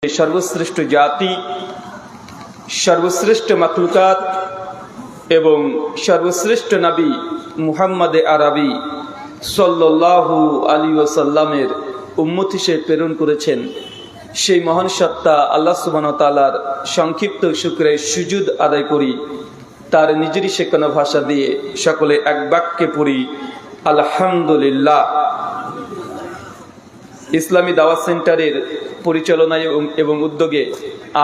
সর্বশ্রেষ্ঠ জাতি, সর্বশ্রেষ্ঠ মাখলুকাত এবং সর্বশ্রেষ্ঠ নবী মুহাম্মদ আরবি সাল্লাল্লাহু আলাইহি ওয়াসাল্লামের উম্মত হিসেবে প্রেরণ করেছেন। সেই মহান সত্তা আল্লাহ সুবহানাহু ওয়া তাআলার সংক্ষিপ্ত শুকরে সুজুদ আদায় করি। তার নিজেরই শেখানো ভাষা দিয়ে সকলে এক বাক্যে পড়ি আলহামদুলিল্লাহ। ইসলামী দাওয়াত সেন্টারের পরিচালনায় এবং উদ্যোগে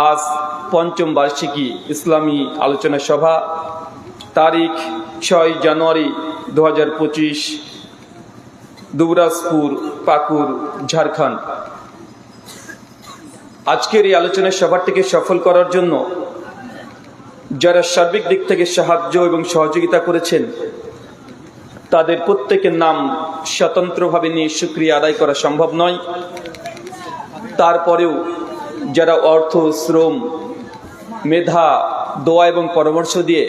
আজ পঞ্চম বার্ষিকী ইসলামী আলোচনা সভা, তারিখ 6 জানুয়ারি 2025, দুবরাজপুর, পাকুড়, ঝাড়খণ্ড। আজকের এই আলোচনা সভাটিকে সফল করার জন্য যারা সার্বিক দিক থেকে সাহায্য এবং সহযোগিতা করেছেন তাদের প্রত্যেকের নাম স্বতন্ত্রভাবে নিয়ে শুকরিয়া আদায় করা সম্ভব নয়। তারপরেও যারা অর্থ, শ্রম, মেধা, দোয়া এবং পরামর্শ দিয়ে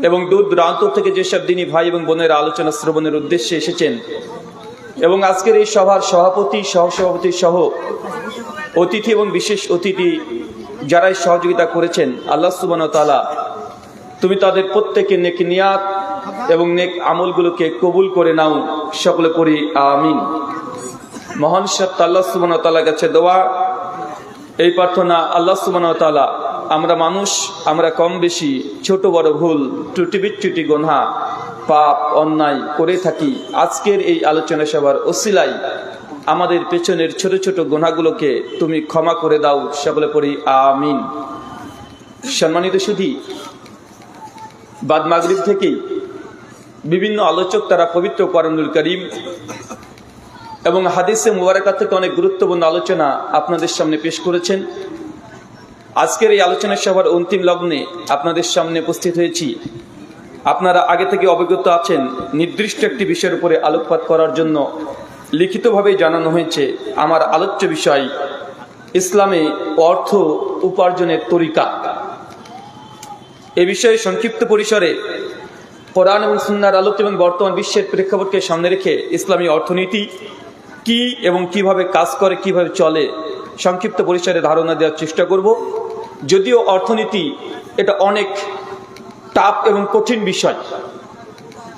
এবং দূর দূরান্ত থেকে যেসব দিনী ভাই এবং বোনেরা আলোচনা শ্রবণের উদ্দেশ্যে এসেছেন এবং আজকের এই সভার সভাপতি, সহসভাপতি সহ অতিথি এবং বিশেষ অতিথি যারাই সহযোগিতা করেছেন, আল্লাহ সুবহানাহু ওয়া তাআলা তুমি তাদের প্রত্যেকের নেক নিয়াত এবং নেক আমলগুলোকে কবুল করে নাও, সকলে পড়ি আমিন। মহান সত্তা আল্লাহ সুবহানাহু ওয়া তাআলার কাছে দোয়া, এই প্রার্থনা, আল্লাহ সুবহানাহু ওয়া তাআলা আমরা মানুষ, আমরা কম বেশি ছোট বড় ভুল ত্রুটি বিচ্যুতি গুনাহ পাপ অন্যায় করে থাকি। আজকের এই আলোচনা সভার ওসিলায় আমাদের পেছনের ছোট ছোট গুনাহগুলোকে তুমি ক্ষমা করে দাও, সকলে পড়ি আমিন। সম্মানিত সুধী, বাদ মাগরিব থেকেই বিভিন্ন আলোচক তারা পবিত্র কোরআনুল কারীম এবং হাদিসে মুবারাকা থেকে অনেক গুরুত্বপূর্ণ আলোচনা আপনাদের সামনে পেশ করেছেন। আজকের এই আলোচনা সভার অন্তিম লগ্নে আপনাদের সামনে উপস্থিত হয়েছি। আপনারা আগে থেকে অবগত আছেন, নির্দিষ্ট একটি বিষয়ের উপরে আলোকপাত করার জন্য লিখিতভাবে জানানো হয়েছে। আমার আলোচ্য বিষয় ইসলামে অর্থ উপার্জনের তরিকা। এ বিষয়ে সংক্ষিপ্ত পরিসরে কোরআন এবং সুন্নাহর আলোকে এবং বর্তমান বিশ্বের প্রেক্ষাপটকে সামনে রেখে ইসলামী অর্থনীতি কি এবং কিভাবে কাজ করে, কিভাবে চলে, সংক্ষিপ্ত পরিসরে ধারণা দেওয়ার চেষ্টা করব। যদিও অর্থনীতি এটা অনেক টাফ এবং কঠিন বিষয়।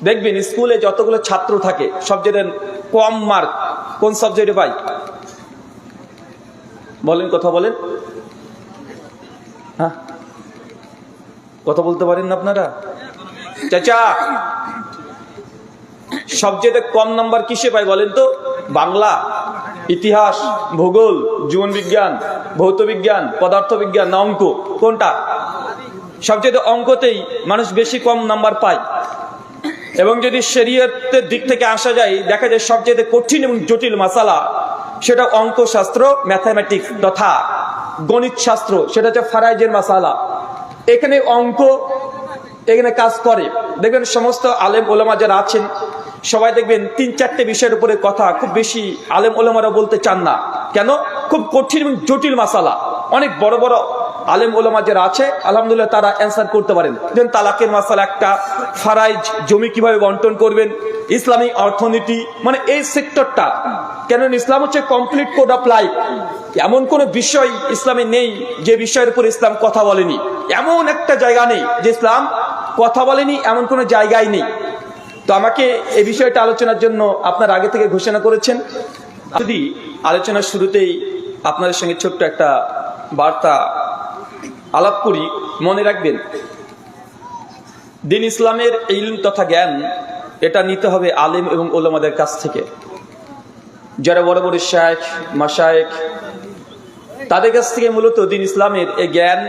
দেখবেন স্কুলে যতগুলো ছাত্র থাকে সবচেয়ে কম মার্ক কোন সাবজেক্টে পায়? বলেন, কথা বলেন। হ্যাঁ, কথা বলতে পারেন না আপনারা? চাচা, সবচেয়ে কম নাম্বার কিসে পায় বলেন তো? বাংলা, ইতিহাস, ভূগোল, জীবন বিজ্ঞান, ভৌত বিজ্ঞান, পদার্থ বিজ্ঞান না অঙ্ক? কোনটা? সবচেয়ে অঙ্কতেই মানুষ বেশি কম নাম্বার পায়। এবং যদি শরীয়তের দিক থেকে আসা যায়, দেখা যায় সবচেয়ে কঠিন এবং জটিল মাসালা সেটা অঙ্কশাস্ত্র, ম্যাথামেটিক্স তথা গণিত শাস্ত্র, সেটা হচ্ছে ফারাইজের মাসালা। এখানে অঙ্ক এখানে কাজ করে। দেখবেন সমস্ত আলেম ওলামা যারা আছেন সবাই দেখবেন 3-4টে বিষয়ের উপরে কথা খুব বেশি আলেম ওলামারা বলতে চান না। কেন? খুব কঠিন এবং জটিল মাসালা। অনেক বড় বড় আলেম ওলামা যারা আছে আলহামদুলিল্লাহ তারা অ্যান্সার করতে পারেন। যেমন তালাকের মাসালা একটা, ফারাইজ, জমি কিভাবে বন্টন করবেন, ইসলামী অর্থনীতি, মানে এই সেক্টরটা। কেন? ইসলাম হচ্ছে কমপ্লিট কোড অফ লাইফ। এমন কোন বিষয় ইসলামে নেই যে বিষয়ের উপর ইসলাম কথা বলেনি। এমন একটা জায়গা নেই যে ইসলাম কথা বলেনি, এমন কোনো জায়গায় নেই। তো আমাকে এই বিষয়টা আলোচনার জন্য আপনার আগে থেকে ঘোষণা করেছেন। যদি আলোচনার শুরুতেই আপনাদের সঙ্গে ছোট্ট একটা বার্তা আলাপ করি, মনে রাখবেন দিন ইসলামের ইলম তথা জ্ঞান এটা নিতে হবে আলেম এবং ওলামাদের কাছ থেকে। যারা বড় বড় শায়েখ, মাশায়েখ, তাদের কাছ থেকে মূলত দিন ইসলামের এই জ্ঞান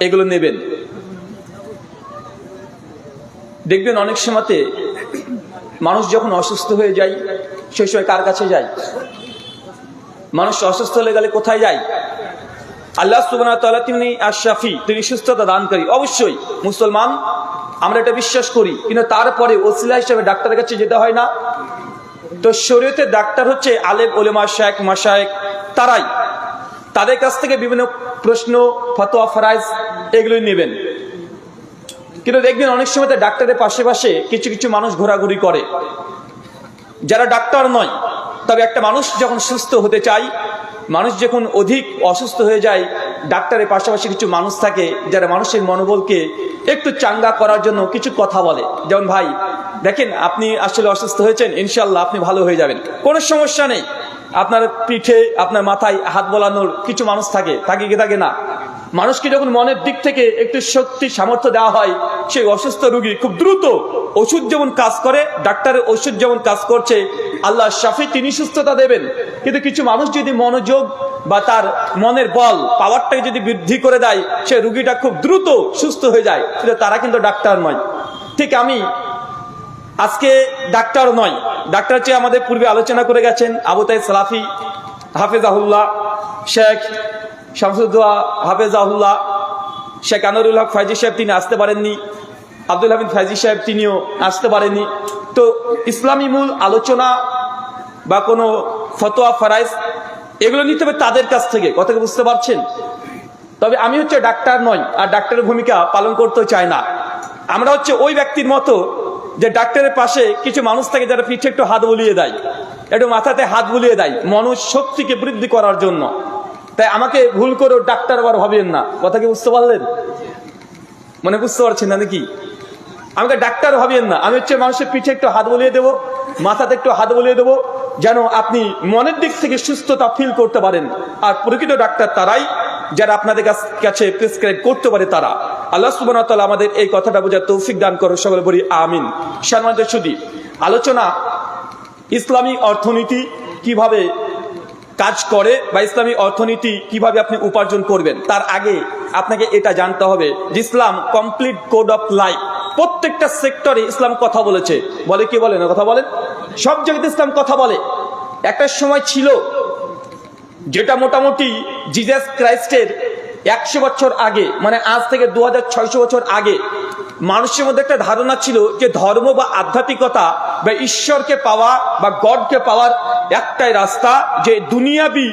এগুলো নেবেন। দেখবেন অনেক সময়তে মানুষ যখন অসুস্থ হয়ে যায় সেই সময় কার কাছে যায়? মানুষ অসুস্থ হয়ে গেলে কোথায় যায়? আল্লাহ সুবহানাহু ওয়া তাআলা তিনি আশ-শাফি, তিনি সুস্থতা দানকারী। অবশ্যই মুসলমান আমরা এটা বিশ্বাস করি, কিন্তু তারপরে ওসিলা হিসেবে ডাক্তারের কাছে যেতে হয় না? তো শরীয়তের ডাক্তার হচ্ছে আলেম ওলামা, শায়েখ, মাশায়েখ, তারাই। তাদের কাছ থেকে বিভিন্ন প্রশ্ন, ফতোয়া, ফারাইজ এগুলোই নেবেন। কিন্তু দেখবেন অনেক সময় ডাক্তারের পাশে পাশে কিছু কিছু মানুষ ঘোরাঘুরি করে যারা ডাক্তার নয়। তবে একটা মানুষ যখন সুস্থ হতে চায় মানুষ যখন অধিক অসুস্থ হয়ে যায়, ডাক্তারের পাশাপাশি কিছু মানুষ থাকে যারা মানুষের মনোবলকে একটু চাঙ্গা করার জন্য কিছু কথা বলে। যেমন, ভাই দেখেন আপনি আসলে অসুস্থ হয়েছেন, ইনশাল্লাহ আপনি ভালো হয়ে যাবেন, কোনো সমস্যা নেই। আপনার পিঠে আপনার মাথায় হাত বোলানোর কিছু মানুষ থাকে কি থাকে না? মানুষকে যখন মনের দিক থেকে একটু শক্তি সামর্থ্য দেওয়া হয়, সেই অসুস্থ রোগী খুব দ্রুত ওষুধ যেমন কাজ করে, ডাক্তারের ওষুধ যেমন কাজ করছে, আল্লাহ শাফি তিনি সুস্থতা দেবেন। কিন্তু কিছু মানুষ যদি মনোযোগ বা তার মনের বল পাওয়ারটাকে যদি বৃদ্ধি করে দেয়, সে রোগীটা খুব দ্রুত সুস্থ হয়ে যায়, কিন্তু তারা কিন্তু ডাক্তার নয়। ঠিক আমি আজকে ডাক্তার নয়, ডাক্তার চেয়ে আমাদের পূর্বে আলোচনা করে গেছেন আবু তাইব সালাফি হাফেজাহুল্লাহ, শেখ শামসুদ্দোয়া হাফেজাহুল্লাহ, শেখ আনোয়ারুল হক ফাইজি সাহেব তিনি আসতে পারেননি, আব্দুল হামিদ ফাইজি সাহেব তিনিও আসতে পারেননি। তো ইসলামী মূল আলোচনা বা কোনো ফতোয়া ফরাইজ এগুলো নিতে হবে তাদের কাছ থেকে, কথাকে বুঝতে পারছেন? তবে আমি হচ্ছে ডাক্তার নয়, আর ডাক্তারের ভূমিকা পালন করতে চায় না। আমরা হচ্ছে ওই ব্যক্তির মতো যে ডাক্তারের পাশে কিছু মানুষ থাকে যারা পিঠে একটু হাত বুলিয়ে দেয়, একটু মাথাতে হাত বুলিয়ে দেয় মনোজ শক্তিকে বৃদ্ধি করার জন্য। তাই আমাকে ভুল করে ডাক্তার আবার ভাবেন না, কথা কি বুঝতে পারলেন? মানে বুঝতে পারছেন না নাকি? আমাকে ডাক্তার ভাবেন না, আমি হচ্ছে মানুষের পিঠে একটু হাত বুলিয়ে দেবো, মাথাতে একটু হাত বুলিয়ে দেবো, যেন আপনি মনের দিক থেকে সুস্থতা ফিল করতে পারেন। আর প্রকৃত ডাক্তার তারাই যারা আপনাদের কাছে প্রেসক্রাইব করতে পারে তারা। আল্লাহ সুবহানাহু ওয়া তাআলা আমাদের এই কথাটা বোঝার তৌফিক দান করো, সকলে বলি আমিন। সম্মানিত সুধী, আলোচনা ইসলামী অর্থনীতি কিভাবে কাজ করে বা ইসলামী অর্থনীতি কিভাবে আপনি উপার্জন করবেন, তার আগে আপনাকে এটা জানতে হবে যে ইসলাম কমপ্লিট কোড অফ লাইফ। প্রত্যেকটা সেক্টরে ইসলাম কথা বলেছে, বলে কি বলে না? কথা বলেন, সব জায়গাতে ইসলাম কথা বলে। একটা সময় ছিল যেটা মোটামুটি জিজাস ক্রাইস্টের 100 বছর আগে, মানে আজ থেকে 2600 বছর আগে মানুষের মধ্যে একটা ধারণা ছিল যে ধর্ম বা আধ্যাত্মিকতা বা ঈশ্বরকে পাওয়া বা গডকে পাওয়ার একটাই রাস্তা, যে দুনিয়াবি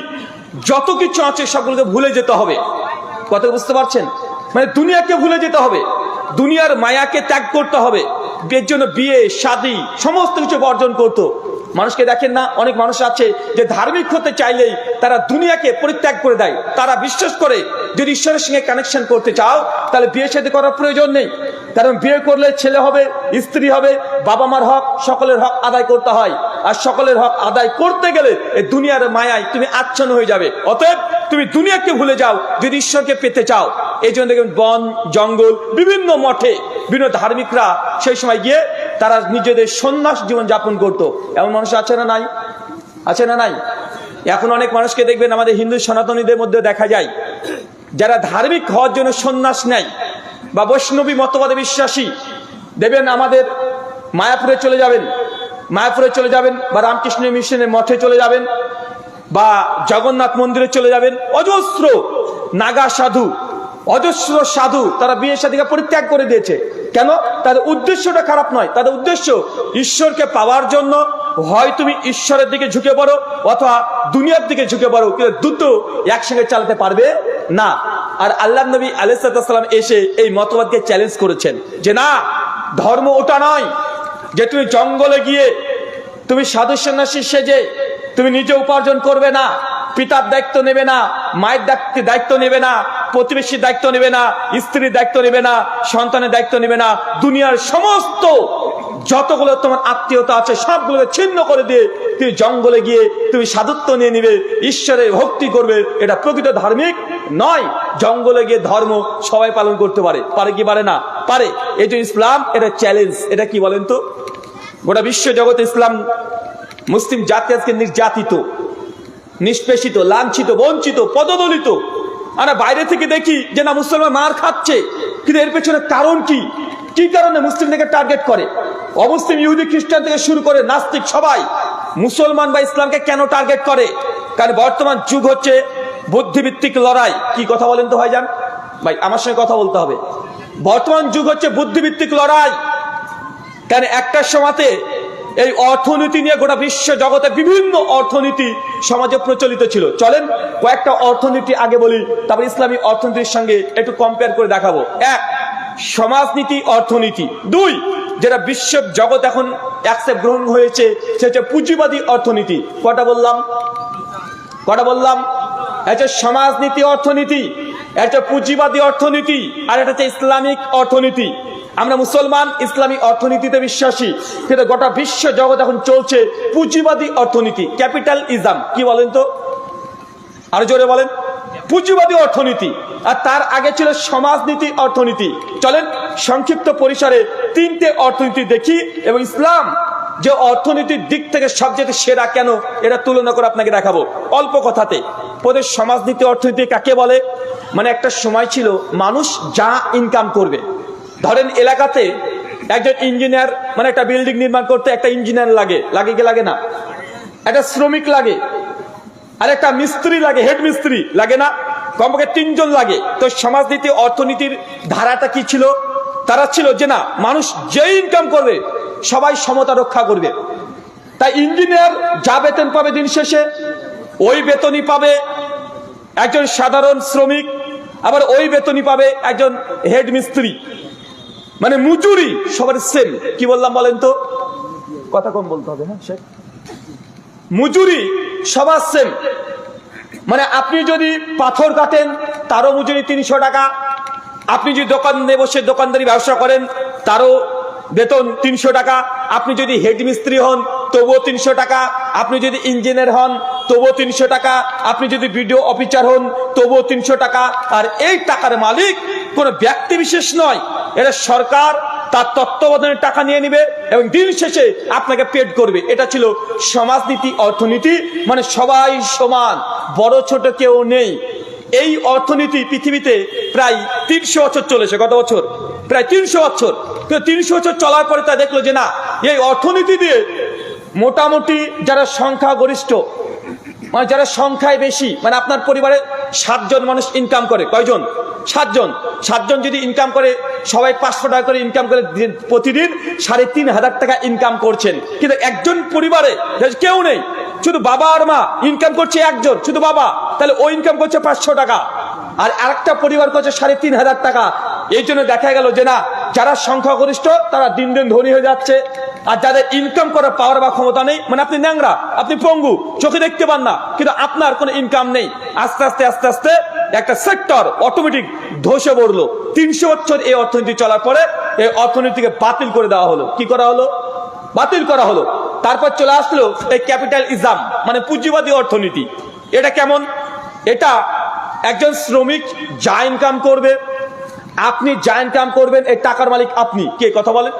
যত কিছু আছে সবগুলোকে ভুলে যেতে হবে। কথা বুঝতে পারছেন? মানে দুনিয়াকে ভুলে যেতে হবে, দুনিয়ার মায়াকে ত্যাগ করতে হবে। এর জন্য বিয়ে শাদী সমস্ত কিছু বর্জন করতো। মানুষকে দেখেন না, অনেক মানুষ আছে যে ধার্মিক হতে চাইলেই তারা দুনিয়াকে পরিত্যাগ করে দেয়। তারা বিশ্বাস করে যদি ঈশ্বরের সঙ্গে কানেকশন করতে চাও তাহলে বিয়ে শাদী করার প্রয়োজন নেই, কারণ বিয়ে করলে ছেলে হবে, স্ত্রী হবে, বাবা মার হক সকলের হক আদায় করতে হয়, আর সকলের হক আদায় করতে গেলে এই দুনিয়ার মায়ায় তুমি আচ্ছন্ন হয়ে যাবে। অতএব তুমি দুনিয়াকে ভুলে যাও যদি ঈশ্বরকে পেতে চাও। এই জন্য দেখবেন বন জঙ্গল বিভিন্ন মঠে বিভিন্ন ধার্মিকরা সেই সময় গিয়ে তারা নিজেদের সন্ন্যাস জীবন যাপন করতো। এমন মানুষ আছে না নাই? আছে না নাই? এখন অনেক মানুষকে দেখবেন আমাদের হিন্দু সনাতনীদের মধ্যে দেখা যায় যারা ধার্মিক হওয়ার জন্য সন্ন্যাস নেয় বা বৈষ্ণবী মতবাদে বিশ্বাসী। দেখবেন আমাদের মায়াপুরে চলে যাবেন বা রামকৃষ্ণ মিশনের মঠে চলে যাবেন বা জগন্নাথ মন্দিরে চলে যাবেন, অজস্র নাগা সাধু, অজস্র সাধু তারা বিয়ে শাদীকে পরিত্যাগ করে দিয়েছে। কেন? তাদের উদ্দেশ্যটা খারাপ নয়, তাদের উদ্দেশ্য ঈশ্বরকে পাওয়ার জন্য। হয় তুমি ঈশ্বরের দিকে ঝুঁকে পড়ো অথবা দুনিয়ার দিকে ঝুঁকে পড়ো, কিন্তু দুটো একসঙ্গে চালাতে পারবে না। আর আল্লাহ নবী আলাইহিস সালাম এসে এই মতবাদকে চ্যালেঞ্জ করেছেন যে না, ধর্ম ওটা নয় যে তুমি জঙ্গলে গিয়ে তুমি সাধু সন্ন্যাসী সেজে তুমি নিজে উপার্জন করবে না, পিতার দায়িত্ব নেবে না, মায়ের দায়িত্ব নেবে না, প্রতিবেশীর দায়িত্ব নেবে না, স্ত্রীর দায়িত্ব নেবে না, সন্তানের দায়িত্ব নেবে না, দুনিয়ার সমস্ত যতগুলো তোমার আত্মীয়তা আছে সবগুলোকে ছিন্ন করে দিয়ে তুমি জঙ্গলে গিয়ে তুমি সাধুত্ব নিয়ে নিবে, ঈশ্বরের ভক্তি করবে, এটা প্রকৃত ধার্মিক নয়। জঙ্গলে গিয়ে ধর্ম সবাই পালন করতে পারে কি পারে না? পারে। এই যে ইসলাম এটা চ্যালেঞ্জ। এটা কি বলেন তো? গোটা বিশ্ব জগতে ইসলাম মুসলিম জাতি আজকে নির্যাতিত, নিষ্পেষিত, লাঞ্ছিত, বঞ্চিত, পদদলিত। আমরা বাইরে থেকে দেখি যে না মুসলমান মার খাচ্ছে, কিন্তু এর পেছনে কারণ কি? কি কারণে মুসলিমদেরকে টার্গেট করে? অমুসলিম ইহুদি খ্রিস্টান থেকে শুরু করে নাস্তিক সবাই মুসলমান বা ইসলামকে কেন টার্গেট করে? কারণ বর্তমান যুগ হচ্ছে বুদ্ধিভিত্তিক লড়াই। কি কথা বলেন তো ভাইজান? ভাই আমার সঙ্গে কথা বলতে হবে। বর্তমান যুগ হচ্ছে বুদ্ধিভিত্তিক লড়াই। কারণ একটা সময়তে এই অর্থনীতি নিয়ে গোটা বিশ্ব জগতে বিভিন্ন অর্থনীতি সমাজে প্রচলিত ছিল। চলেন কয়েকটা অর্থনীতি আগে বলি, তারপর ইসলামী অর্থনীতির সঙ্গে একটু কম্পেয়ার করে দেখাবো। 1, সমাজনীতি অর্থনীতি। 2, যেটা বিশ্ব জগৎ এখন অ্যাকসেপ্ট গ্রহণ হয়েছে সেটা পুঁজিবাদী অর্থনীতি। কটা বললাম? একটা সমাজনীতি অর্থনীতি, একটা পুঁজিবাদী অর্থনীতি, আর এটা হচ্ছে ইসলামিক অর্থনীতি। আমরা মুসলমান ইসলামী অর্থনীতিতে বিশ্বাসী, কিন্তু গোটা বিশ্ব জগৎ এখন চলছে পুঁজিবাদী অর্থনীতি, ক্যাপিটালিজম। কি বলেন তো, আরো জোরে বলেন। পুঁজিবাদী অর্থনীতি, আর তার আগে ছিল সমাজনীতি অর্থনীতি। চলেন সংক্ষিপ্ত পরিসরে তিনটে অর্থনীতি দেখি, এবং ইসলাম যে অর্থনীতির দিক থেকে সবচেয়ে সেরা কেন এটা তুলনা করে আপনাকে দেখাবো অল্প কথাতে। প্রথমে সমাজনীতি অর্থনীতি কাকে বলে? মানে একটা সময় ছিল মানুষ যা ইনকাম করবে, ধরেন এলাকাতে একজন ইঞ্জিনিয়ার, মানে একটা বিল্ডিং নির্মাণ করতে একটা ইঞ্জিনিয়ার লাগে, লাগে কি লাগে না? একটা শ্রমিক লাগে, আর একটা মিস্ত্রি লাগে, হেড মিস্ত্রি লাগে না? কমপক্ষে 3 জন লাগে। তো সমাজনীতি অর্থনীতির ধারাটা কি ছিল? তারা ছিল যে না, মানুষ যে ইনকাম করবে সবাই সমতা রক্ষা করবে। তাই ইঞ্জিনিয়ার যা বেতন পাবে দিন শেষে ওই বেতনই পাবে একজন সাধারণ শ্রমিক, আবার ওই বেতনই পাবে একজন হেড মিস্ত্রি। মানে মজুরি সবার সেম। কি বললাম বলেন তো? কথা কম বলতে হবে। হ্যাঁ, শেখ, মজুরি সবার সেম। মানে আপনি যদি পাথর কাটেন তারও মজুরি 300 টাকা, আপনি যদি দোকানে বসে দোকানদারি ব্যবসা করেন তারও বেতন 300 টাকা, আপনি যদি হেড মিস্ত্রি হন তবুও 300 টাকা, আপনি যদি ইঞ্জিনিয়ার হন তবুও 300 টাকা, আপনি যদি বিডিও অফিসার হন তবুও 300 টাকা। আর এই টাকার মালিক কোনো ব্যক্তি বিশেষ নয়, এটা সরকার তার তত্ত্বাবধানের টাকা নিয়ে নিবে এবং দিন শেষে আপনাকে পেড করবে। এটা ছিল সমাজনীতি অর্থনীতি, মানে সবাই সমান, বড় ছোট কেউ নেই। এই অর্থনীতি পৃথিবীতে প্রায় 300 বছর চলেছে। কত বছর? প্রায় 300 বছর। কিন্তু 300 বছর চলার পরে তা দেখলো যে না, এই অর্থনীতি দিয়ে মোটামুটি যারা সংখ্যাগরিষ্ঠ, মানে যারা সংখ্যায় বেশি, মানে আপনার পরিবারে 7 জন মানুষ ইনকাম করে। কয়জন? 7 জন। 7 জন যদি ইনকাম করে, সবাই 500 টাকা করে ইনকাম করে, প্রতিদিন 3,500 টাকা ইনকাম করছেন। কিন্তু একজন পরিবারে কেউ নেই, শুধু বাবা আর মা, ইনকাম করছে একজন, শুধু বাবা, তাহলে ও ইনকাম করছে 500 টাকা, আর আরেকটা পরিবার করছে 3,500 টাকা। এই জন্য দেখা গেল যে না, যারা সংখ্যাগরিষ্ঠ তারা দিন দিন ধনী হয়ে যাচ্ছে, আর যাদের ইনকাম করার পাওয়ার বা ক্ষমতা নেই, মানে আপনি ন্যাংরা, আপনি পঙ্গু, চোখে দেখতে পান না, কিন্তু আপনার কোনো ইনকাম নেই, আস্তে আস্তে আস্তে আস্তে একটা সেক্টর অটোমেটিক ধসে পড়লো। 300 বছর এই অর্থনীতি চলার পরে এই অর্থনীতিকে বাতিল করে দেওয়া হলো। কি করা হলো? বাতিল করা হলো। তারপর চলে আসলো এই ক্যাপিটালিজম, মানে পুঁজিবাদী অর্থনীতি। এটা কেমন? এটা একজন শ্রমিক যা ইনকাম করবে, আপনি যা ইনকাম করবেন, এই টাকার মালিক আপনি। কে? কথা বলেন।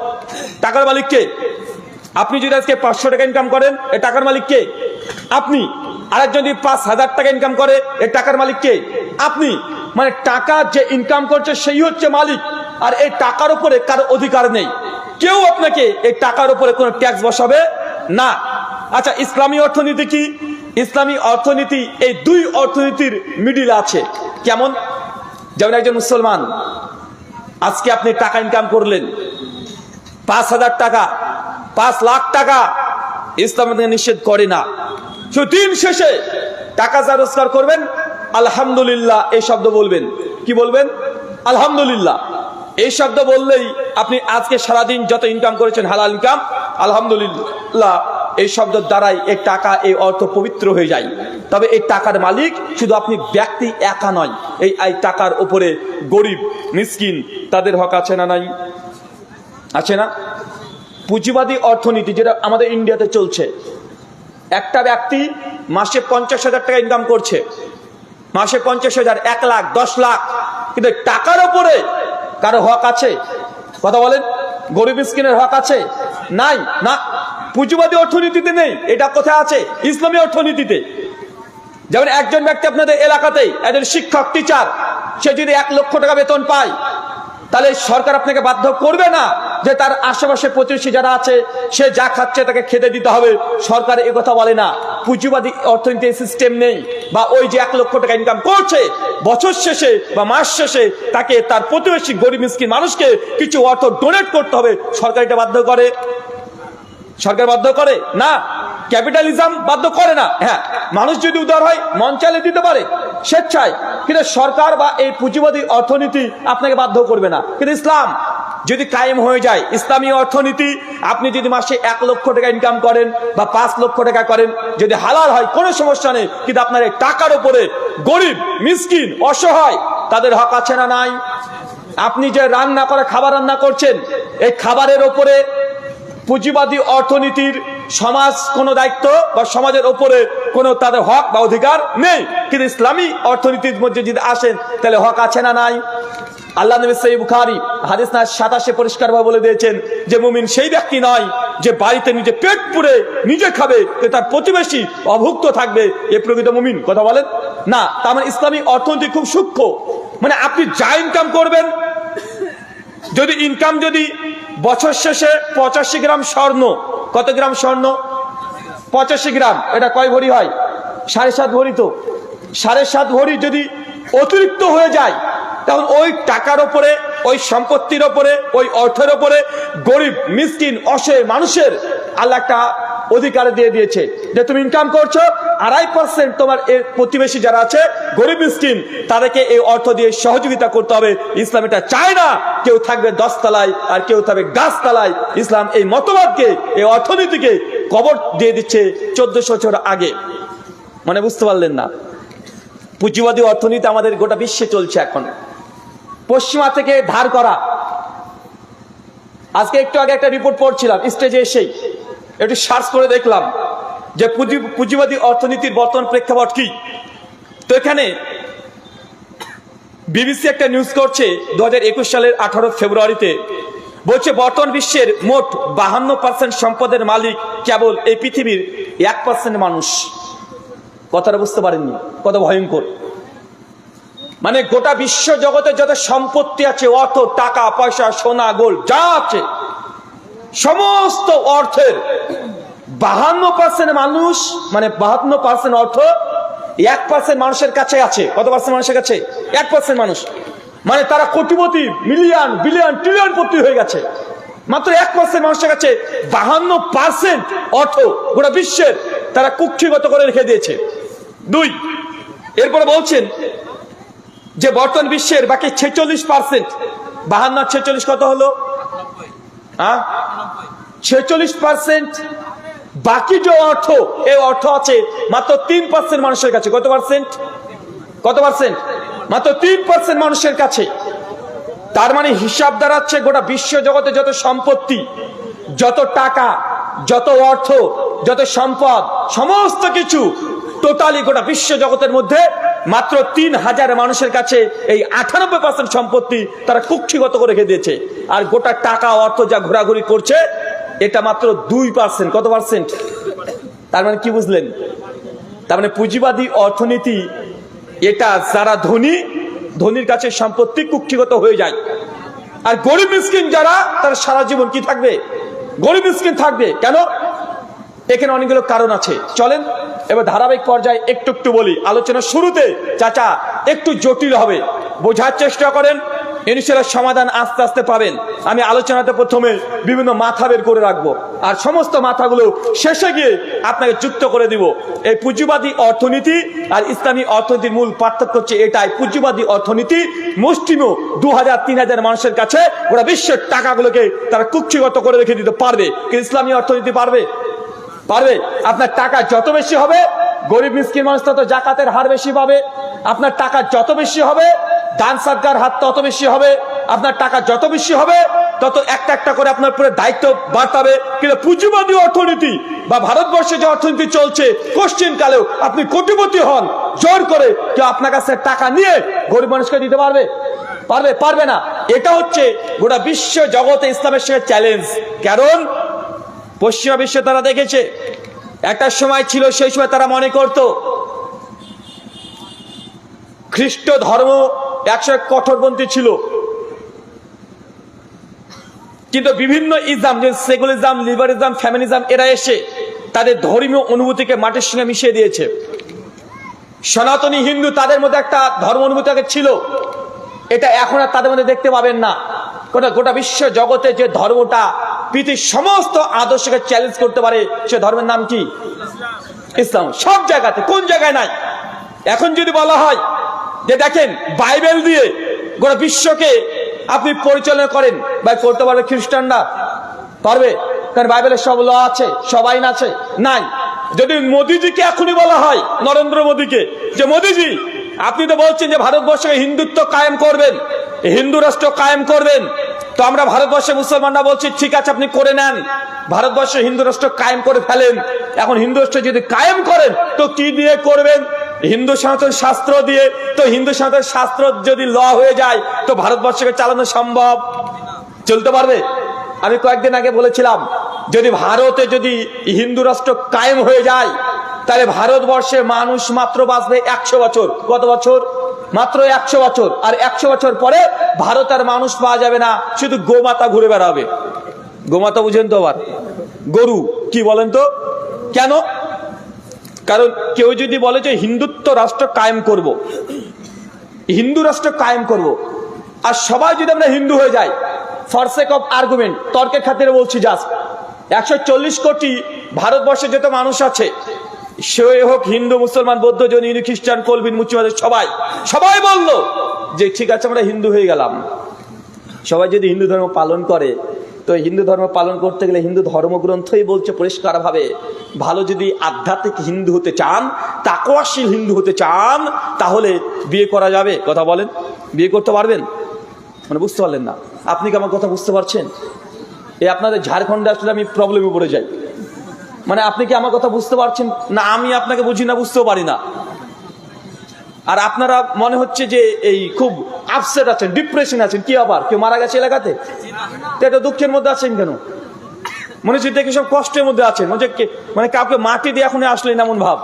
টাকার মালিক কে? আপনি যদি আজকে 500 টাকা ইনকাম করেন, এই টাকার মালিক কে? আপনি। আরেকজন যদি 5,000 টাকা ইনকাম করে, এই টাকার মালিক কে? আপনি। মানে টাকা যে ইনকাম করছে সেই হচ্ছে মালিক, আর এই টাকার উপরে কারো অধিকার নেই। কেউ আপনাকে এই টাকার উপরে কোনো ট্যাক্স বসাবে না। আচ্ছা, ইসলামী অর্থনীতি কি? ইসলামী অর্থনীতি এই 2 অর্থনীতির মিডিল আছে। কেমন? যেমন একজন মুসলমান, আজকে আপনি টাকা ইনকাম করলেন 5,000 টাকা, 5 লাখ টাকা, ইসলাম নিষেধ করে না। দিন শেষে টাকা যা রোজগার করবেন, আলহামদুলিল্লাহ এই শব্দ বলবেন। কি বলবেন? আলহামদুলিল্লাহ। এই শব্দ বললেই আপনি আজকে সারাদিন যত ইনকাম করেছেন হালাল ইনকাম, আলহামদুলিল্লাহ এই শব্দের দ্বারাই এই টাকা, এই অর্থ পবিত্র হয়ে যায়। তবে এই টাকার মালিক শুধু আপনি ব্যক্তি একা নয়, এই টাকার উপরে গরিব মিসকিন তাদের হক আছে না নাই? আছে না? পুঁজিবাদী অর্থনীতি যেটা আমাদের ইন্ডিয়াতে চলছে, একটা ব্যক্তি মাসে 50,000 টাকা ইনকাম করছে, মাসে 50,000, 1 লাখ, 10 লাখ, কিন্তু টাকার উপরে কারো হক আছে? কথা বলেন। গরিব মিসকিনের হক আছে? নাই। না, পুঁজিবাদী অর্থনীতিতে নেই। এটা কোথায় আছে? ইসলামী অর্থনীতিতে। যেমন একজন ব্যক্তি আপনাদের এলাকাতেই একজন শিক্ষক, টিচার, সে যদি 1 লক্ষ টাকা বেতন পায়, তাহলে সরকার আপনাকে বাধ্য করবে না যে তার আশেপাশে প্রতিবেশী যারা আছে সে যা খাচ্ছে তাকে খেতে দিতে হবে। সরকার এ কথা বলে না। পুঁজিবাদী অর্থনীতি সিস্টেম নেই। বা ওই যে 1 লক্ষ টাকা ইনকাম করছে, বছর শেষে বা মাস শেষে তাকে তার প্রতিবেশী গরিব মিসকিন মানুষকে কিছু অর্থ ডোনেট করতে হবে। সরকার এটা বাধ্য করে? সরকার বাধ্য করে না। ক্যাপিটালিজম বাধ্য করে না। হ্যাঁ, মানুষ যদি উদার হয় মন চাইলে দিতে পারে স্বেচ্ছায়, কিন্তু সরকার বা এই পুঁজিবাদী অর্থনীতি আপনাকে বাধ্য করবে না। কিন্তু ইসলাম যদি কায়েম হয়ে যায় ইসলামী অর্থনীতি, আপনি যদি মাসে 1 লক্ষ টাকা ইনকাম করেন বা 5 লক্ষ টাকা করেন, যদি হালাল হয় কোনো সমস্যা নেই, কিন্তু আপনার এই টাকার উপরে গরিব, মিসকিন, অসহায় তাদের হক আছে না নাই? আপনি যে রান্না করে খাবার রান্না করছেন, এই খাবারের ওপরে পুঁজিবাদী অর্থনীতির সমাজ কোনো দায়িত্ব বা সমাজের ওপরে কোনো তাদের হক বা অধিকার নেই, কিন্তু ইসলামী অর্থনীতির মধ্যে যদি আসেন তাহলে হক আছে না নাই? আল্লাহ নবী সহিহ বুখারী হাদিস না 27 পরিষ্কারভাবে বলে দিয়েছেন যে মুমিন সেই ব্যক্তি নয় যে বাড়িতে নিজে পেট পুরে নিজে খাবে, তার প্রতিবেশী অভুক্ত থাকবে, এ প্রকৃত মুমিন। কথা বলেন না? তার মানে ইসলামী অর্থনীতি খুব সূক্ষ্ম। মানে আপনি যা ইনকাম করবেন, যদি ইনকাম যদি বছর শেষে 85 গ্রাম স্বর্ণ, কত গ্রাম স্বর্ণ? 85 গ্রাম, এটা কয় ভরি হয়? 7.5 ভরি। তো 7.5 ভরি যদি অতিরিক্ত হয়ে যায়, তখন ওই টাকার ওপরে, ওই সম্পত্তির ওপরে, ওই অর্থের ওপরে গরিব, মিসকিন, অসহায় মানুষের আল্লাহ একটা অধিকার দিয়ে দিয়েছে যে তুমি ইনকাম করছো 2.5% তোমার এর প্রতিবেশী যারা আছে গরিব মিসকিন তাদেরকে এই অর্থ দিয়ে সহযোগিতা করতে হবে। ইসলাম এটা চায় না কেউ থাকবে 10 তলায় আর কেউ থাকবে গাছতলায়। ইসলাম এই মতবাদকে, এই অর্থনীতিকে কবর দিয়ে দিচ্ছে 1400 বছর আগে। মানে বুঝতে পারলেন না? পুঁজিবাদী অর্থনীতি আমাদের গোটা বিশ্বে চলছে এখন, পশ্চিমা থেকে ধার করা। আজকে একটু আগে একটা রিপোর্ট পড়ছিলাম, স্টেজে এসেই একটু সার্চ করে দেখলাম যে পুঁজিবাদী অর্থনীতির বর্তমান প্রেক্ষাপট কি। তো এখানে বিবিসি একটা নিউজ করছে 2021 সালের 18 ফেব্রুয়ারিতে, বলছে বর্তমান বিশ্বের মোট 52% সম্পদের মালিক কেবল এই পৃথিবীর 1% মানুষ। কথাটা বুঝতে পারেননি? কত ভয়ঙ্কর! মানে গোটা বিশ্ব জগতে যত সম্পত্তি আছে, অর্থ, টাকা পয়সা, সোনা, গোল্ড যা আছে, সমস্ত অর্থের 52% মানুষ, মানে 52% অর্থ 1% মানুষের কাছে আছে। কত পার্সেন্ট মানুষের কাছে? 1% মানুষ। মানে তারা কোটিপতি, মিলিয়ন, বিলিয়ন, ট্রিলিয়ন পতি হয়ে গেছে। মাত্র 1% মানুষের কাছে 52% অর্থ গোটা বিশ্বের তারা কুক্ষিগত করে রেখে দিয়েছে। 2, এরপরে বলছেন যে বর্তমান বিশ্বের বাকি 46%, 52 আর 46 কত হলো? 46% বাকি যে অর্থ, এই অর্থ আছে মাত্র 3% মানুষের কাছে। কত পার্সেন্ট? কত পার্সেন্ট? মাত্র 3% মানুষের কাছে। তার মানে হিসাব দাঁড়াচ্ছে গোটা বিশ্ব জগতে যত সম্পত্তি, যত টাকা, যত অর্থ, যত সম্পদ, সমস্ত কিছু টোটালি গোটা বিশ্ব জগতের মধ্যে মাত্র 3000 মানুষের কাছে এই 98% সম্পত্তি তারা কুক্ষিগত করে রেখে দিয়েছে। আর গোটা টাকা, অর্থ যা ঘোরাঘুরি করছে এটা মাত্র 2%। কত পার্সেন্ট? তার মানে কি বুঝলেন? তার মানে পুঁজিবাদী অর্থনীতি এটা যারা ধনী, ধনীর কাছে সম্পত্তি কুক্ষিগত হয়ে যায়, আর গরিব মিসকিন যারা, তারা সারা জীবন কি থাকবে? গরিব মিসকিন থাকবে। কেন? এখানে অনেকগুলো কারণ আছে। চলেন এবার ধারাবাহিক পর্যায়ে একটু একটু বলি। আলোচনার শুরুতে চাচা একটু জটিল হবে, বোঝার চেষ্টা করেন, ইনশাআল্লাহ সমাধান আস্তে আস্তে পাবেন। আমি আলোচনাতে প্রথমে বিভিন্ন মাথা বের করে রাখবো, আর সমস্ত মাথাগুলো শেষে গিয়ে আপনাকে যুক্ত করে দিব। এই পুঁজিবাদী অর্থনীতি আর ইসলামী অর্থনীতির মূল পার্থক্য হচ্ছে এটাই, পুঁজিবাদী অর্থনীতি মুষ্টিমেয় 2000-3000 মানুষের কাছে ওরা বিশ্বের টাকাগুলোকে তারা কুক্ষিগত করে রেখে দিতে পারবে, কিন্তু ইসলামী অর্থনীতি পারবে? পারবে? আপনার টাকা যত বেশি হবে, গরিব মিসকিন মানুষ তত জাকাতের হার বেশি পাবে। আপনার টাকা যত বেশি হবে, দান সদকার হাত তত বেশি হবে। আপনার টাকা যত বেশি হবে, তত একটা একটা করে আপনার উপরে দায়িত্ব বাড়তাবে। কিন্তু পুঁজিবাদী অর্থনীতি বা ভারতবর্ষে যে অর্থনীতি চলছে, কোশ্চিন কালেও আপনি কোটিপতি হন, জোর করে কেউ আপনার কাছে টাকা নিয়ে গরিব মানুষকে দিতে পারবে? পারবে? পারবে না। এটা হচ্ছে গোটা বিশ্ব জগতে ইসলামের সঙ্গে চ্যালেঞ্জ। কারণ পশ্চিমা বিশ্বে তারা দেখেছে, একটা সময় ছিল, সেই সময় তারা মনে করত খ্রিস্ট ধর্ম 100 কঠোরপন্থী ছিল, কিন্তু বিভিন্ন ইসলাম, যে সেকুলারিজম, লিবারিজম, ফ্যামিনিজম, এরা এসে তাদের ধর্মীয় অনুভূতিকে মাটির সঙ্গে মিশিয়ে দিয়েছে। সনাতনী হিন্দু, তাদের মধ্যে একটা ধর্ম অনুভূতি আগে ছিল, এটা এখন আর তাদের মধ্যে দেখতে পাবেন না। গোটা বিশ্ব জগতে যে ধর্মটা পৃথিবীর সমস্ত আদর্শকে চ্যালেঞ্জ করতে পারে, সে ধর্মের নাম কি? ইসলাম। সব জায়গাতে, কোন জায়গায় নাই? এখন যদি বলা হয় যে দেখেন বাইবেল দিয়ে গোটা বিশ্বকে আপনি পরিচালনা করেন, ভাই করতে পারবে খ্রিস্টানরা? পারবে? কারণ বাইবেলের সব ল আছে, সব আইন আছে? নাই। যদি মোদিজিকে এখনই বলা হয়, নরেন্দ্র মোদিকে, যে মোদিজি আপনি তো বলছেন যে ভারতবর্ষে হিন্দুত্ব কায়েম করবেন, হিন্দু রাষ্ট্র কায়েম করবেন, তো আমরা ভারতবর্ষে মুসলমানরা বলছি ঠিক আছে আপনি করে নেন, ভারতবর্ষে হিন্দু রাষ্ট্র কায়েম করে ফেলেন। এখন হিন্দু রাষ্ট্র যদি কায়েম করেন তো কি দিয়ে করবেন? হিন্দু সনাতন শাস্ত্র দিয়ে। তো হিন্দু সনাতন শাস্ত্র যদি ল হয়ে যায় তো ভারতবর্ষকে চালানো সম্ভব? চলতে পারবে? আমি কয়েকদিন আগে বলেছিলাম যদি ভারতে যদি হিন্দু রাষ্ট্র কায়েম হয়ে যায় তাহলে ভারতবর্ষে মানুষ মাত্র বাঁচবে 100 বছর। কত বছর? মাত্র 100 বছর। আর 100 বছর পরে ভারত আর মানুষ পাওয়া যাবে না, শুধু গোমাতা ঘুরে বেড়াবে। গোমাতা বুঝেন তো? আবার গরু কি বলেন তো? কেন? কারণ কেউ যদি বলে যে হিন্দুত্ব রাষ্ট্র কায়েম করব, হিন্দু রাষ্ট্র কায়েম করব, আর সবাই যদি আমরা হিন্দু হয়ে যাই, ফর সেক অফ আর্গুমেন্ট, তর্কের খাতিরে বলছি, জাস্ট 140 কোটি ভারতবর্ষে যত মানুষ আছে, সে হোক হিন্দু, মুসলমান, বৌদ্ধ, জৈন, খ্রিস্টান, কলবিন, মুসলিম, সবাই বললো যে ঠিক আছে আমরা হিন্দু হয়ে গেলাম। সবাই যদি হিন্দু ধর্ম পালন করে, তো হিন্দু ধর্ম পালন করতে গেলে হিন্দু ধর্মগ্রন্থই বলছে পরিষ্কার ভাবে, ভালো যদি আধ্যাত্মিক হিন্দু হতে চান, তাকওয়াশীল হিন্দু হতে চান, তাহলে বিয়ে করা যাবে। কথা বলেন, বিয়ে করতে পারবেন? মানে বুঝতে পারলেন না? আপনি কি আমার কথা বুঝতে পারছেন? এই আপনাদের ঝাড়খণ্ডে আসলে আমি প্রবলেমে পড়ে যাই। মানে আপনি কি আমার কথা বুঝতে পারছেন না? আমি আপনাকে বুঝি না, বুঝতেও পারি না। আর আপনারা মনে হচ্ছে যে এই খুব আপসেট আছেন, ডিপ্রেশন আছেন। কি আবার কেউ মারা গেছে এলাকাতে? তো এটা দুঃখের মধ্যে আছেন কেন? মনে হচ্ছে দেখে সব কষ্টের মধ্যে আছেন, মানে কাউকে মাটি দিয়ে এখন আসলেন এমন ভাব।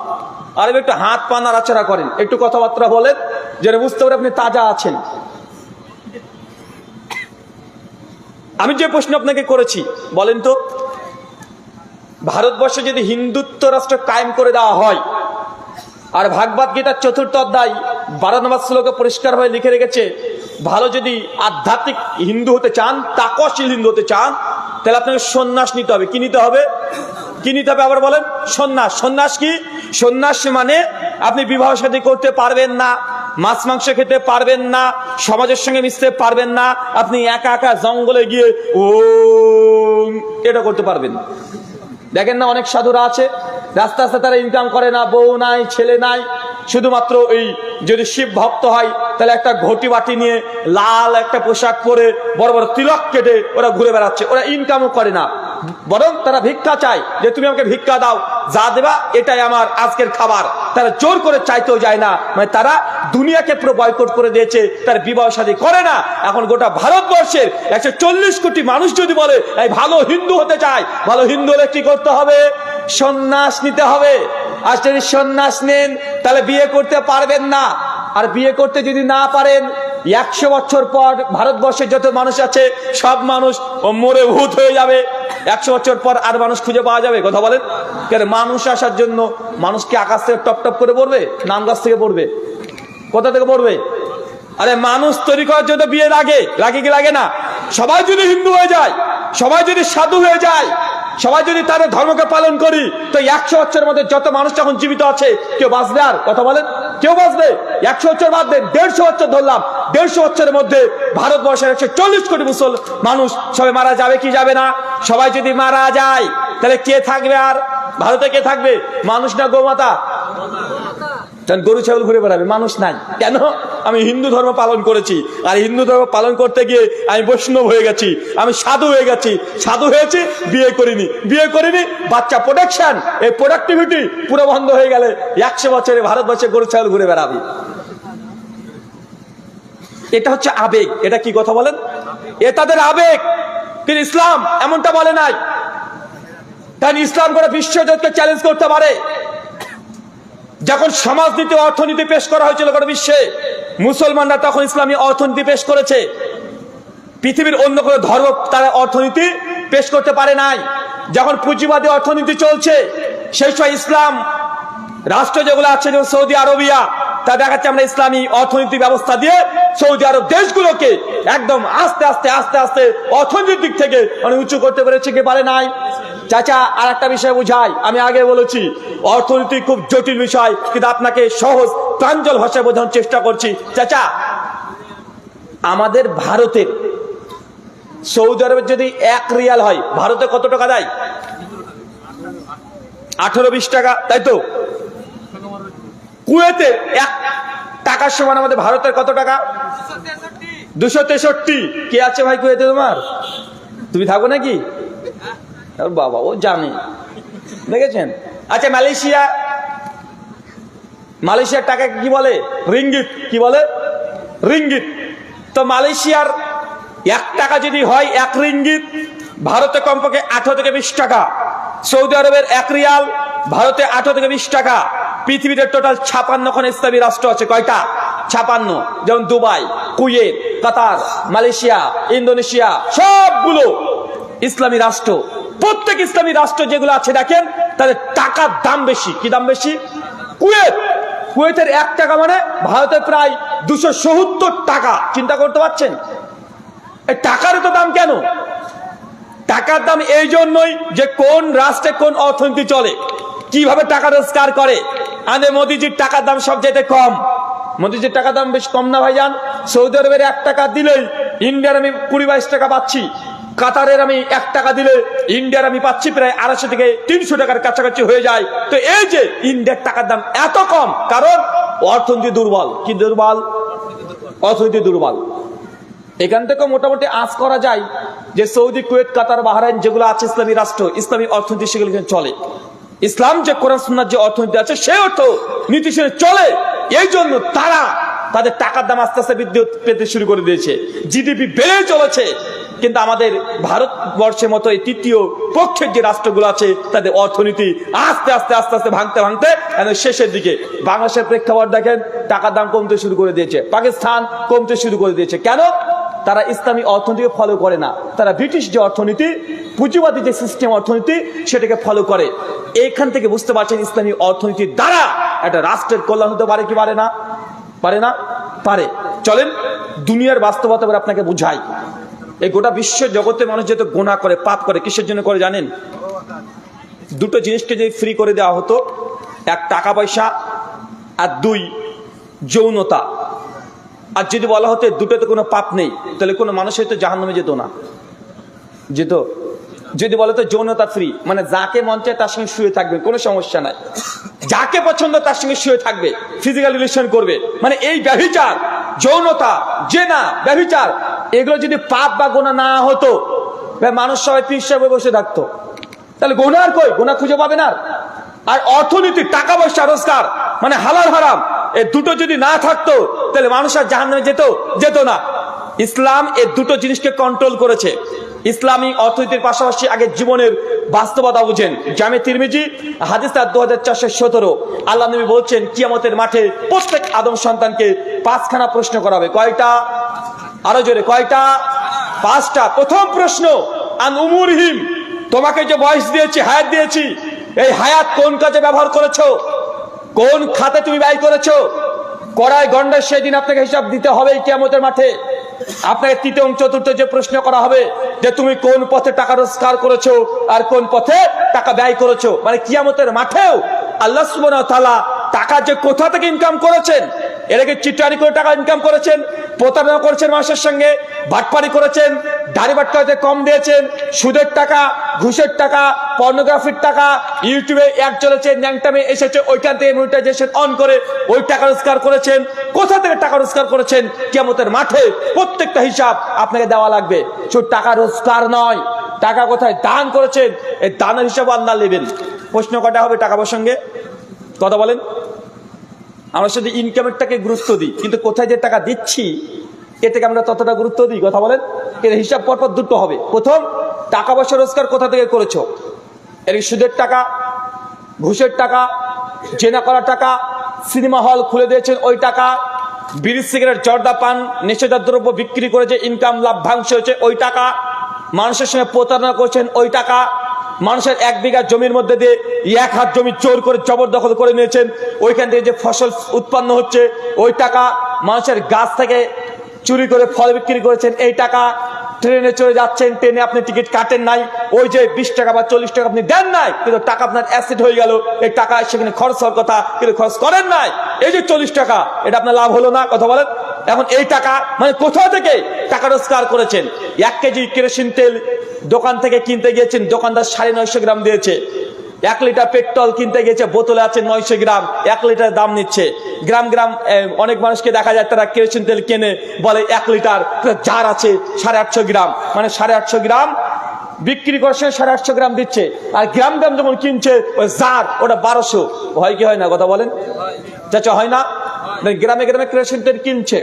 আর একটু হাত পা নাড়াচাড়া করেন, একটু কথাবার্তা বলেন, যেন বুঝতে পারে আপনি তাজা আছেন। আমি যে প্রশ্ন আপনাকে করেছি, বলেন তো, ভারতবর্ষে যদি হিন্দুত্ব রাষ্ট্র কায়েম করে দেওয়া হয়, আর ভাগবত গীতার 4th অধ্যায় 12 নম্বর শ্লোকে পরিষ্কারভাবে লিখে রেখেছে, ভালো যদি আধ্যাত্মিক হিন্দু হতে চান, তাকওয়াশীল হিন্দু হতে চান, তাহলে আপনাকে সন্ন্যাস নিতে হবে। কি নিতে হবে? কি নিতে হবে আবার বলেন? সন্ন্যাস। সন্ন্যাস কি? সন্ন্যাস মানে আপনি বিবাহ শাদী করতে পারবেন না, মাছ মাংস খেতে পারবেন না, সমাজের সঙ্গে মিশতে পারবেন না, আপনি একা একা জঙ্গলে গিয়ে এটা করতে পারবেন। দেখেন না অনেক সাধুরা আছে, রাস্তা রাস্তা তারা ইনকাম করে না, বউ নাই, ছেলে নাই, শুধুমাত্র এই যদি শিব ভক্ত হয় তাহলে একটা ঘটি বাটি নিয়ে লাল একটা পোশাক পরে বড় বড় তিলক কেটে ওরা ঘুরে বেড়াচ্ছে। ওরা ইনকামও করে না, বরং তারা ভিক্ষা চায়, যে তুমি আমাকে ভিক্ষা দাও, যা দেবা এটাই আমার আজকের খাবার। তারা জোর করে চাইতেও যায় না, মানে তারা দুনিয়াকে পুরো বয়কট করে দিয়েছে, তার বিবাহ শাদী করে না। এখন গোটা ভারতবর্ষের 140 কোটি মানুষ যদি বলে এই ভালো হিন্দু হতে চায়, ভালো হিন্দু হলে কি করতে হবে? সন্ন্যাস নিতে হবে। আর যদি সন্ন্যাস নেন তাহলে বিয়ে করতে পারবেন না। আর বিয়ে করতে যদি না পারেন, 100 বছর পর ভারতবর্ষের যত মানুষ আছে সব মানুষ মরে ভূত হয়ে যাবে। 100 বছর পর আর মানুষ খুঁজে পাওয়া যাবে? কথা বলেন। কেন? মানুষ আসার জন্য মানুষকে আকাশ থেকে টপ টপ করে পড়বে? নাম গাছ থেকে পড়বে? কোথা থেকে পড়বে? আরে মানুষ তৈরি করার জন্য বিয়ে লাগে, লাগে কি লাগে না? সবাই যদি হিন্দু হয়ে যায়, সবাই যদি সাধু হয়ে যায়, সবাই যদি তাদের ধর্মকে পালন করি, তো 100 বছরের মধ্যে যত মানুষ এখন জীবিত আছে কেউ বাঁচবে? আর কথা বলেন, কেউ বাঁচবে? 100 বছর বাদ দেন, 150 বছর ধরলাম, 150 বছরের মধ্যে ভারতবর্ষের 140 কোটি মানুষ সবাই মারা যাবে কি যাবে না? সবাই যদি মারা যায় তাহলে কে থাকবে? আর ভারতে কে থাকবে? মানুষ না গোমাতা? গরু ছাগল ঘুরে বেড়াবে, মানুষ নাই। কেন? আমি হিন্দু ধর্ম পালন করেছি, আর হিন্দু ধর্ম পালন করতে গিয়ে আমি বৈষ্ণব হয়ে গেছি, আমি সাধু হয়ে গেছি। সাধু হয়েছি, বিয়ে করিনি, বাচ্চা প্রোডাকশন, এই প্রোডাক্টিভিটি পুরো বন্ধ হয়ে গেলে 100 বছরে ভারতবর্ষে গরু ছাগল ঘুরে বেড়াবে। এটা হচ্ছে আবেগ। এটা কি কথা বলেন? এ তাদের আবেগ, কিন্তু ইসলাম এমনটা বলে নাই। কারণ ইসলাম করে বিশ্বজগৎকে চ্যালেঞ্জ করতে পারে। যখন সমাজনীতি অর্থনীতি পেশ করা হয়েছিল গোটা বিশ্বে, মুসলমানরা তখন ইসলামী অর্থনীতি পেশ করেছে। পৃথিবীর অন্য কোনো ধর্ম তারা অর্থনীতি পেশ করতে পারে নাই। যখন পুঁজিবাদী অর্থনীতি চলছে, সেই সময় ইসলাম রাষ্ট্র যেগুলো আছে, যেমন সৌদি আরবিয়া, তা দেখাচ্ছে আমরা ইসলামী অর্থনীতি ব্যবস্থা দিয়ে সৌদি আরব দেশগুলোকে একদম আস্তে আস্তে আস্তে আস্তে অর্থনৈতিক দিক থেকে অনেক উঁচু করতে পেরেছে কি পারে নাই? চাচা, আর একটা বিষয় বুঝাই, আমি আগে বলেছি অর্থনীতি খুব জটিল বিষয়, কিন্তু আপনাকে সহজ প্রাঞ্জল ভাষায় বোঝানোর চেষ্টা করছি। চাচা, আমাদের ভারতের সৌদি আরবের যদি 1 রিয়াল হয়, ভারতে কত টাকা দেয়? 18-20 টাকা, তাই তো? কুয়েতে 1 টাকার সমান আমাদের ভারতের কত টাকা? 263। কে আছে ভাই কুয়েতে তোমার? তুমি থাকো নাকি? বাবা, ও জানে, দেখেছেন? আচ্ছা, মালয়েশিয়ার টাকা কি বলে? রিঙ্গিত। কি বলে? রিঙ্গিত। তো মালয়েশিয়ার 1 টাকা যদি হয় 1 রিঙ্গিত, ভারতে কমপক্ষে 18 থেকে 20 টাকা। সৌদি আরবের 1 রিয়াল, ভারতে 18 থেকে 20 টাকা। পৃথিবীতে টোটাল 56খন ইসলামী রাষ্ট্র আছে। কয়টা? 56। যেমন দুবাই, কুয়েত, কাতার, মালয়েশিয়া, ইন্দোনেশিয়া, সবগুলো ইসলামী রাষ্ট্র। প্রত্যেক ইসলামী রাষ্ট্র যেগুলো আছে দেখেন, তাদের টাকার দাম বেশি। কি দাম বেশি? কুয়েতের 1 টাকা মানে ভারতের প্রায় 270 টাকা। চিন্তা করতে পারছেন? এই টাকার তো দাম কেন? টাকার দাম এই জন্যই যে কোন রাষ্ট্রে কোন অর্থনীতি চলে, কিভাবে টাকা রোজগার করে। আমাদের মোদিজির টাকার দাম সবচেয়ে কম। মোদিজির টাকার দাম বেশ কম না ভাইজান? সৌদি আরবের 1 টাকা দিলেই ইন্ডিয়ার আমি 20-22 টাকা পাচ্ছি। কাতারের আমি 1 টাকা দিলে ইন্ডিয়ার আমি পাচ্ছি প্রায় 250 থেকে 300 টাকার কাছাকাছি হয়ে যায়। তো এই যে ইন্ডিয়ার টাকার দাম এত কম, কারণ অর্থনীতি দুর্বল। কি দুর্বল? অর্থনীতি দুর্বল। এখান থেকে মোটামুটি আঁচ করা যায় যে সৌদি, কুয়েত, কাতার, বাহরাইন যেগুলো আছে ইসলামী রাষ্ট্র, ইসলামী অর্থনীতি সেগুলো চলে। ইসলাম যে কোরআন সুন্নাহর যে অর্থনীতি আছে সে অর্থ নীতি সে চলে। এই জন্য তারা তাদের টাকার দাম আস্তে আস্তে বৃদ্ধি পেতে শুরু করে দিয়েছে। জিডিপি বেড়ে চলেছে। কিন্তু আমাদের ভারতবর্ষের মতো এই তৃতীয় পক্ষের যে রাষ্ট্রগুলো আছে তাদের অর্থনীতি আস্তে আস্তে আস্তে আস্তে ভাঙতে ভাঙতে শেষের দিকে। বাংলাদেশের প্রেক্ষাপট দেখেন, টাকার দাম কমতে শুরু করে দিয়েছে। পাকিস্তান কমতে শুরু করে দিয়েছে। কেন? তারা ইসলামী অর্থনীতিকে ফলো করে না, তারা ব্রিটিশ যে অর্থনীতি, পুঁজিবাদী যে সিস্টেম অর্থনীতি, সেটাকে ফলো করে। এইখান থেকে বুঝতে পারছেন ইসলামী অর্থনীতির দ্বারা একটা রাষ্ট্রের কল্যাণ হতে পারে কি পারে না? পারে না? পারে। চলেন দুনিয়ার বাস্তবতা আপনাকে বুঝাই। এই গোটা বিশ্ব জগতে মানুষ যেহেতু গুনাহ করে, পাপ করে, কিসের জন্য করে জানেন? 2টো জিনিসকে যদি ফ্রি করে দেওয়া হতো, 1 টাকা পয়সা, আর 2 যৌনতা। আর যদি বলা হতো দুটোতে কোনো পাপ নেই, তাহলে কোনো মানুষ হয়তো জাহান্নামে যেত না। যেত? যদি বলে তো যৌনতা ফ্রি, মানে যাকে মন চায় তার সঙ্গে শুয়ে থাকবে, কোনো সমস্যা নাই। যাকে পছন্দ তার সঙ্গে শুয়ে থাকবে, ফিজিক্যাল রিলেশন করবে। মানে এই ব্যভিচার, যৌনতা, জেনা, ব্যভিচার, এগুলো যদি পাপ বা গুনাহ না হতো, মানুষ সবাই পীর সাহেবে বসে থাকতো। তাহলে গুনাহ কই? গুনাহ খুঁজে পাবে না। আর অর্থনীতি, টাকা পয়সা রোজগার, মানে হালাল হারাম, এই দুটো যদি না থাকতো তাহলে মানুষ আর জাহান্নামে যেত না। ইসলাম এই দুটো জিনিসকে কন্ট্রোল করেছে। ইসলামী অর্থনীতির পাশাপাশি আগে জীবনের বাস্তবতা বুঝেন। জামে তিরমিজি হাদিস 2417, আল্লাহ নবী বলছেন কিয়ামতের মাঠে প্রত্যেক আদম সন্তানকে 5খানা প্রশ্ন করা হবে। কয়টা? আরো জোরে, কয়টা? 5টা। প্রথম প্রশ্ন, আন উমুরহিম, তোমাকে যে বয়স দিয়েছি, হায়াত দিয়েছি, এই হায়াত কোন কাজে ব্যবহার করেছো? কোন খাতে তুমি ব্যয় করেছো? কড়াই গন্ডায় সেদিন আপনাকে হিসাব দিতে হবে কিয়ামতের মাঠে। আপনাকে 3য় এবং 4র্থ যে প্রশ্ন করা হবে যে তুমি কোন পথে টাকা রোজগার করেছো আর কোন পথে টাকা ব্যয় করেছো। মানে কিয়ামতের মাঠেও আল্লাহ সুবহানাহু ওয়া তাআলা টাকা যে কোথা থেকে ইনকাম করেছেন, এর আগে চিটারি করে টাকা ইনকাম করেছেন, প্রতারণা করেছেন মানুষের সঙ্গে, বাটপারি করেছেন, দাড়ি বাটকাতে কম দিয়েছেন, সুদের টাকা, ঘুষের টাকা, পর্নোগ্রাফির টাকা, ইউটিউবে অ্যাড চলেছে, ন্যাংটামে এসেছে, ওইখান থেকে মনিটাইজেশন অন করে ওই টাকা রোজগার করেছেন। কোথা থেকে টাকা রোজগার করেছেন কিয়ামতের মাঠে প্রত্যেকটা হিসাব আপনাকে দেওয়া লাগবে। শুধু টাকা রোজগার নয়, টাকা কোথায় দান করেছেন এই দানের হিসাব আল্লাহ নেবেন। প্রশ্ন কটা হবে টাকা প্রসঙ্গে? কথা বলেন। আমরা শুধু ইনকামেরটাকে গুরুত্ব দিই, কিন্তু কোথায় যে টাকা দিচ্ছি এটাকে আমরা ততটা গুরুত্ব দিই? কথা বলেন। এর হিসাব পরপর দুটো হবে। প্রথম, টাকা পয়সা রোজগার কোথা থেকে করেছো, এর সুদের টাকা, ঘুষের টাকা, জেনা করা টাকা, সিনেমা হল খুলে দিয়েছেন ওই টাকা, বিড়ি সিগারেট জর্দা পান নেশাদার দ্রব্য বিক্রি করে যে ইনকাম লাভ্যাংশ হয়েছে ওই টাকা, মানুষের সঙ্গে প্রতারণা করছেন ওই টাকা, মানুষের 1 বিঘা জমির মধ্যে দিয়ে 1 হাত জমি জোর করে জবরদখল করে নিয়েছেন, ওইখান থেকে যে ফসল উৎপন্ন হচ্ছে ওই টাকা, মানুষের গাছ থেকে চুরি করে ফল বিক্রি করেছেন এই টাকা, ট্রেনে চলে যাচ্ছেন, ট্রেনে আপনি টিকিট কাটেন নাই, ওই যে 20 টাকা বা 40 টাকা আপনি দেন নাই, কিন্তু টাকা আপনার অ্যাসেট হয়ে গেল, এই টাকা সেখানে খরচ হওয়ার কথা কিন্তু খরচ করেন নাই, এই যে 40 টাকা এটা আপনার লাভ হলো না? কথা বলেন। এখন এই টাকা মানে কোথা থেকে টাকা রোজগার করেছেন? 1 কেজি কেরোসিন তেল দোকান থেকে কিনতে গিয়েছেন, দোকানদার 950 গ্রাম দিয়েছে। 1 লিটার পেট্রোল কিনতে গেছে, বোতলে আছে 900 গ্রাম, 1 লিটার দাম নিচ্ছে। গ্রাম গ্রাম অনেক মানুষকে দেখা যায় তারা কেরোসিন তেল কেনে, বলে 1 লিটার, জার আছে 850 গ্রাম, মানে 850 গ্রাম বিক্রি করছে, 850 গ্রাম দিচ্ছে। আর গ্রাম গ্রাম যখন কিনছে ওই জার, ওটা 1200। হয় কি হয় না কথা বলেন চাচা? হয় না? গ্রামে গ্রামে কেরোসিন তেল কিনছে,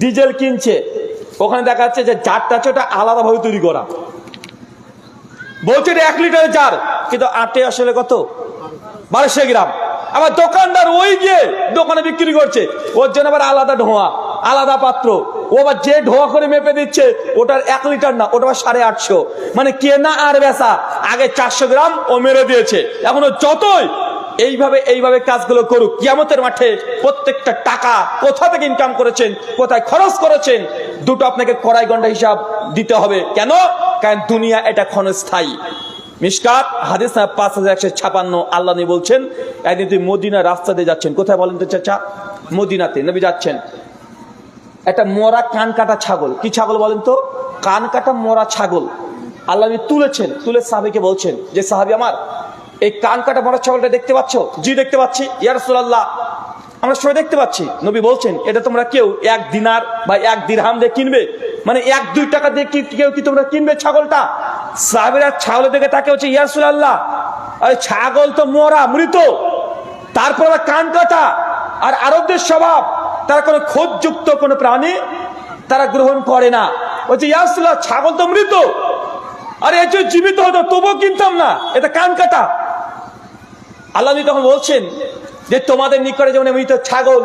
ডিজেল কিনছে, ওখানে দেখা যাচ্ছে যে জারটা আছে ওটা আলাদাভাবে তৈরি করা, বলছে 1 লিটারের জার, কিন্তু আটে আসলে কত? 1200 গ্রাম। আবার দোকানদার ওই গিয়ে দোকানে বিক্রি করছে, ওর জন্য আবার আলাদা ধোঁয়া, আলাদা পাত্র, ও আবার যে ধোঁয়া করে মেপে দিচ্ছে ওটার 1 লিটার না, ওটা 850। মানে কেনা আর বেচা, আগে 400 গ্রাম ও মেরে দিয়েছে। এখন যতই এইভাবে কাজগুলো করুক, কিয়ামতের মাঠে প্রত্যেকটা টাকা কোথা থেকে ইনকাম করেছেন, কোথায় খরচ করেছেন, দুটো আপনাকে কড়াই গন্ডা হিসাব দিতে হবে। কেন? কারণ দুনিয়া এটা ক্ষণস্থায়ী। মিশকাত হাদিস 5156, আল্লাহ নবী বলছেন, একদিন তুই মদিনা রাস্তা দিয়ে যাচ্ছেন, কোথায় বলেন তো চাচা? মদিনাতে নবী যাচ্ছেন, একটা মরা কান কাটা ছাগল, কি ছাগল বলেন তো? কান কাটা মরা ছাগল আল্লাহ নবী তুলেছেন, তুলে সাহাবীকে বলছেন যে সাহাবী আমার, এই কান কাটা মরা ছাগলটা দেখতে পাচ্ছ? জি দেখতে পাচ্ছি। ইয়া রাসূলুল্লাহ, আমরা সবাই দেখতে পাচ্ছি। নবী বলছেন, এটা তোমরা কেউ 1 দিনার বা 1 দিরহাম দিয়ে কিনবে? মানে 1-2 টাকা দিয়ে কেউ কি তোমরা কিনবে ছাগলটা? সাহাবীরা ছাগলের দিকে তাকে হচ্ছে, ইয়া রাসূলুল্লাহ, আরে ছাগল তো মরা, মৃত, তারপর কান কাটা। আর আরবদের স্বভাব, তারা কোনো খোঁজযুক্ত কোনো প্রাণী তারা গ্রহণ করে না। বলছে, ইয়া রাসূলুল্লাহ, ছাগল তো মৃত, আরে এর যদি জীবিত হতো তবুও কিনতাম না, এটা কান কাটা। আল্লাহ তখন বলছেন যে তোমাদের নিকটে যেমন মৃত ছাগল,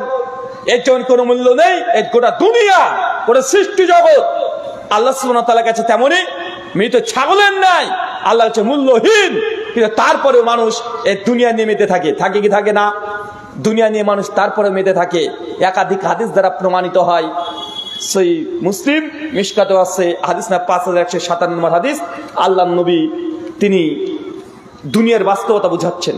এর যেমন কোনো মূল্য নেই, এর গোটা দুনিয়া, গোটা সৃষ্টি জগৎ আল্লাহ সুবহানাহু ওয়া তাআলার কাছে তেমনই মৃত ছাগলের নাই, আল্লাহর কাছে মূল্যহীন। কিন্তু তারপরে মানুষ এই দুনিয়া নিয়ে মেতে থাকে, থাকে কি থাকে না? দুনিয়া নিয়ে মানুষ তারপরে মেতে থাকে। একাধিক হাদিস দ্বারা প্রমাণিত হয়। সহিহ মুসলিম মিশকাতে আছে হাদিস না 5157 নম্বর হাদিস। আল্লাহ নবী তিনি দুনিয়ার বাস্তবতা বুঝাচ্ছেন।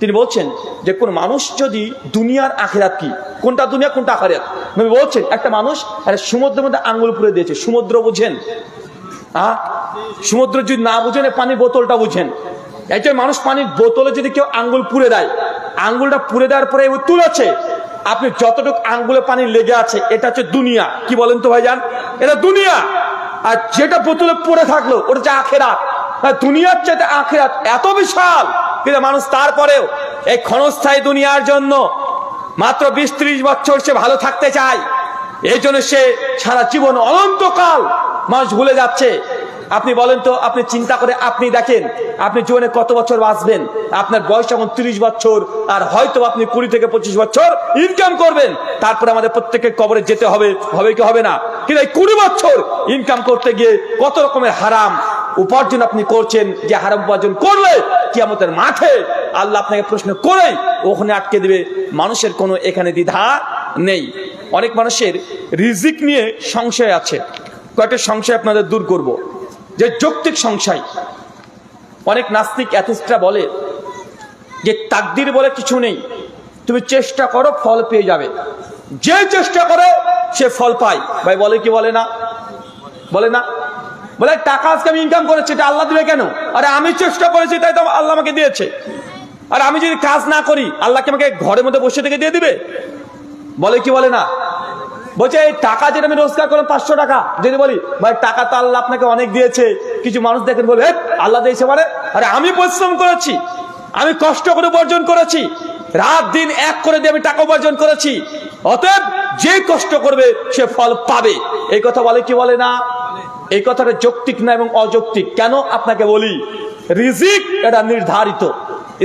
তিনি বলছেন যে কোন মানুষ যদি দুনিয়ার আখিরাত কি, কোনটা দুনিয়া কোনটা আখিরাত, নবী বলছেন একটা মানুষ একটা সমুদ্রের মধ্যে আঙ্গুল পুরে দিয়েছে। সমুদ্র বুঝেন? সমুদ্র যদি না বুঝেন, পানির বোতলটা বুঝেন। একজন মানুষ পানির বোতলে যদি কেউ আঙ্গুল পুরে দেয়, আঙ্গুলটা পুরে দেওয়ার পরে তুলেছে, আপনি যতটুকু আঙ্গুলে পানি লেগে আছে এটা হচ্ছে দুনিয়া। কি বলেন তো ভাইজান? এটা দুনিয়া। আর যেটা বোতলে পড়ে থাকলো ওটা হচ্ছে আখিরাত। দুনিয়ার চাইতে আখিরাত এত বিশাল, কিন্তু মানুষ তারপরেও এই ক্ষণস্থায়ী দুনিয়ার জন্য মাত্র 20-30 বছর সে ভালো থাকতে চায়। এই জন্য সে সারা জীবন অনন্তকাল মানুষ ভুলে যাচ্ছে। আপনি বলেন তো, আপনি চিন্তা করে আপনি দেখেন আপনি জীবনে কত বছর বাঁচবেন। আপনার বয়স এখন 30 বছর, আর হয়তো আপনি 20 থেকে 25 বছর ইনকাম করবেন। তারপরে আমাদের প্রত্যেকের কবরে যেতে হবে, হবে কি হবে না? কিন্তু এই 20 বছর ইনকাম করতে গিয়ে কত রকমের হারাম উপার্জন আপনি করছেন, যে হারাম উপার্জন করলে কিয়ামতের মাঠে আল্লাহ আপনাকে প্রশ্ন করে ওখানে আটকে দিবে। মানুষের কোনো এখানে দ্বিধা নেই। অনেক মানুষের রিজিক নিয়ে সংশয় আছে। কয়েকটা সংশয় আপনাদের দূর করব। যে যৌক্তিক সংশয়, অনেক নাস্তিক অ্যাথিস্টরা বলে যে তাকদির বলে কিছু নেই, তুমি চেষ্টা করো ফল পেয়ে যাবে, যে চেষ্টা করে সে ফল পায়। ভাই বলে কি বলে না? বলে না? বলে টাকা আজকে আমি ইনকাম করেছি, এটা আল্লাহ দিবে কেন? আরে আমি চেষ্টা করেছি তাই তো আল্লাহ আমাকে দিয়েছে। আর আমি যদি কাজ না করি আল্লাহ কি আমাকে ঘরের মধ্যে বসে থেকে দিয়ে দিবে? বলে কি বলে না? বলছে এই টাকা যেটা আমি রোজগার করলাম 500 টাকা, যদি বলি ভাই টাকা তো আল্লাহ আপনাকে অনেক দিয়েছে, কিছু মানুষ দেখেন বলে আল্লাহ দিয়েছে মানে, আরে আমি পরিশ্রম করেছি, আমি কষ্ট করে উপার্জন করেছি, রাত দিন এক করে দিয়ে আমি টাকা উপার্জন করেছি, অতএব যে কষ্ট করবে সে ফল পাবে। এই কথা বলে কি বলে না? এই কথাটা যৌক্তিক না এবং অযৌক্তিক। কেন আপনাকে বলি, রিজিক এটা নির্ধারিত।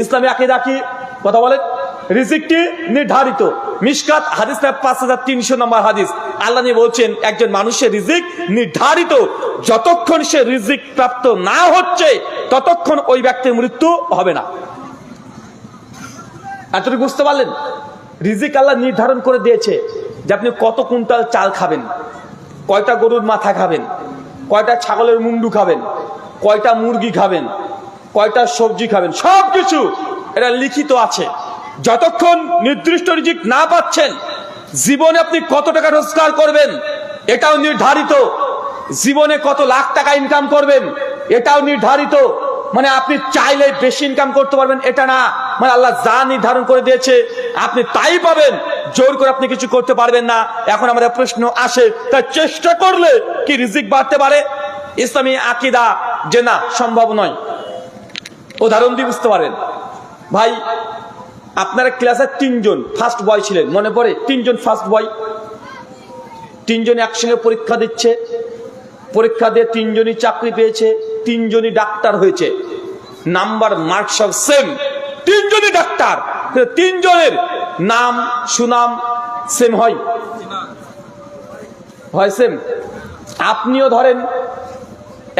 ইসলামী আকীদা কি কথা বলে? রিজিকটি নির্ধারিত। মিশকাত হাদিস 5300 নম্বর হাদিস। আল্লাহ নবী বলছেন একজন মানুষের রিজিক নির্ধারিত, যতক্ষণ সে রিজিক প্রাপ্ত না হচ্ছে ততক্ষণ ওই ব্যক্তির মৃত্যু হবে না। এতটুকু বুঝতে পারলেন? রিজিক আল্লাহ নির্ধারণ করে দিয়েছে যে আপনি কত কুইন্টাল চাল খাবেন, কয়টা গরুর মাথা খাবেন, কয়টা ছাগলের মুন্ডু খাবেন, কয়টা মুরগি খাবেন, কয়টা সবজি খাবেন, সবকিছু এটা লিখিত আছে। যতক্ষণ নির্দিষ্ট রিজিক না পাচ্ছেন জীবনে আপনি কত টাকা রোজগার করবেন এটাও নির্ধারিত, জীবনে কত লাখ টাকা ইনকাম করবেন এটাও নির্ধারিত। মানে আপনি চাইলে বেশি ইনকাম করতে পারবেন এটা না, মানে আল্লাহ যা নির্ধারণ করে দিয়েছে আপনি তাই পাবেন, জোর করে আপনি কিছু করতে পারবেন না। এখন আমাদের প্রশ্ন আসে, তা চেষ্টা করলে কি রিজিক বাড়তে পারে? ইসলামী আকীদা যে না, সম্ভব নয়। উদাহরণ দিয়ে বুঝতে পারবেন। ভাই আপনারা ক্লাসে 3 জন ফার্স্ট বয় ছিলেন, মনে পড়ে? 3 জন ফার্স্ট বয়, 3 জন একসঙ্গে পরীক্ষা দিচ্ছে, পরীক্ষা দিয়ে 3 জনই চাকরি পেয়েছে, 3 জনই ডাক্তার হয়েছে, নাম্বার মার্ক সব সেম, 3 জনই ডাক্তার, 3 জনের নাম সুনাম সেম হয়? হয় সেম? আপনিও ধরেন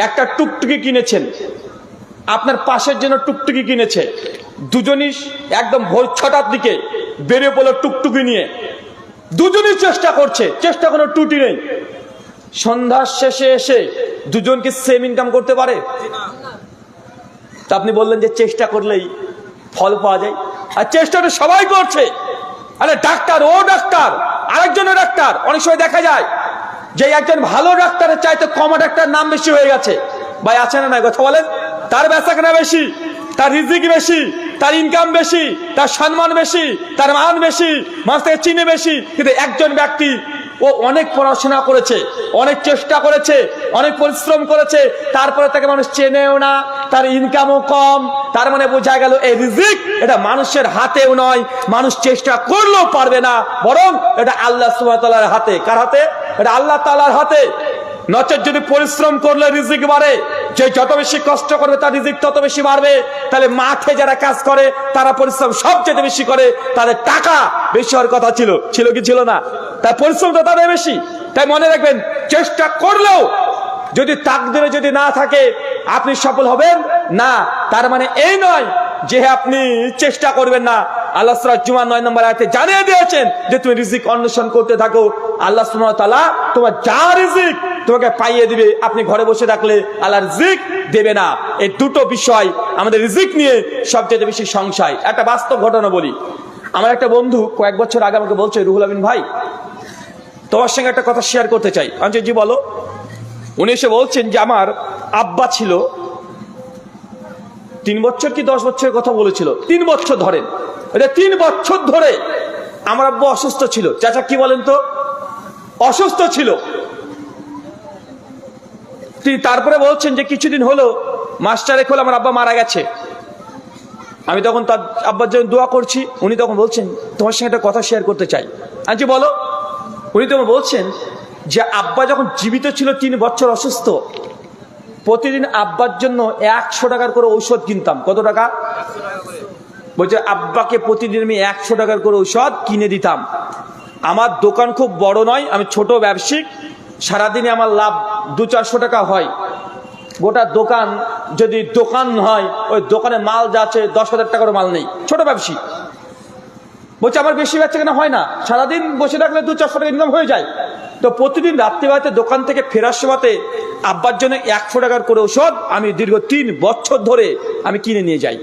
একটা টুকটুকি কিনেছেন, আপনার পাশের জন্য টুকটুকি কিনেছে, দুজনই একদম ভোর 6টার দিকে বেরিয়ে পড়লো টুকটুকি নিয়ে, দুজনই চেষ্টা করছে, চেষ্টা কোনো ত্রুটি নেই। সন্ধ্যার শেষে এসে দুজনকে সেম ইনকাম করতে পারে? তা আপনি বললেন যে চেষ্টা করলেই ফল পাওয়া যায়, আর চেষ্টাটা সবাই করছে। আরে ডাক্তার, ও ডাক্তার, আরেকজনের ডাক্তার, অনেক সময় দেখা যায় যে একজন ভালো ডাক্তারের চাইতে কম ডাক্তার নাম বেশি হয়ে গেছে। ভাই আছে না নাই কথা বলেন? তার বেচাকেনা বেশি, তার রিজিক বেশি, তার ইনকাম বেশি, তার সম্মান বেশি, তার মান বেশি, মানুষ থেকে চিনে বেশি। কিন্তু একজন ব্যক্তি ও অনেক পড়াশোনা করেছে, অনেক চেষ্টা করেছে, অনেক পরিশ্রম করেছে, তারপরে তাকে মানুষ চেনেও না, তার ইনকামও কম। তার মানে বোঝা গেল এই রিজিক এটা মানুষের হাতেও নয়, মানুষ চেষ্টা করলেও পারবে না, বরং এটা আল্লাহ সুবহানাহু ওয়া তাআলার হাতে। কার হাতে? এটা আল্লাহ তাআলার হাতে। নচেত যদি পরিশ্রম করলে রিজিক বাড়ে, যে যত বেশি কষ্ট করবে তার রিজিক তত বেশি বাড়বে। তাহলে মাঠে যারা কাজ করে তারা পরিশ্রম সবচেয়ে বেশি করে, তাদের টাকা বেশি হওয়ার কথা ছিল, ছিল কি ছিল না? তার পরিশ্রম তো তাদের বেশি। তাই মনে রাখবেন, চেষ্টা করলেও যদি তাকদীরে যদি না থাকে আপনি সফল হবেন না। তার মানে এই নয় যে আপনি চেষ্টা করবেন না। আল্লাহ সূরা জুমা 9 নম্বর আয়াতে জানিয়ে দিয়েছেন যে তুমি রিজিক অন্বেষণ করতে থাকো, আল্লাহ সুবহানাহু ওয়া তাআলা তোমার যা রিজিক তোমাকে পাইয়ে দিবে। আপনি ঘরে বসে থাকলে আল্লাহ রিজিক দেবে না। এই দুটো বিষয় আমাদের রিজিক নিয়ে সবচেয়ে বেশি সংশয়। একটা বাস্তব ঘটনা বলি। আমার একটা বন্ধু কয়েক বছর আগে আমাকে বলছে, রুহুল আমিন ভাই তোমার সঙ্গে একটা কথা শেয়ার করতে চাই। আমি জি বলো। উনি এসে বলছেন যে আমার আব্বা ছিল 3 বছর কি 10 বছরের কথা বলেছিল, 3 বছর ধরেন, 3 বছর ধরে আমার আব্বা অসুস্থ ছিল। চাচা কি বলেন তো? অসুস্থ ছিল। তারপরে বলছেন যে কিছুদিন হলো মাস্টারে খোলা আমার আব্বা মারা গেছে। আমি তখন তার আব্বার জন্য দোয়া করছি। উনি তখন বলছেন তোমার সঙ্গে একটা কথা শেয়ার করতে চাই। আচ্ছা বলো। উনি তখন বলছেন যে আব্বা যখন জীবিত ছিল 3 বছর অসুস্থ, প্রতিদিন আব্বার জন্য 100 টাকার করে ঔষধ কিনতাম। কত টাকা? বলছে আব্বাকে প্রতিদিন আমি 100 টাকার করে ঔষধ কিনে দিতাম। আমার দোকান খুব বড় নয়, আমি ছোট ব্যবসায়িক, সারাদিনে আমার লাভ 200-400 টাকা হয়। গোটা দোকান যদি দোকান হয়, ওই দোকানে মাল যাচ্ছে 10,000 টাকারও মাল নেই, ছোট ব্যবসায়ী। বলছে আমার বেশি বেচা কেনা হয় না, সারাদিন বসে থাকলে 200-400 টাকা ইনকাম হয়ে যায়। তো প্রতিদিন রাত্রিবেলাতে দোকান থেকে ফেরার সময়তে আব্বার জন্য 100 টাকার করে ওষুধ আমি দীর্ঘ 3 বছর ধরে আমি কিনে নিয়ে যাই।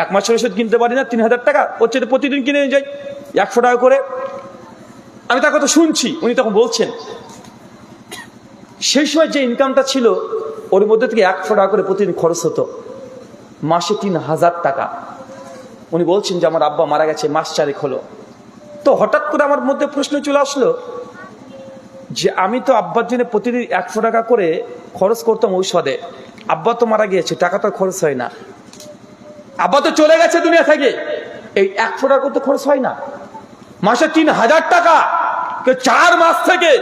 1 মাসের ওষুধ কিনতে পারি না, 3000 টাকা হচ্ছে, প্রতিদিন কিনে নিয়ে যাই 100 টাকা করে। আমি তার কথা শুনছি। উনি তখন বলছেন সেই সময় যে ইনকামটা ছিল ওর মধ্যে থেকে 100 টাকা করে প্রতিদিন খরচ হতো, মাসে 3000 টাকা। উনি বলছেন যে আমার আব্বা মারা গেছে মাস 4 হলো। তো হঠাৎ করে আমার মধ্যে প্রশ্ন চলে আসলো যে আমি তো আব্বার জন্য প্রতিদিন 100 টাকা করে খরচ করতাম ঔষধে, আব্বা তো মারা গিয়েছে, টাকা তো খরচ হয় না, আব্বা তো চলে গেছে দুনিয়া থেকে, এই 100 টাকা তো খরচ হয় না। মাসে 3000 টাকা, 4 মাস থেকে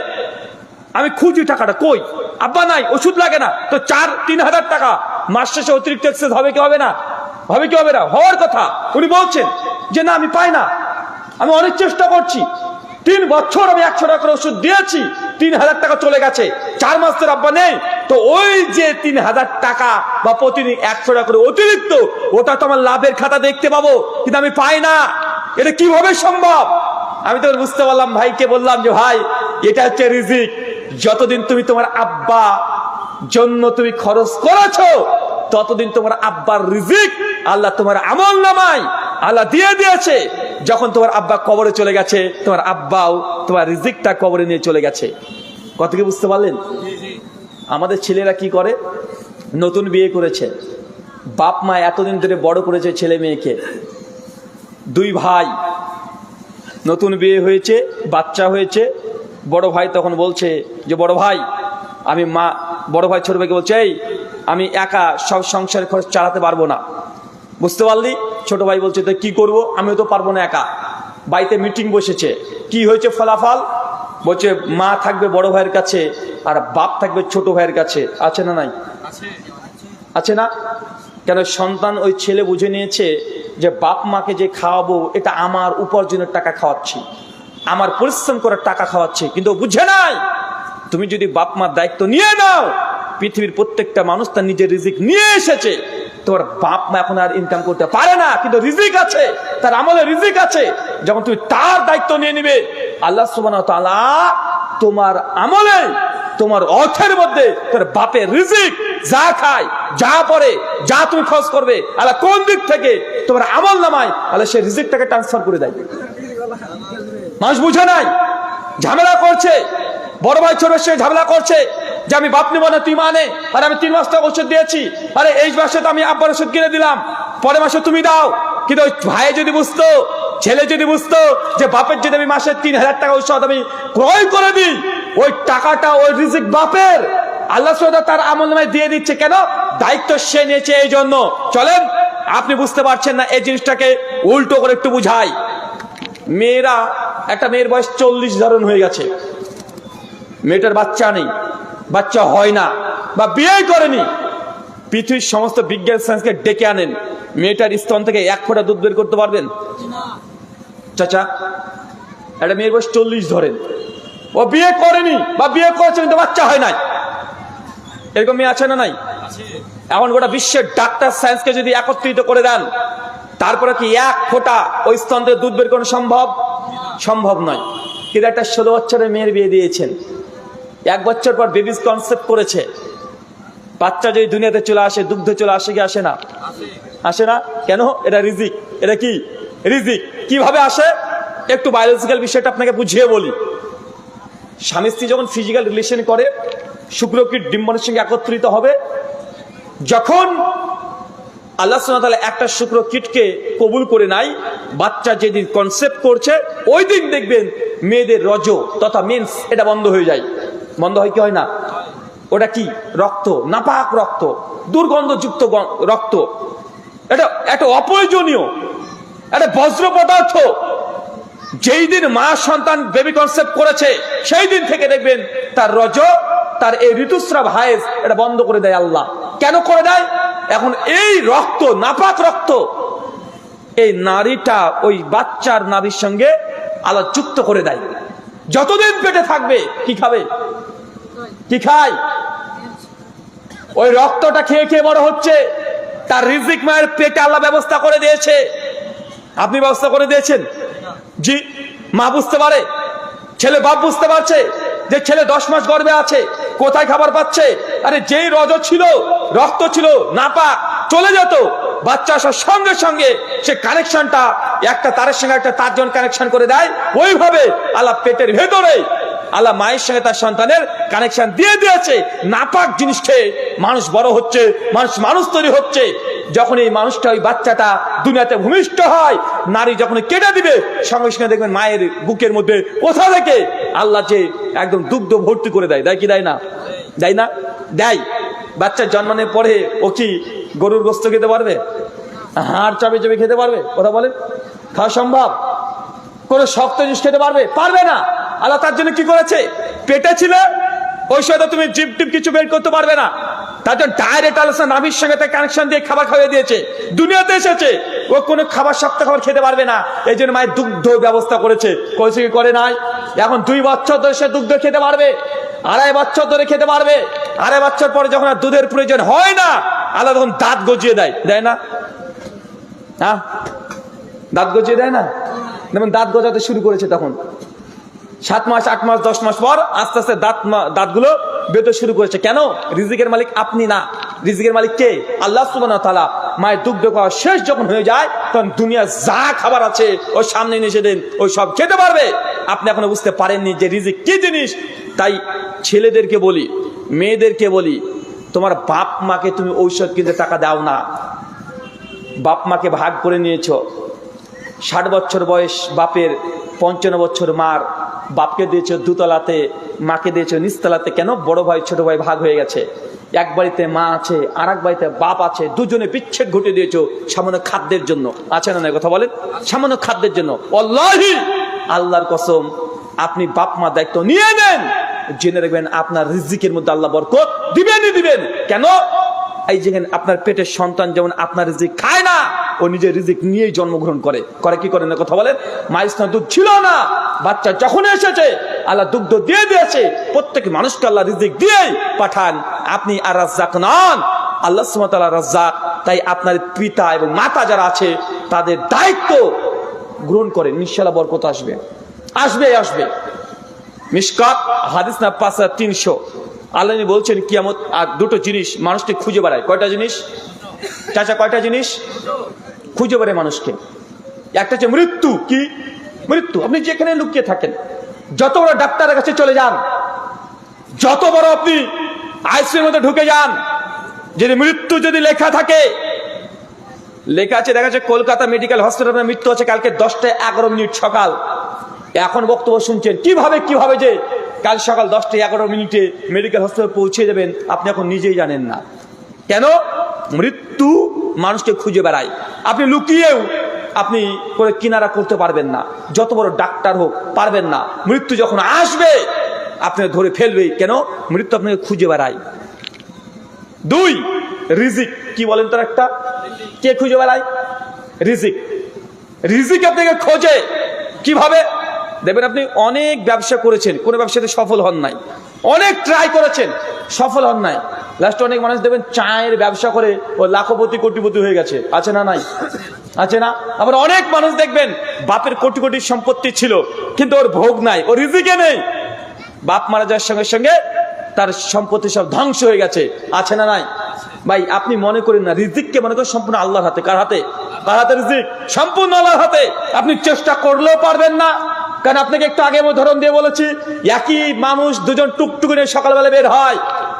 আমি খুঁজি টাকাটা কই, আব্বা নাই, ওষুধ লাগে না, তো 3,000 টাকা মাস শেষে অতিরিক্ত এক্সেস হবে কি হবে না? হবে কি হবে না? হওয়ার কথা। উনি বলছেন যে না আমি পাই না, আমি অনেক চেষ্টা করছি, 3 বছর আমি 100 টাকা করে ওষুধ দিয়েছি, 3,000 টাকা চলে গেছে, 4 মাসের আব্বা নেই। তো ওই যে 3,000 টাকা বা প্রতিদিন 100 টাকা করে অতিরিক্ত, ওটা তো আমার লাভের খাতা দেখতে পাবো, কিন্তু আমি পাই না। এটা কিভাবে সম্ভব? আমি তো বুঝতে পারলাম, ভাইকে বললাম যে ভাই এটা হচ্ছে রিজিক। যতদিন তুমি তোমার আব্বা জন্য তুমি খরচ করেছো, ততদিন তোমার আব্বার রিজিক আল্লাহ তোমার আমল নামায় আল্লাহ দিয়ে দিয়েছে। যখন তোমার আব্বা কবরে চলে গেছে, তোমার আব্বাও তোমার রিজিকটা কবরে নিয়ে চলে গেছে। কত কি বুঝতে পারলেন? আমাদের ছেলেরা কি করে, নতুন বিয়ে করেছে, বাপ মা এতদিন ধরে বড় করেছে ছেলে মেয়েকে, দুই ভাই, নতুন বিয়ে হয়েছে, বাচ্চা হয়েছে, বড় ভাই তখন বলছে যে বড় ভাই আমি বড় ভাই ছোট ভাইকে বলছে, এই আমি একা সব সংসারের খরচ চালাতে পারবো না। বুঝতে পারলি? ছোট ভাই বলছে তো কি করবো, আমিও তো পারবো না একা। বাড়িতে মিটিং বসেছে, কি হয়েছে ফলাফল? বলছে মা থাকবে বড় ভাইয়ের কাছে আর বাপ থাকবে ছোট ভাইয়ের কাছে। আছে না নাই? আছে না? কেন? সন্তান ওই ছেলে বুঝে নিয়েছে যে বাপ মাকে যে খাওয়াবো এটা আমার উপার্জনের টাকা খাওয়াচ্ছি, আমার পরিশ্রম করার টাকা খাওয়াচ্ছি, কিন্তু বুঝে নাই তুমি যদি বাপ মার দায়িত্ব নিয়ে নাও, পৃথিবীর প্রত্যেকটা মানুষ তার নিজের রিজিক নিয়ে এসেছে। তোমার বাপ মা এখন আর ইনকাম করতে পারে না, কিন্তু রিজিক আছে, তার আমলে রিজিক আছে। যখন তুমি তার দায়িত্ব নিয়ে নিবে, আল্লাহ সুবহানাহু ওয়া তাআলা তোমার আমলে, তোমার অর্থের মধ্যে তোর বাপের রিজিক যা খায়, যা পড়ে, যা তুমি খরচ করবে, আল্লাহ কোন দিক থেকে তোমার আমল নামায় আল্লাহ সেই রিজিকটাকে ট্রান্সফার করে দেয়। মানুষ বুঝে নাই, ঝামেলা করছে, বড় ভাই ছোট সে ঝামেলা করছে যে আমি বাপ নিব না, তুই মানে, আর আমি 3 মাস টাকা ওষুধ দিয়েছি, আরে এই মাসে তো আমি আব্বার ওষুধ কিনে দিলাম, পরের মাসে তুমি দাও। কিন্তু ওই ভাই যদি বুঝতো, ছেলে যদি বুঝতো যে বাপের যদি আমি মাসে 3000 টাকা ওষুধ আমি ক্রয় করে দিই, ওই টাকাটা ওই রিজিক বাপের, আল্লাহ সুবহানাহু ওয়া তাআলা তার আমলনামায় দিয়ে দিচ্ছে। কেন? দায়িত্ব সে নিয়েছে এই জন্য। চলেন, আপনি বুঝতে পারছেন না এই জিনিসটাকে উল্টো করে একটু বুঝাই। মেয়েরা, একটা মেয়ের বয়স 40 ধরন হয়ে গেছে, মেয়েটার বাচ্চা নেই, বাচ্চা হয় না, বা বিয়ে করেনি, পৃথিবীর সমস্ত বিজ্ঞান সায়েন্সকে ডেকে আনেন, মেয়েটার স্তন থেকে 1 ফোঁটা দুধ বের করতে পারবেন? চাচা, একটা মেয়ের বয়স 40 ধরেন, ও বিয়ে করেনি বা বিয়ে করেছে কিন্তু বাচ্চা হয় নাই, এরকম মেয়ে আছে না নাই? এখন গোটা বিশ্বের ডাক্তার সায়েন্সকে যদি একত্রিত করে দেন, তারপরে কি 1 ফোঁটা ওই স্তন থেকে দুধ বের করানো সম্ভব? সম্ভব নয়। কিন্তু একটা 16 বছরের মেয়ের বিয়ে দিয়েছেন, 1 বছর পর বেবিজ কনসেপ্ট করেছে, বাচ্চা যদি দুনিয়াতে চলে আসে, দুগ্ধ চলে আসে কি আসে না? আসে না। কেন? এটা রিজিক। এটা কি রিজিক? কিভাবে আসে? একটু বায়োলজিক্যাল বিষয়টা আপনাকে বুঝিয়ে বলি। স্বামী স্ত্রী যখন ফিজিক্যাল রিলেশন করে, শুক্রকীট ডিম্বাণুর সঙ্গে একত্রিত হবে, যখন আল্লাহ সুবহানাহু ওয়া তাআলা একটা শুক্রকীটকে কবুল করে নাই, বাচ্চা যেদিন কনসেপ্ট করছে ওই দিন দেখবেন মেয়েদের রজ তথা মেন্স এটা বন্ধ হয়ে যায়। বন্ধ হয় কি হয় না? ওটা কি? রক্ত, নাপাক রক্ত, দুর্গন্ধযুক্ত রক্ত, এটা একটা অপ্রয়োজনীয়, একটা বজ্র পদার্থ। যেই দিন মা সন্তান বেবি কনসেপ্ট করেছে সেই দিন থেকে দেখবেন তার রজ, তার এই ঋতুস্রাব হায়েজ এটা বন্ধ করে দেয় আল্লাহ। কেন করে দেয়? এখন এই রক্ত, নাপাক রক্ত, এই নারীটা ওই বাচ্চার নারীর সঙ্গে আল্লাহ যুক্ত করে দেয়। যতদিন পেটে থাকবে কি খাবে? কি খায়? ওই রক্তটা খেয়ে খেয়ে বড় হচ্ছে। তার রিজিক মায়ের পেটে আল্লাহ ব্যবস্থা করে দিয়েছে। আপনি ব্যবস্থা করে দিয়েছেন? জি। মা বুঝতে পারে, ছেলে বাপ বুঝতে পারছে যে ছেলে 10 মাস গর্ভে আছে, কোথায় খাবার পাচ্ছে। আরে যেই রজ ছিল, রক্ত ছিল নাপাক, চলে যেত, বাচ্চা আসার সঙ্গে সঙ্গে সে কানেকশনটা একটা তারের সঙ্গে একটা তার যখন কানেকশন করে দেয়, ওইভাবে আল্লাহ পেটের ভেতরে আল্লাহ মায়ের সঙ্গে তার সন্তানের কানেকশন দিয়ে দিয়েছে। নাপাক জিনিস খেয়ে মানুষ বড় হচ্ছে, মানুষ তৈরি হচ্ছে। যখন এই মানুষটা, ওই বাচ্চাটা দুনিয়াতে ভূমিষ্ঠ হয়, নারী যখন কেটে দিবে, সঙ্গে সঙ্গে দেখবেন মায়ের বুকের মধ্যে কোথা থেকে আল্লাহ যে একদম দুগ্ধ ভর্তি করে দেয়। দেয় কি দেয় না? দেয় না? দেয়। বাচ্চার জন্মানোর পরে ও কি গরুর গোস্ত খেতে পারবে? হাড় চাপে চাপে খেতে পারবে? কথা বলেন, খাওয়া সম্ভব? কোন শক্ত জিনিস খেতে পারবে? পারবে না। আল্লাহ তার জন্য কি করেছে? পেটে ছিল, ওই সময় তুমি জিপ টিপ কিছু বের করতে পারবে না, তার জন্য ডাইরেক্ট আল্লাহ নাভির সঙ্গে তার কানেকশন দিয়ে খাবার খাইয়ে দিয়েছে। দুনিয়াতে এসেছে, ও কোনো খাবার, শক্ত খাবার খেতে পারবে না, এই জন্য মায়ের দুগ্ধ ব্যবস্থা করেছে। করেছে কি করে নাই? এখন 2 বছর ধরে সে দুগ্ধ খেতে পারবে, 2.5 বছর ধরে খেতে পারবে। 2.5 বছর পরে যখন আর দুধের প্রয়োজন হয় না, আল্লাহ তখন দাঁত গজিয়ে দেয়। দেয় না? হ্যাঁ, দাঁত গজিয়ে দেয় না? যেমন দাঁত গজাতে শুরু করেছে, তখন 7 মাস, 8 মাস, 10 মাস পর আস্তে আস্তে দাঁতগুলো বেরোতে শুরু করেছে। কেন? রিজিকের মালিক আপনি না, রিজিকের মালিক কে? আল্লাহ সুবহানাহু ওয়া তাআলা। মায়ের দুগ্ধ খাওয়া শেষ যখন হয়ে যায় তখন দুনিয়া যা খাবার আছে ওর সামনে এসে দেন, ওই সব খেতে পারবে। আপনি এখনো বুঝতে পারেননি যে রিজিক কি জিনিস। তাই ছেলেদেরকে বলি, মেয়েদেরকে বলি, তোমার বাপ মাকে তুমি ঔষধ কিনতে টাকা দাও না। বাপ মাকে ভাগ করে নিয়েছ, 60 বছর বয়স বাপের, 55 বছর মার। বাপকে দিয়েছ দুতলাতে, মাকে দিয়েছ নিচতলাতে। কেন? বড় ভাই ছোট ভাই ভাগ হয়ে গেছে। এক বাড়িতে মা আছে, আর এক বাড়িতে বাপ আছে, দুজনে বিচ্ছেদ ঘটে দিয়েছো সামান্য খাদ্যের জন্য। আছে না? কথা বলেন, সামান্য খাদ্যের জন্য। আল্লাহি, আল্লাহর কসম, আপনি বাপ মা দায়িত্ব নিয়ে নেন, জেনে রাখবেন আপনার রিজিকের মধ্যে আল্লাহ বরকত দিবেনই দিবেন। কেন? এই যেখানে আপনার পেটের সন্তান যেমন আপনার রিজিক খায় না, ও নিজের রিজিক নিয়েই জন্মগ্রহণ করে। কি করে না? কথা বলেন। মায়ের স্তনে দুধ ছিল না, বাচ্চা যখন এসেছে আল্লাহ দুগ্ধ দিয়ে দিয়েছে। প্রত্যেক মানুষকে আল্লাহ রিজিক দিয়েই পাঠান। আপনি আর রাজ্জাক নন, আল্লাহ সুবহানাহু ওয়া তাআলা রাজ্জাক। তাই আপনার পিতা এবং মাতা যারা আছে তাদের দায়িত্ব গ্রহণ করেন, ইনশাআল্লাহ বরকত আসবে, আসবে আসবে। মিশকাত হাদিস না 5300, আল্লাহ বলছেন কিয়ামত আর দুটো জিনিস মানুষকে খুঁজে বেড়ায়। কয়টা জিনিস চাচা? কয়টা জিনিস খুঁজে বেড়ায় মানুষকে? একটা হচ্ছে মৃত্যু। কি মৃত্যু? আপনি যেখানে লুকিয়ে থাকেন, যত বড় ডাক্তারের কাছে চলে যান, যত বড় আপনি আইসিইউর মধ্যে ঢুকে যান, যদি মৃত্যু যদি লেখা থাকে, লেখা আছে, দেখা যাচ্ছে কলকাতা মেডিকেল হসপিটালে মৃত্যু আছে কালকে 10:11 সকাল। এখন বক্তব্য শুনছেন কিভাবে যে কাল সকাল 10:11 মেডিকেল হসপিটালে পৌঁছে যাবেন, আপনি এখন নিজেই জানেন না। কেন? মৃত্যু মানুষকে খুঁজে বেড়ায়। আপনি লুকিয়েও আপনি করে কিনারা করতে পারবেন না, যত বড় ডাক্তার হোক পারবেন না। মৃত্যু যখন আসবে আপনাকে ধরে ফেলবেই। কেন? মৃত্যু আপনাকে খুঁজে বেড়ায়। 2, রিজিক। কি বলেন? তার একটা কে খুঁজে বেড়ায়? রিজিক। রিজিক আপনাকে খোঁজে কিভাবে? দেখবেন আপনি অনেক ব্যবসা করেছেন, কোন ব্যবসাতে সফল হন নাই, অনেক ট্রাই করেছেন, সফল হন নাই। লাস্টে অনেক মানুষ দেখবেন চায়ের ব্যবসা করে ও লাখপতি কোটিপতি হয়ে গেছে। আছে না? নাই? আছে না? আবার অনেক মানুষ দেখবেন বাপের কোটি কোটি সম্পত্তি ছিল কিন্তু ওর ভোগ নাই, ওর রিজিকে নেই। বাপ মারা যাওয়ার সঙ্গে সঙ্গে তার সম্পত্তি সব ধ্বংস হয়ে গেছে। আছে না? নাই? ভাই আপনি মনে করেন না, রিজিককে মনে করেন সম্পূর্ণ আল্লাহর হাতে। কার হাতে? কার হাতে রিজিক? সম্পূর্ণ আল্লাহর হাতে। আপনি চেষ্টা করলেও পারবেন না। কারণ আপনাকে একটু আগে উদাহরণ দিয়ে বলেছি, একই মানুষ দুজন টুকটুকি নিয়ে সকালবেলা বের হয়,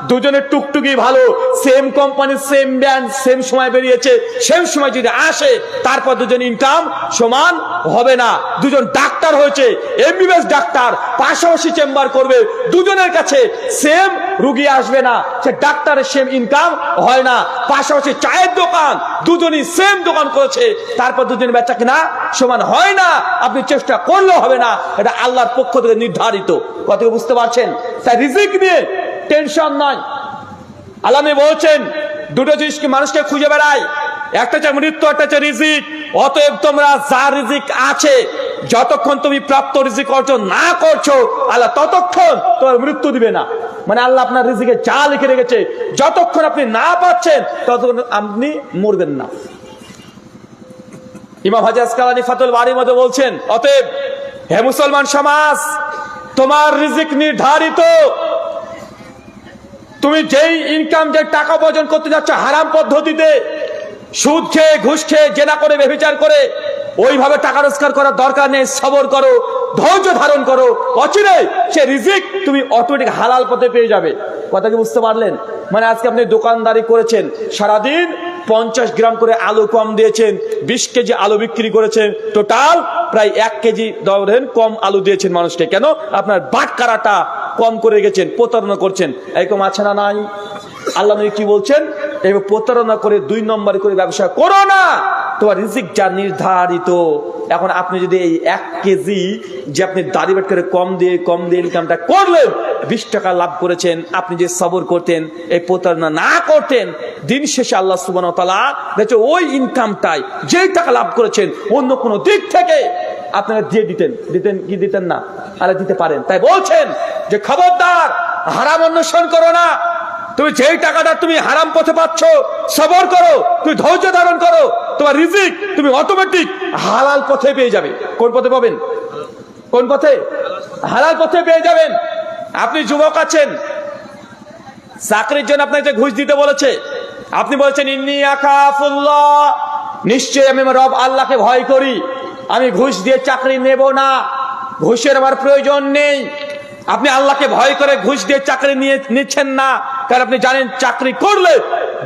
দুজনের টুকটুকি ভালো, same company, same brand, same সময় বেরিয়েছে, সেম সময় যদি আসে, তারপর দুজন ইনকাম সমান হবে না। দুজন ডাক্তার হয়েছে, এমবিবিএস ডাক্তার, পাশাপাশি চেম্বার করবে, দুজনের কাছে সেম রুগী আসবে না, সে ডাক্তারের সেম ইনকাম হয় না। পাশাপাশি চায়ের দোকান, দুজনই সেম দোকান করেছে, তারপর দুজনের বেচা কিনা সমান হয় না। আপনি চেষ্টা করলেও হবে না, এটা আল্লাহর পক্ষ থেকে নির্ধারিত। কথা বুঝতে পারছেন? তাই রিজিক নিয়ে টেনশন নয়। আল্লাহ বলছেন দুটো জিনিসকে মানুষকে খুঁজে বেড়ায়, একটা হচ্ছে মৃত্যু, একটা হচ্ছে রিজিক। অতএব তোমরা যা রিজিক আছে, যতক্ষণ তুমি প্রাপ্ত রিজিক অর্জন না করছো, আল্লাহ ততক্ষণ তোমার মৃত্যু দিবে না। মানে আল্লাহ আপনার রিজিকে যা লিখে রেখেছে, যতক্ষণ আপনি না পাচ্ছেন ততক্ষণ আপনি মরবেন না। ইমাম হাজি আসকালানী ফাতুল বারীর মধ্যে বলছেন, অতএব হে মুসলমান সমাজ, তোমার রিজিক নির্ধারিত। তুমি যেই ইনকাম, যে টাকা উপার্জন করতে যাচ্ছ হারাম পদ্ধতিতে, সুদ খেয়ে, ঘুষ খেয়ে, জেনা করে, ব্যভিচার করে, ওইভাবে টাকা রোজগার করার দরকার নেই। সবর করো, ধৈর্য ধারণ করো, অচিরেই সে রিজিক তুমি অটোমেটিক হালাল পথে পেয়ে যাবে। কথা কি বুঝতে পারলেন? মানে আজকে আপনি দোকানদারি করেছেন, সারাদিন 50 গ্রাম করে আলু কম দিয়েছেন, 20 কেজি আলু বিক্রি করেছেন, টোটাল প্রায় 1 কেজি ধরেন কম আলু দিয়েছেন মানুষকে। কেন? আপনার বাটখারাটা কম করে গেছেন, প্রতারণা করছেন। এরকম আছে না? নাই? আল্লাহ নবী কি বলছেন? এই প্রতারণা করে 2 নম্বরে করে ব্যবসা করো না, তোমার রিজিক যা নির্ধারিত। এখন আপনি যদি এই 1 কেজি যে আপনি দাড়ি বেট করে কম দিয়ে ইনকামটা করলেন, 20 টাকা লাভ করেছেন, আপনি যে সবর করতেন, এই প্রতারণা না করতেন, দিন শেষে আল্লাহ সুবহানাহু ওয়া তাআলা দেখছে ওই ইনকামটাই, যেই টাকা লাভ করেছেন, অন্য কোনো দিক থেকে আপনারা দিয়ে দিতেন কি দিতেন না? আল্লাহ দিতে পারেন। তাই বলছেন যে খবরদার, হারাম অন্বেষণ করো না। তুমি যেই টাকাটা তুমি হারাম পথে পাচ্ছ, সবর করো, তুমি ধৈর্য ধারণ করো, তোমার রিজিক তুমি অটোমেটিক হালাল পথে পেয়ে যাবে। কোন পথে পাবেন? কোন পথে? হালাল পথে পেয়ে যাবেন। আপনি যুবক আছেন, চাকরির জন্য আপনাকে ঘুষ দিতে বলেছে, আপনি বলছেন ইন্নী আখাফুল্লাহ, নিশ্চয়ই আমি আমার রব আল্লাহকে ভয় করি, আমি ঘুষ দিয়ে চাকরি নেব না, ঘুষের আমার প্রয়োজন নেই। আপনি আল্লাহকে ভয় করে ঘুষ দিয়ে চাকরি নিচ্ছেন না, কারণ আপনি জানেন চাকরি করলে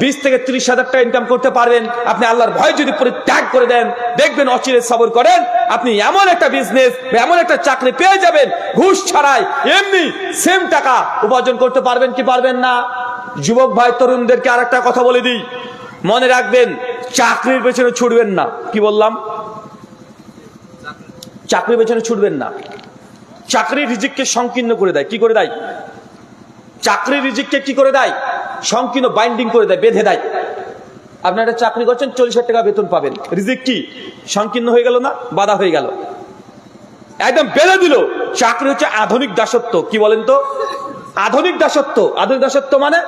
20 থেকে 30 হাজার টাকা ইনকাম করতে পারবেন। আপনি আল্লাহর ভয় যদি পরিত্যাগ করে দেন, দেখবেন অচিরে সবর করেন, আপনি এমন একটা বিজনেস, এমন একটা চাকরি পেয়ে যাবেন, ঘুষ ছাড়াই এমনি সেম টাকা উপার্জন করতে পারবেন কি পারবেন না? যুবক ভাই তরুণদেরকে আর একটা কথা বলে দিই, মনে রাখবেন চাকরির পেছনে ছুটবেন না। কি বললাম? চাকরির পেছনে ছুটবেন না। চাকরি রিজিককে সংকীর্ণ করে দেয়। কি করে দেয়? চাকরি রিজিককে কি করে দেয়? সংকীর্ণ, বাইন্ডিং করে দেয়, বেঁধে দেয়। আপনি একটা চাকরি করছেন, 40,000 টাকা বেতন পাবেন, রিজিক কি সংকীর্ণ হয়ে গেল না? বাধা হয়ে গেল, একদম বেঁধে দিল। চাকরি হচ্ছে আধুনিক দাসত্ব। কি বলেন তো? আধুনিক দাসত্ব। আধুনিক দাসত্ব মানে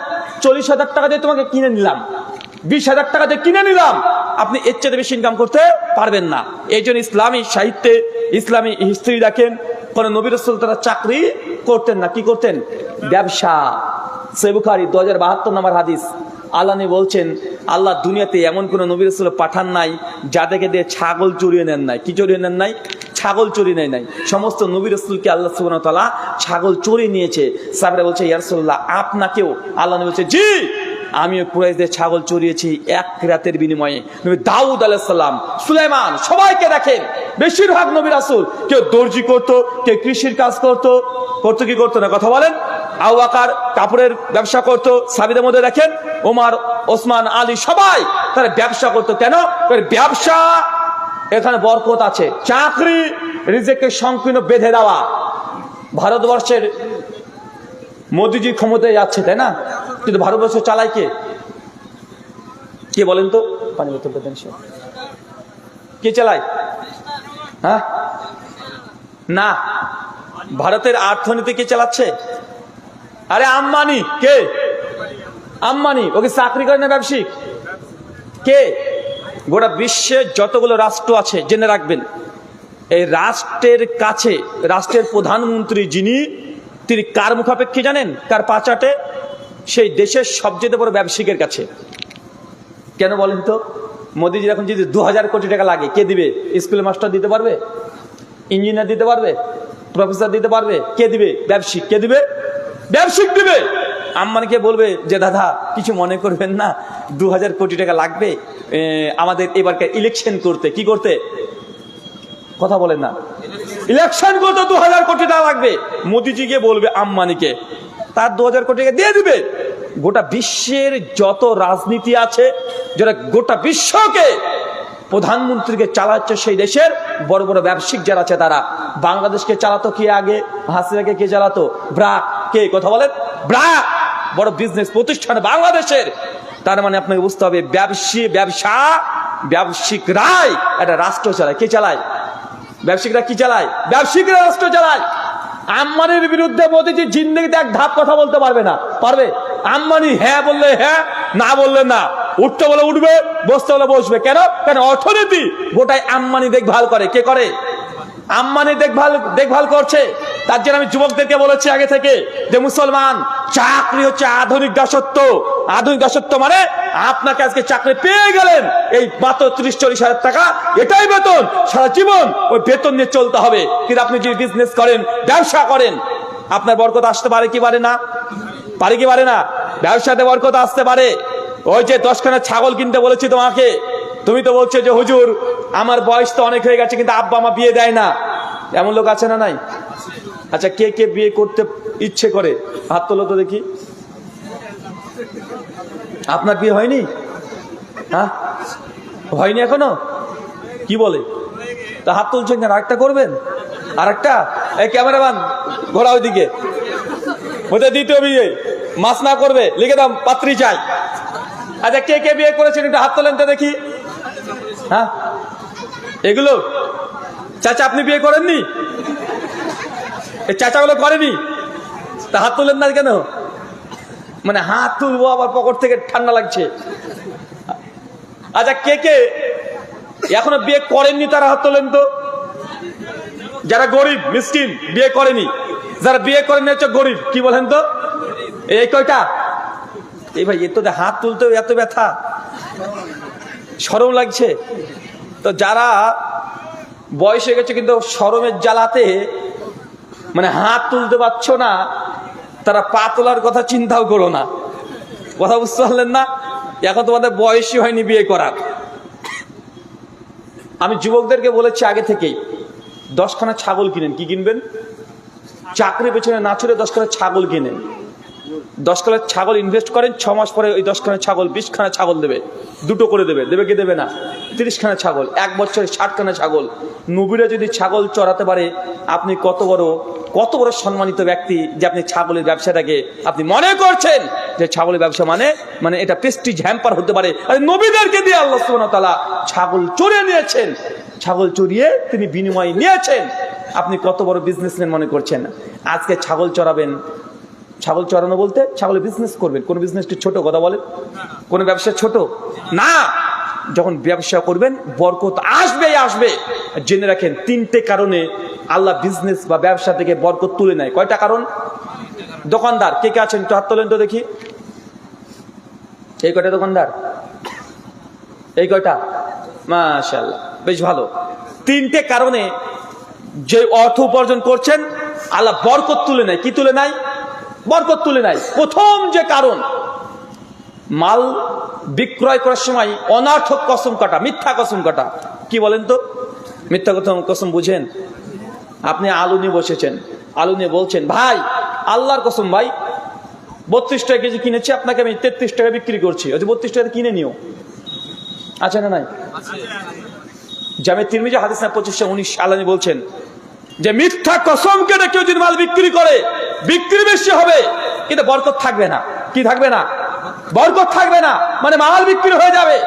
40,000 টাকা দিয়ে তোমাকে কিনে নিলাম, 20,000 টাকা দিয়ে কিনে নিলাম, আপনি এর চেয়ে বেশি ইনকাম করতে পারবেন না। এই জন্য ইসলামী সাহিত্যে, ইসলামী হিস্ট্রি দেখেন, কোন নবী রাসূল তারা চাকরি করতেন না। কি করতেন? ব্যবসা। সহিহ বুখারী 2072 নম্বর হাদিস, আল্লাহ বলছেন, আল্লাহ দুনিয়াতে এমন কোন নবী রাসূল পাঠান নাই যাদেরকে দিয়ে ছাগল চুরিয়ে নেন নাই। কি চুরিয়ে নেন নাই? ছাগল চুরি নেয় নাই। সমস্ত নবী রাসূলকে আল্লাহ সুবহানাহু ওয়া তাআলা ছাগল চুরি নিয়েছে। সাহাবারা বলছে, ইয়া রাসূলুল্লাহ আপনাকেও? আল্লাহ বলছে, জি আমিও কুরাইশদের ছাগল চুরিয়েছি এক রাতের বিনিময়ে। নবী দাউদ আলাইহিস সালাম, সুলাইমান, সবাইকে দেখেন বেশিরভাগ নবী রাসূল কেউ দর্জি করতো, কেউ কৃষির কাজ করতো কি করতো না? কথা বলেন। আবু বকর কাপড়ের ব্যবসা করতো। সাহাবীদের মধ্যে দেখেন ওমর, ওসমান, আলী, সবাই তারা ব্যবসা করতো। কেন? ব্যবসা, এখানে বরকত আছে। চাকরি রিজিককে সংকীর্ণ বেঁধে দেওয়া। ভারতবর্ষের মোদিজি ক্ষমতায় যাচ্ছে, তাই না? কিন্তু ভারতবর্ষ চালায় কে? কে বলেন তো? পানি বোতল দেন। কে চালায়? হ্যাঁ না, ভারতের অর্থনীতি কে চালাচ্ছে? আরে আম্বানি। কে আম্বানি? ওকে চাকরি করে না ব্যবসায়িক? কে? গোটা বিশ্বে যতগুলো রাষ্ট্র আছে জেনে রাখবেন, এই রাষ্ট্রের কাছে রাষ্ট্রের প্রধানমন্ত্রী যিনি, তিনি কার মুখাপেক্ষী জানেন? কার পাচাটে? সেই দেশের সবচেয়ে বড় ব্যবসায়িকের কাছে। কেন বলেন তো? মোদিজির এখন যদি 2000 কোটি টাকা লাগে, কে দিবে? স্কুলের মাস্টার দিতে পারবে? ইঞ্জিনিয়ার দিতে পারবে? প্রফেসর দিতে পারবে? কে দিবে? ব্যবসায়িক। কে দিবে? ব্যবসায়িক দিবে। আম্বানিকে বলবে যে দাদা কিছু মনে করবেন না, 2000 কোটি টাকা লাগবে আমাদের এবারকার ইলেকশন করতে। কি করতে? কথা বলেন না। ইলেকশন করতে 2000 কোটি টাকা লাগবে। মোদিজি গিয়ে বলবে আম্বানিকে, তার 2000 কোটি টাকা দিয়ে দিবে। গোটা বিশ্বের যত রাজনীতি আছে, যারা গোটা বিশ্বকে প্রধানমন্ত্রীকে চালাচ্ছে, সেই দেশের বড় বড় ব্যবসায়িক যারা আছে তারা। বাংলাদেশকে চালাতো কে আগে? হাসিনাকে কে চালাতো? ব্র্যাক। কে? কথা বলেন। ব্র্যাক বড় বিজনেস প্রতিষ্ঠান বাংলাদেশের। তার মানে আপনাকে বুঝতে হবে, ব্যবসায়িকরাই একটা রাষ্ট্র চালায়। কে চালায়? ব্যবসায়িকরা। কি চালায়? ব্যবসায়িকরা রাষ্ট্র চালায়। আম্বানির বিরুদ্ধে মোদিজি জিন্দেগিতে এক ধাপ কথা বলতে পারবে না। পারবে? আম্বানি হ্যাঁ বললে হ্যাঁ, না বললে না। উঠতে বলে উঠবে, বসতে বলে বসবে। কেন? কারণ অর্থনীতি গোটাই আম্বানি দেখভাল করে। কে করে? আম্বানি দেখভাল করছে। তার জন্য আমি যুবকদেরকে বলেছি আগে থেকে যে মুসলমান, চাকরি হচ্ছে আধুনিক দাসত্ব। আধুনিক দাসত্ব মানে আপনাকে আজকে চাকরি পেয়ে গেলেন, এই মাত্র 30-40 হাজার টাকা, এটাই বেতন, সারা জীবন ওই বেতন নিয়ে চলতে হবে। কিন্তু আপনি যদি বিজনেস করেন, ব্যবসা করেন, আপনার বরকত আসতে পারে কি পারে না? পারে কি পারে না? ব্যবসাতে বরকত আসতে পারে। ওই যে 10খানা ছাগল কিনতে বলেছি তোমাকে, তুমি তো বলছো যে হুজুর আমার বয়স তো অনেক হয়ে গেছে, কিন্তু আব্বা মা বিয়ে দেয় না। এমন লোক আছে না নাই? আচ্ছা, কে কে বিয়ে করতে ইচ্ছে করে? হাত তোলো তো দেখি। আপনার বিয়ে হয়নি? হ্যাঁ, হয়নি এখনো? কি বলে? তা হাত তুলছেন কেন? আরেকটা করবেন? আরেকটা? এই ক্যামেরাম্যান ঘোরা ওইদিকে, ওটা দ্বিতীয় বিয়ে। মাস না করবে, লিখে দাম পাত্রী চাই। আচ্ছা, কে কে বিয়ে করেছেন একটু হাত তোলেন তো দেখি। হ্যাঁ, এগুলো চাচা আপনি বিয়ে করেননি? এই চাচাগুলো করেনি? তা হাত তোলেন না কেন? মানে হাত তুলবো আবার পকেট থেকে ঠান্ডা লাগছে। আচ্ছা, কে কে এখনো বিয়ে করেননি তারা হাত তোলেন তো। যারা গরিব মিসকিন, বিয়ে করেনি, যারা বিয়ে করেনি হচ্ছে গরিব। কি বলেন তো? এই কয়টা? এই ভাই, এর তো হাত তুলতেও এত ব্যথা, শরম লাগছে। তো যারা বয়স হয়ে গেছে কিন্তু শরমের জ্বালাতে মানে হাত তুলতে পারছো না, তারা পা তোলার কথা চিন্তাও করো না। কথা বুঝতে পারলেন না? এখন তোমাদের বয়সই হয়নি বিয়ে করার। আমি যুবকদেরকে বলেছি আগে থেকেই, 10খানা ছাগল কিনেন। কি কিনবেন? চাকরি পেছনে না ছুটে 10খানা ছাগল কিনেন। 10খানা ছাগল ইনভেস্ট করেন, 6 মাস পরে ওই 10খানা ছাগল 20খানা ছাগল দেবে, দুটো করে দেবে। দেবে কি দেবে না? 30খানা ছাগল, 1 বছরে 60খানা ছাগল। নবীরা যদি ছাগল চড়াতে পারে, আপনি কত বড় সম্মানিত ব্যক্তি যে আপনি ছাগলের ব্যবসাটাকে আপনি মনে করছেন যে ছাগলের ব্যবসা মানে এটা প্রেস্টিজ হ্যাম্পার হতে পারে। আর নবীদেরকে দিয়ে আল্লাহ সুবহানাহু ওয়া তাআলা ছাগল চড়িয়ে নিয়েছেন, ছাগল চড়িয়ে তিনি বিনিময় নিয়েছেন। আপনি কত বড় বিজনেসম্যান মনে করছেন। আজকে ছাগল চড়াবেন, ছাগল চড়ানো বলতে ছাগলের বিজনেস করবেন। কোন বিজনেসটি ছোট? কথা বলেন, কোন ব্যবসা ছোট না। যখন ব্যবসা করবেন বরকত আসবে। জেনে রাখেন 3টে কারণে আল্লাহ বিজনেস বা ব্যবসা থেকে বরকত তুলে নেয়। কয়টা কারণ? দোকানদার কে কে আছেন একটু হাত তোলেন তো দেখি। এই কয়টা দোকানদার? এই কয়টা? মাশাআল্লাহ, বেশ ভালো। 3টে কারণে যে অর্থ উপার্জন করছেন আল্লাহ বরকত তুলে নেয়। কি তুলে নেয়? বরকত তুলে নেয়। প্রথম যে কারণ, মাল বিক্রয় করার সময় অনার্থক কসম কাটা, মিথ্যা কসম কাটা। কি বলেন তো? মিথ্যা কসম বুঝেন? আপনি আলু নিয়ে বসেছেন, আলু নিয়ে বলছেন, ভাই আল্লাহর কসম ভাই 32 টাকা কেজি কিনেছি, আপনাকে আমি 33 টাকা বিক্রি করছি। 32 টাকা কিনে নিও। আচ্ছা না নাই? জামে তিরমিজি হাদিস না 2519 আল্লাহ বলছেন যে মিথ্যা কসম কেটে কেউ যদি মাল বিক্রি করে, বিক্রি বেশি হবে কিন্তু বরকত থাকবে না। কি থাকবে না? বরকত থাকবে না। মানে মাল বিক্রি হয়ে যাবে,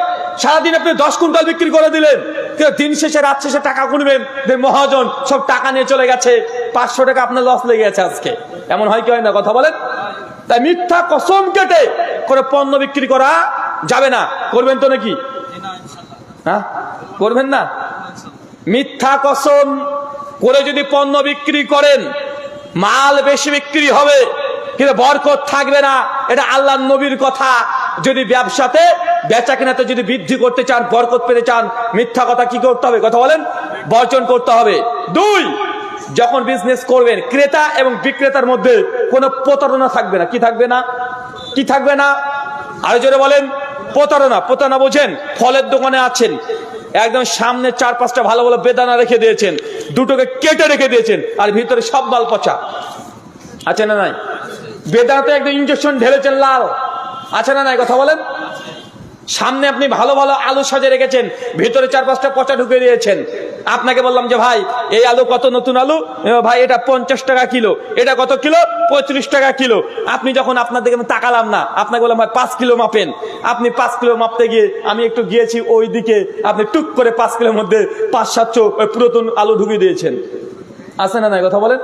সারাদিন আপনি 10 কুইন্টাল বিক্রি করে দিলেন, দিন শেষে রাত শেষে টাকা গুনবেন, মহাজন সব টাকা নিয়ে চলে গেছে, 500 টাকা আপনার লস লেগে গেছে আজকে। এমন হয় কি হয় না? কথা বলেন। তাই মিথ্যা কসম কেটে করে পণ্য বিক্রি করা যাবে না। করবেন তো নাকি? হ্যাঁ, করবেন না? মিথ্যা কসম করে যদি পণ্য বিক্রি করেন, মাল বেশি বিক্রি হবে কিন্তু বরকত থাকবে না। এটা আল্লাহর নবীর কথা। যদি ব্যবসাতে বেচা কেনাতে যদি বৃদ্ধি করতে চান, বরকত পেতে চান, মিথ্যা কথা কি করতে হবে? কথা বলেন, বর্জন করতে হবে। 2, যখন বিজনেস করবেন ক্রেতা এবং বিক্রেতার মধ্যে কোনো প্রতারণা থাকবে না। কি থাকবে না? কি থাকবে না? আরো জোরে বলেন। প্রতারণা বোঝেন? ফলের দোকানে আছেন, একদম সামনে 4-5টা ভালো ভালো বেদানা রেখে দিয়েছেন, দুটোকে কেটে রেখে দিয়েছেন, আর ভিতরে সব মাল পচা। আছে না নাই? বেদানাতে একদম ইনজেকশন ঢেলেছেন লাল। আছে না নাই? কথা বলেন। সামনে আপনি ভালো ভালো আলু সাজে রেখেছেন, ভিতরে 4-5টা পচা ঢুকে দিয়েছেন। আপনাকে বললাম যে ভাই এই আলু কত? নতুন আলু ভাই এটা 50 টাকা কিলো। এটা কত কিলো? 35 টাকা কিলো। আপনি যখন আপনার দিকে আমি তাকালাম না, আপনাকে বললাম ভাই 5 কিলো মাপেন। আপনি 5 কিলো মাপতে গিয়ে আমি একটু গিয়েছি ওই দিকে, আপনি টুক করে 5 কিলোর মধ্যে 500-700 পুরাতন আলু ঢুকিয়ে দিয়েছেন। আছে না নাই? কথা বলেন।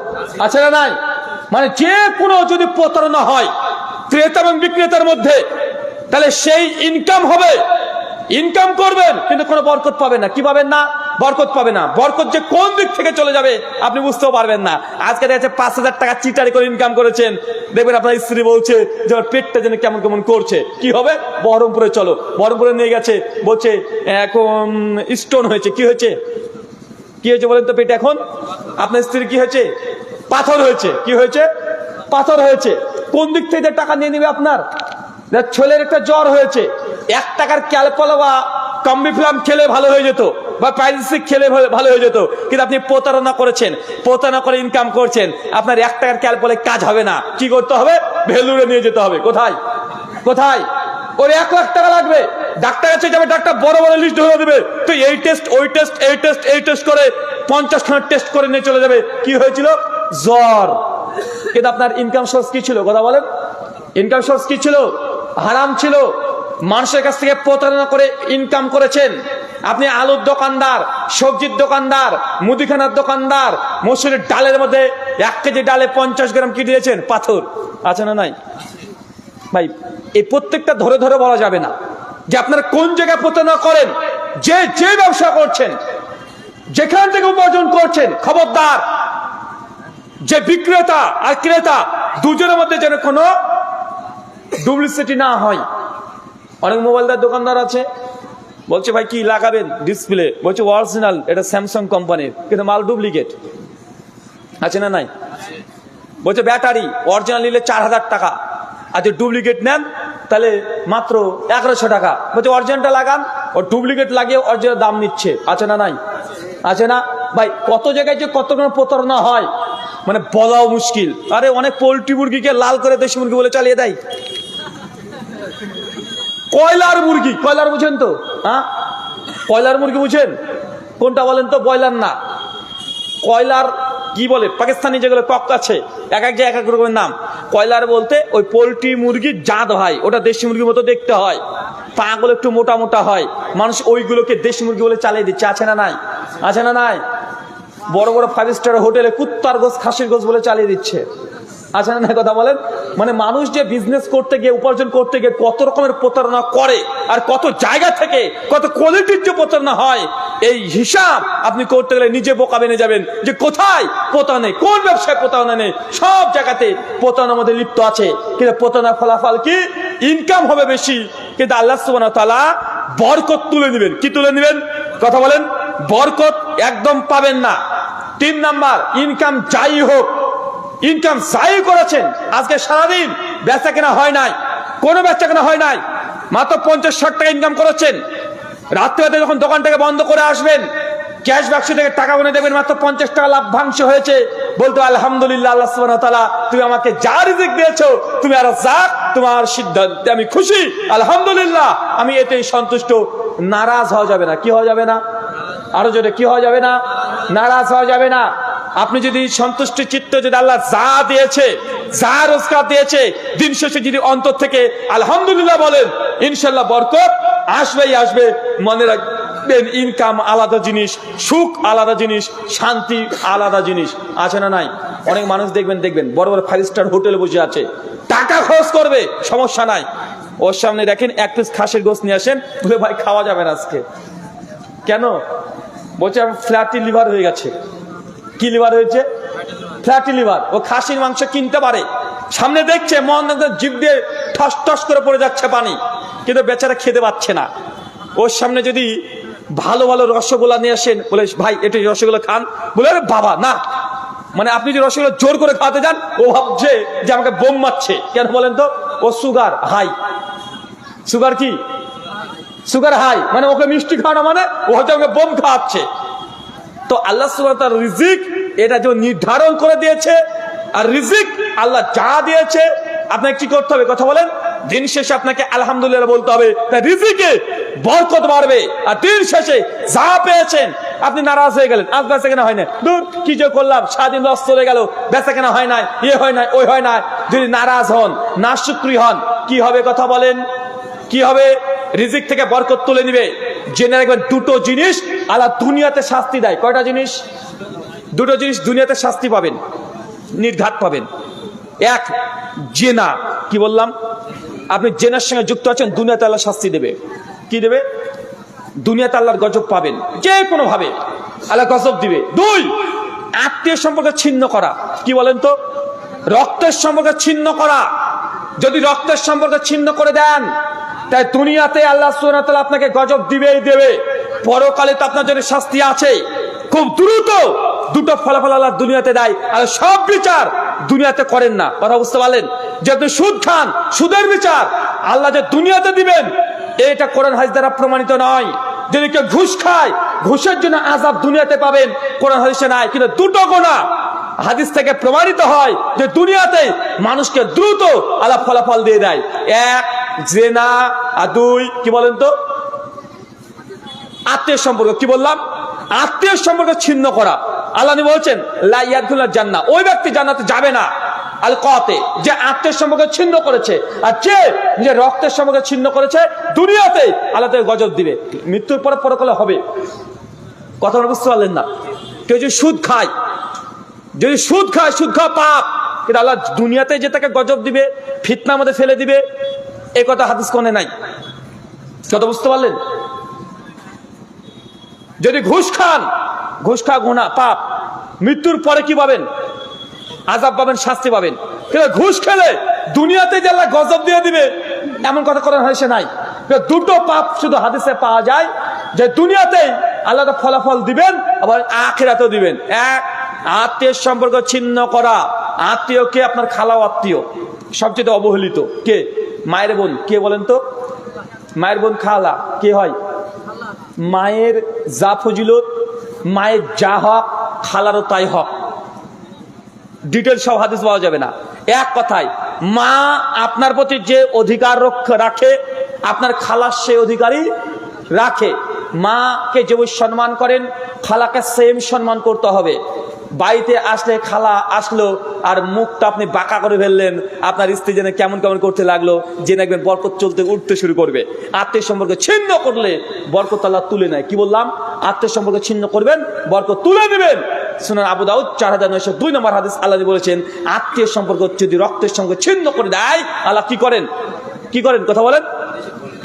আছে না নাই? মানে যে কোনো যদি প্রতারণা হয় ক্রেতা এবং বিক্রেতার মধ্যে, তাহলে সেই ইনকাম হবে, ইনকাম করবেন কিন্তু কোনো বরকত পাবেন না। কি পাবেন না? বরকত পাবে না। বরকত যে কোন দিক থেকে চলে যাবে আপনি বুঝতেও পারবেন না। আজকে দেখা যাচ্ছে 5000 টাকা চিটারি করে ইনকাম করেছেন, দেখবেন আপনার স্ত্রী বলছে যে পেটটা যেন কেমন কেমন করছে। কি হবে? বহরমপুরে চলো। বহরমপুরে নিয়ে গেছে, বলছে এখন স্টোন হয়েছে। কি হয়েছে? কি হয়েছে বলেন তো? পেটে এখন আপনার স্ত্রীর কি হয়েছে? পাথর হয়েছে। কি হয়েছে? পাথর হয়েছে। কোন দিক থেকে টাকা নিয়ে নেবে আপনার? ছেলের একটা জ্বর হয়েছে, 1 টাকার ক্যালপলা বা কম্বিফ্লাম খেলে ভালো হয়ে যেত, বা প্যারাসিটিক খেলে ভালো হয়ে যেত, কিন্তু আপনি প্রতারণা করেছেন, প্রতারণা করে ইনকাম করছেন। আপনার 1 টাকার ক্যালপলে কাজ হবে না। কি করতে হবে? ভেলুরে নিয়ে যেতে হবে। কোথায়? কোথায়? ওর 1 লাখ টাকা লাগবে। ডাক্তার কাছে যাবে, ডাক্তার বড় বড় লিস্ট ধরে দেবে, তো এই টেস্ট ওই টেস্ট এই টেস্ট এই টেস্ট করে 50খানা টেস্ট করে নিয়ে চলে যাবে। কি হয়েছিল? জ্বর। কিন্তু আপনার ইনকাম সোর্স কি ছিল? কথা বলেন। ইনকাম সোর্স কি ছিল? হারাম ছিল। মানুষের কাছ থেকে প্রতারণা করে ইনকাম করেছেন। আপনি আলুর দোকানদার, সবজির দোকানদার, মুদিখানার দোকানদার, মসুরের ডালের মধ্যে 1 কেজি ডালে 50 গ্রাম কি দিয়েছেন? পাথর। আছে না নাই? ভাই এই প্রত্যেকটা ধরে ধরে বলা যাবে না যে আপনারা কোন জায়গায় প্রতারণা করেন। যে ব্যবসা করছেন, যেখান থেকে উপার্জন করছেন, খবরদার যে বিক্রেতা আর ক্রেতা দুজনের মধ্যে যেন কোনো ডুপ্লিসিটি না হয়। অনেক মোবাইলদার দোকানদার আছে, বলছে ভাই কি লাগাবেন ডিসপ্লে, বলছে অরিজিনাল, এটা স্যামসাং কোম্পানির, কিন্তু মাল ডুপ্লিকেট। আছে না নাই? বলছে ব্যাটারি অরিজিনাল নিলে 4000 টাকা, আর যদি ডুপ্লিকেট নেন তাহলে মাত্র 1100 টাকা। বলছে অরিজিনালটা লাগান, ও ডুপ্লিকেট লাগিয়ে অরিজিনাল দাম নিচ্ছে। আছে না নাই? আছে না ভাই? কত জায়গায় যে কত রকম প্রতারণা হয় মানে বলাও মুশকিল। আরে অনেক পোল্ট্রি মুরগিকে লাল করে দেশি মুরগি বলে চালিয়ে দেয়। কয়লার মুরগি, কয়লার বুঝেন তো? হ্যাঁ, কয়লার মুরগি বুঝেন কোনটা বলেন তো? ব্রয়লার না, কয়লার কি বলে পাকিস্তানি যেগুলো কক আছে, এক এক জায়গায় এক এক রকমের নাম। কয়লার বলতে ওই পোল্ট্রি মুরগির জাত হয়, ওটা দেশি মুরগির মতো দেখতে হয়, পাগুলো একটু মোটা মোটা হয়, মানুষ ওইগুলোকে দেশি মুরগি বলে চালিয়ে দিচ্ছে। আছে না নাই? আছে না নাই? বড় বড় 5 স্টার হোটেলে কুত্তার গোস খাসির গোস বলে চালিয়ে দিচ্ছে। আছে না নাই? কথা বলেন। মানে মানুষ যে বিজনেস করতে গিয়ে, উপার্জন করতে গিয়ে কত রকমের প্রতারণা করে, আর কত জায়গা থেকে কত কোয়ালিটির যে প্রতারণা হয়, এই হিসাব আপনি করতে গেলে নিজে বোকা বেনে যাবেন যে কোথায় প্রতারণা নেই, কোন ব্যবসায় প্রতারণা নেই। সব জায়গাতে প্রতারণার মধ্যে লিপ্ত আছে। কিন্তু প্রতারণার ফলাফল কি? ইনকাম হবে বেশি, কিন্তু আল্লাহ সুবহানাহু ওয়া তাআলা বরকত তুলে নেবেন। কি তুলে নেবেন? কথা বলেন। বরকত একদম পাবেন না। 3 নাম্বার, ইনকাম যাই হোক, ইনকাম যাই করেছেন, আজকে সারাদিন বেচা কেনা হয় নাই, কোনো বেচা কেনা হয় নাই, মাত্র 50-60 টাকা ইনকাম করেছেন। রাত্রিবেলা যখন দোকানটাকে বন্ধ করে আসবেন, ক্যাশ বাক্স থেকে টাকা গুনে দেখবেন মাত্র 50 টাকা লাভ্যাংশ হয়েছে। বলতো আলহামদুলিল্লাহ, আল্লাহ সুবহানাহু ওয়া তাআলা তুমি আমাকে যা রিজিক দিয়েছো, তুমি আর রাজ্জাক, তোমার সিদ্ধান্তে আমি খুশি, আলহামদুলিল্লাহ, আমি এতেই সন্তুষ্ট। নারাজ হওয়া যাবে না। কি হওয়া যাবে না? আরো জোরে, কি হওয়া যাবে না? নারাজ হওয়া যাবে না। আপনি যদি সন্তুষ্ট চিত্তে যদি আল্লাহ যা দিয়েছে, যা রোজগার দিয়েছে, দিন শেষে যদি অন্তর থেকে আলহামদুলিল্লাহ বলেন, ইনশাআল্লাহ বরকত আসবেই আসবে। মনে রাখবেন, ইনকাম আলাদা জিনিস, সুখ আলাদা জিনিস, শান্তি আলাদা জিনিস। আছে না নাই? অনেক মানুষ দেখবেন বড় বড় 5 স্টার হোটেলে বসে আছে, টাকা খরচ করবে, সমস্যা নাই, ওর সামনে দেখেন 1 পিস খাসির গোশত নিয়ে আসেন, বলে ভাই খাওয়া যাবে না আজকে। কেন? বলছে ফ্ল্যাটি লিভার হয়ে গেছে। কি লিভার হয়েছে? ফ্ল্যাটি লিভার। ও খাসির মাংস কিনতে পারে, সামনে দেখছে, মন জিভ দিয়ে ঠস ঠস করে পড়ে যাচ্ছে পানি, কিন্তু বেচারা খেতে পাচ্ছে না। ওর সামনে যদি ভালো ভালো রসগোল্লা নিয়ে আসেন, বলে ভাই একটু রসগোল্লা খান, বলে আরে বাবা না। মানে আপনি যদি রসগোল্লা জোর করে খাওয়াতে যান, ও ভাবছে যে আমাকে বোম মারছে। কেন বলেন তো? ও সুগার হাই। সুগার কি? সুগার হাই, মানে ওকে মিষ্টি খাওয়ানো মানে ও হয়তো আমাকে বোম খাওয়াচ্ছে। তো আল্লাহ সুবহানাহু ওয়া তাআলা রিজিক এটা যে নির্ধারণ করে দিয়েছে, আর রিজিক আল্লাহ যা দিয়েছে আপনাকে কি করতে হবে? কথা বলেন। দিন শেষে আপনাকে আলহামদুলিল্লাহ বলতে হবে, তাই রিজিকে বরকত বাড়বে। আর দিন শেষে যা পেয়েছেন, আপনি নারাজ হয়ে গেলেন, আজ বেচা কেনা হয় না, দূর কি যে করলাম, সারাদিন লস চলে গেল, বেচা কেনা হয় নাই, এ হয় নাই, ওই হয় নাই। যদি নারাজ হন, নাশুকরি হন, কি হবে? কথা বলেন, কি হবে? রিজিক থেকে বরকত তুলে নিবে। জেনে রাখবেন, দুটো জিনিস আল্লাহ দুনিয়াতে শাস্তি দেয়। কয়টা জিনিস? দুটো জিনিস দুনিয়াতে শাস্তি পাবেন, নির্ঘাত পাবেন। এক, জেনা। কি বললাম? আপনি জেনার সঙ্গে যুক্ত আছেন, দুনিয়াতে আল্লাহ শাস্তি দেবে। কি দেবে? দুনিয়াতে আল্লাহর গজব পাবেন, যে কোনো ভাবে আল্লাহ গজব দিবে। 2, আত্মীয় সম্পর্ক ছিন্ন করা। কি বলেন তো? রক্তের সম্পর্ক ছিন্ন করা। যদি রক্তের সম্পর্ক ছিন্ন করে দেন, তাই দুনিয়াতে আল্লাহ সুবহানাহু ওয়া তাআলা আপনাকে গজব দিবেই দেবে, পরকালে তো আপনার জন্য শাস্তি আছে। খুব দ্রুত দুটো ফলাফল আল্লাহ দুনিয়াতে দেয়, আর সব বিচার দুনিয়াতে করেন না। কথা বুঝতে পারলেন? যে আপনি সুদ খান, সুদের বিচার আল্লাহ যে দুনিয়াতে দিবেন, এটা কোরআন হাদিস দ্বারা প্রমাণিত নয়। যদি কেউ ঘুষ খায়, ঘুষের জন্য আযাব দুনিয়াতে পাবেন, কোরআন হাদিসে নাই। কিন্তু দুটো গুনাহ হাদিস থেকে প্রমাণিত হয় যে দুনিয়াতে মানুষকে দ্রুত আল্লাহ ফলাফল দিয়ে দেয়। 1, জেনা, আর 2, কি বলেন তো? আত্মীয় সম্পর্ক। কি বললাম? আত্মীয় সম্পর্ক ছিন্ন করা। আল্লাহ বলছেন লা ইয়াদখুলুল জান্নাহ, ওই ব্যক্তি জান্নাতে যাবে না। আল কাতে, যে আত্মীয় সম্পর্ক ছিন্ন করেছে, আর যে রক্তের সম্পর্ক ছিন্ন করেছে, দুনিয়াতে আল্লাহ তাকে গজব দিবে, মৃত্যুর পরে পরকালে হবে। কথা বুঝতে পারলেন না? কেউ যদি সুদ খায়, সুদ খাওয়া পাপ, কিন্তু আল্লাহ দুনিয়াতে যে তাকে গজব দিবে, ফিতনার মধ্যে ফেলে দিবে, এই কথা হাদিস কোনে নাই। কথা বুঝতে পারলেন? যদি ঘুষ খাওয়া গুনাহ, পাপ, মৃত্যুর পরে কি পাবেন? আযাব পাবেন, শাস্তি পাবেন। কিন্তু ঘুষ খেলে দুনিয়াতে যে আল্লাহ গজব দিয়ে দিবে এমন কথা কোরআন হাদিসে নাই। দুটো পাপ শুধু হাদিসে পাওয়া যায়, যে দুনিয়াতেই আল্লাহ ফলাফল দিবেন, আবার আখিরাতেও দিবেন। এক, আত্মীয় সম্পর্ক ছিন্ন করা। আত্মীয় কে? আপনার খালাও আত্মীয়, সবচেয়ে অবহেলিত কে? মায়ের বোন। কে বলেন তো? মায়ের বোন খালা কে হয়? মায়ের যা ফজিলত, মায়ের যা হক, খালারও তাই হক। ডিটেল সব হাদিস পাওয়া যাবে না। এক কথায়, মা আপনার প্রতি যে অধিকার রাখে, আপনার খালা সে অধিকারই রাখে। মাকে যেভাবে সম্মান করেন, খালাকে সেম সম্মান করতে হবে। বাড়িতে আসলে খালা আসলো আর মুখটা আপনি বাঁকা করে ফেললেন, আপনার স্ত্রী যেন কেমন কেমন করতে লাগলো, যে দেখবেন বরকত চলতে উঠতে শুরু করবে। আত্মীয় সম্পর্ক ছিন্ন করলে বরকত আল্লাহ তুলে নেয়। কি বললাম? আত্মীয় সম্পর্ক ছিন্ন করবেন, বরকত তুলে নেবেন। সুনান আবু দাউদ 4902 নম্বর হাদিস, আল্লাহ বলেছেন আত্মীয় সম্পর্ক যদি রক্তের সঙ্গে ছিন্ন করে দেয়, আল্লাহ কি করেন? কি করেন? কথা বলেন।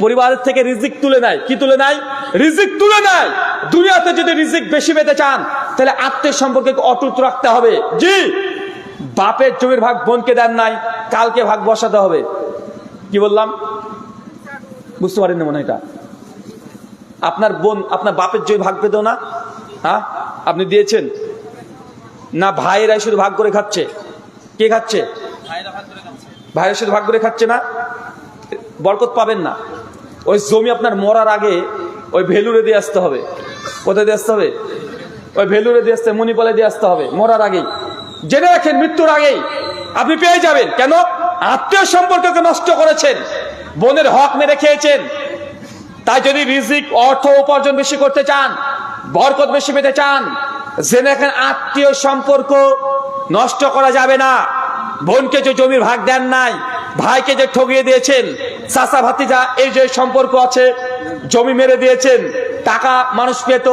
পরিবারের থেকে রিজিক তুলে নেয়। কি তুলে নেয়? রিজিক তুলে নেয়। দুনিয়াতে যদি রিজিক বেশি পেতে চান, তাহলে আত্মীয় সম্পর্কে অটুট রাখতে হবে। জি, বাপের জমির ভাগ বোনকে দেন নাই, কালকে ভাগ বসাতে হবে। কি বললাম? বুঝতে পারেন না মনে হয় এটা? আপনার বোন আপনার বাপের জমি ভাগ পেত না, হ্যাঁ? আপনি দিয়েছেন না? ভাইয়েরাই শুধু ভাগ করে খাচ্ছে। কে খাচ্ছে? ভাইয়েরা শুধু ভাগ করে খাচ্ছে না, বরকত পাবেন না। ওই জমি আপনার মরার আগে ওই ভেলুরে দিয়ে আসতে হবে। কোথায় দিয়ে আসতে হবে? ওই ভেলুরে দিয়ে আসতে, মণিপালে দিয়ে আসতে হবে মরার আগেই। জেনে রাখেন, মৃত্যুর আগেই আপনি পেয়ে যাবেন। কেন? আত্মীয় সম্পর্ককে নষ্ট করেছেন, বোনের হক মেরে খেয়েছেন। তাই যদি রিজিক অর্থ উপার্জন বেশি করতে চান, বরকত বেশি পেতে চান, জেনে রাখেন আত্মীয় সম্পর্ক নষ্ট করা যাবে না। বোনকে যে জমির ভাগ দেন নাই, ভাইকে যে ঠকিয়ে দিয়েছেন, চাচা ভাতিজা এই যে সম্পর্ক আছে, জমি মেরে দিয়েছেন, টাকা মানুষ পেত,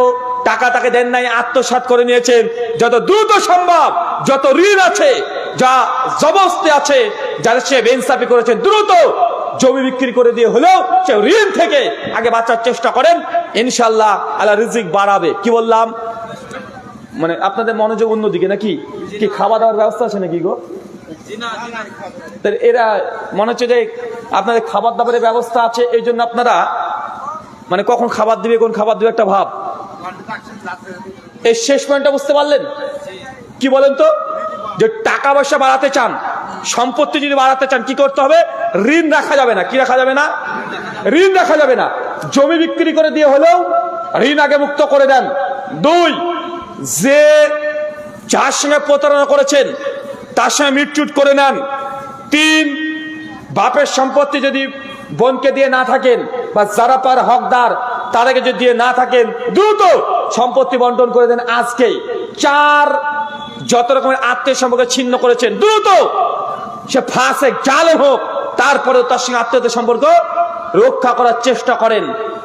টাকা তাকে দেন নাই, আত্মসাৎ করে নিয়েছেন। যত দ্রুত সম্ভব যত ঋণ আছে, যা জবরদস্তি আছে, যাদের সে বেইনসাফি করেছেন, দ্রুত জমি বিক্রি করে দিয়ে হলেও সে ঋণ থেকে আগে বাঁচার চেষ্টা করেন। ইনশাল্লাহ আল্লাহ রিজিক বাড়াবে। কি বললাম? মানে আপনাদের মনোযোগ অন্যদিকে নাকি? কি খাওয়া দাওয়ার ব্যবস্থা আছে নাকি গো? এরা মনে হচ্ছে যে আপনাদের খাবার দাবারের ব্যবস্থা আছে, এই জন্য আপনারা মানে কখন খাবার দিবে কোন খাবার দিবে একটা ভাব। এই শেষ পয়েন্টটা বুঝতে পারলেন? কি বলেন তো? যে টাকা পয়সা বাড়াতে চান, সম্পত্তি যদি বাড়াতে চান, কি করতে হবে? ঋণ রাখা যাবে না। কি রাখা যাবে না? ঋণ রাখা যাবে না। জমি বিক্রি করে দিয়ে হলেও ঋণ আগে মুক্ত করে দেন। দুই, যে যার সঙ্গে প্রতারণা করেছেন তার সঙ্গে মিটচুট করে নেন। তিন, বাপের সম্পত্তি যদি বোনকে দিয়ে না থাকেন বা যারা পার হকদার তাদেরকে যদি দিয়ে না থাকেন, দ্রুত সম্পত্তি বন্টন করে দেন আজকেই। চার, যত রকমের আত্মীয় সম্পর্ক ছিন্ন করেছেন, দ্রুত সে ফাঁসে জালেম হোক, তারপরেও তার সঙ্গে আত্মীয়তার সম্পর্ক রক্ষা করার চেষ্টা করেন।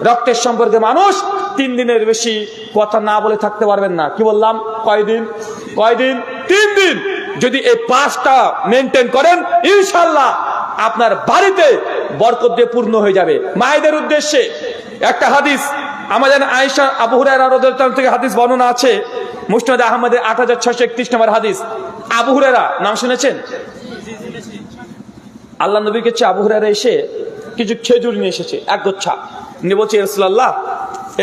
রক্তের সম্পর্কে মানুষ 3 দিনের বেশি কথা না বলে থাকতে পারবেন না। কি বললাম? কয়দিন? 3 দিন। যদি এই 5টা মেনটেন করেন, ইনশাল্লাহ আপনার বাড়িতে বরকত দিয়ে পূর্ণ হয়ে যাবে। মায়েদের উদ্দেশ্যে একটা হাদিস, আমাদের আয়েশা আবু হুরায়রা রাদিয়াল্লাহু আনহু থেকে হাদিস বর্ণনা আছে, মুসনাদ আহমদের 8631 নম্বর হাদিস। আবু হুরায়রা নাম শুনেছেন? আল্লাহ নবীর কাছে আবু হুরায়রা এসে কিছু খেজুর নিয়ে এসেছে, এক গোচ্ছা নিয়ে বলছে, রাসূলুল্লাহ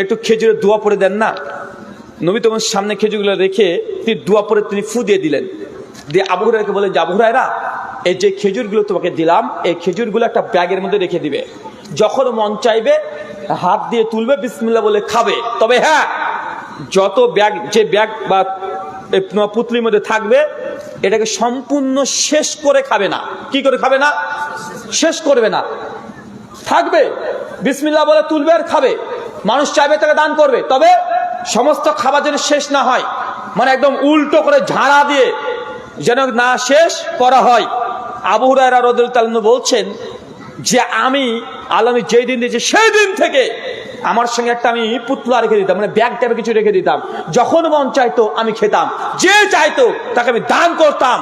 একটু খেজুরের দোয়া পড়ে দেন না। নবী তখন সামনে খেজুরগুলো রেখে তিনি দোয়া পড়ে তিনি ফু দিয়ে দিলেন। দিয়ে আবু হুরায়রাকে বলেন যে, আবু হুরায়রা এই যে খেজুরগুলো তোমাকে দিলাম, এই খেজুরগুলো একটা ব্যাগের মধ্যে রেখে দিবে, যখন মন চাইবে হাত দিয়ে তুলবে, বিসমিল্লাহ বলে খাবে। তবে হ্যাঁ, যত ব্যাগ, যে ব্যাগ বা পুতলির মধ্যে থাকবে, এটাকে সম্পূর্ণ শেষ করে খাবে না। কি করে খাবে না? শেষ করবে না, থাকবে, বিসমিল্লাহ বলে তুলবে আর খাবে। মানুষ চাইবে তাকে দান করবে, তবে সমস্ত খাবার যেন শেষ না হয়, মানে একদম উল্টো করে ঝাড়া দিয়ে যেন না শেষ করা হয়। আবু হুরায়রা রাদিয়াল্লাহু আনহু বলছেন যে আমি আল্লাহ যেই দিন দিয়েছি সেই দিন থেকে আমার সঙ্গে একটা আমি পুতলা রেখে দিতাম, মানে ব্যাগ টাইপের কিছু রেখে দিতাম, যখন মন চাইতো আমি খেতাম, যে চাইতো তাকে আমি দান করতাম।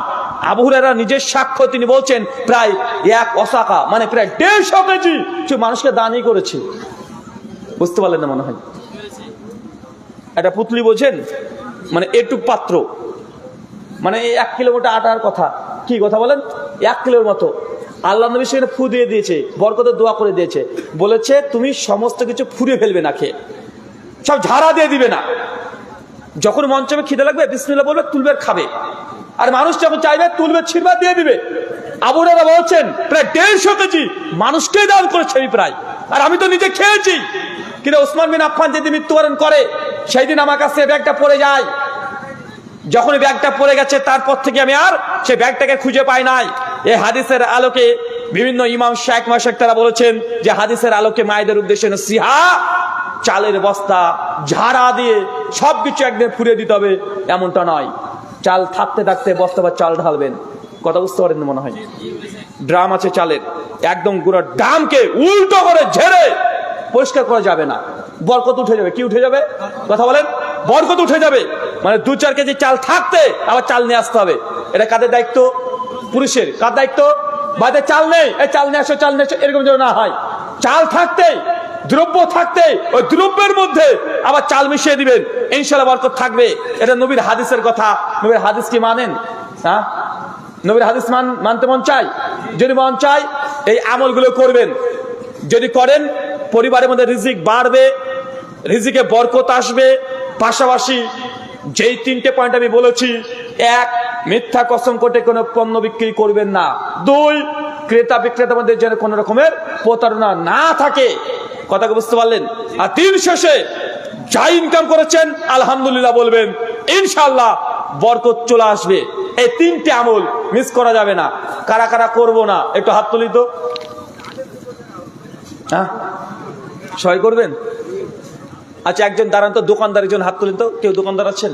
আবু হুরায়রা নিজের সাক্ষ্য, তিনি বলছেন প্রায় 1 ওসাকা মানে প্রায় 150 কেজি মানুষকে দানই করেছে। বুঝতে পারলেন না মনে হয়? একটা পুতলি বোঝেন, মানে এটুক পাত্র, মানে 1 কিলো মোটা আটার কথা। কি কথা বলেন? 1 কিলোর মতো আল্লাহ নবী সেখানে ফু দিয়ে দিয়েছে, বরকতের দোয়া করে দিয়েছে, বলেছে তুমি সমস্ত কিছু ফুরিয়ে ফেলবে না, খেয়ে সব ঝাড়া দিয়ে দিবে না। যখন মন চাইবে খিদে লাগবে বিসমিল্লাহ বলবে, তুলবে খাবে। আর মানুষ যখন চাইবে তুলবে ছিড়বা দিয়ে দিবে। আবু হুরায়রা বলছেন প্রায় 150 কেজি মানুষকে দান করেছে আমি প্রায়, আর আমি তো নিজে খেয়েছি। কিন্তু ওসমান বিন আফফান যেদিন মৃত্যুবরণ করে সেই দিন আমার কাছে ব্যাগটা পড়ে যায়। যখন ব্যাগটা পড়ে গেছে তারপর থেকে আমি আর সেই ব্যাগটাকে খুঁজে পাই নাই। এই হাদিসের আলোকে বিভিন্ন ইমাম শাইখ মাশাইখ তারা বলেছেন যে হাদিসের আলোকে মায়েদের উদ্দেশ্যে নসিহা, চালের বস্তা ঝাড়া দিয়ে সবকিছু একদিন ফুরিয়ে দিতে হবে এমনটা নয়। চাল থাকতে থাকতে বস্তা বা চাল ঢালবেন, কথা বুঝতে পারেন মনে হয়। ড্রাম আছে চালের, একদম গুঁড়ো ড্রামকে উল্টো করে ঝেড়ে পরিষ্কার করা যাবে না, বরকত উঠে যাবে। কি উঠে যাবে? কথা বলেন। বরকত উঠে যাবে, মানে 2-4 কেজি চাল থাকতে আবার চাল নিয়ে আসতে হবে। এটা কাদের দায়িত্ব? পুরুষের। কার দায়িত্ব? বাদে চাল নেই, এই চাল নিয়ে আসো, চাল নিয়ে আসো, এরকম যেন না হয়। চাল থাকতে, দ্রব্য থাকতে ওই দ্রব্যের মধ্যে আবার চাল মিশিয়ে দিবেন, ইনশাআল্লাহ বরকত থাকবে। এটা নবীর হাদিসের কথা। নবীর হাদিস কি মানেন? হ্যাঁ, নবীর হাদিস মানতে মন চাই? যদি মন চাই এই আমলগুলো করবেন। যদি করেন পরিবারের মধ্যে রিজিক বাড়বে, রিজিকে বরকত আসবে। পাশাপাশি যেই 3টে পয়েন্ট আমি বলেছি, 1, মিথ্যা কসম করে কোনো পণ্য বিক্রি করবেন না। 2, ক্রেতা বিক্রেতার মধ্যে যেন কোনো রকমের প্রতারণা না থাকে। কথাকে বুঝতে পারলেন? আর 3, শেষে যা ইনকাম করেছেন আলহামদুলিল্লাহ বলবেন, ইনশাআল্লাহ বরকত চলে আসবে। এই 3টে আমল মিস করা যাবে না। কারা কারা করবো না একটু হাত তুলি তো। হ্যাঁ, সবাই করবেন? আচ্ছা, একজন দাঁড়ান তো, দোকানদার একজন হাত তুলেন তো। কেউ দোকানদার আছেন?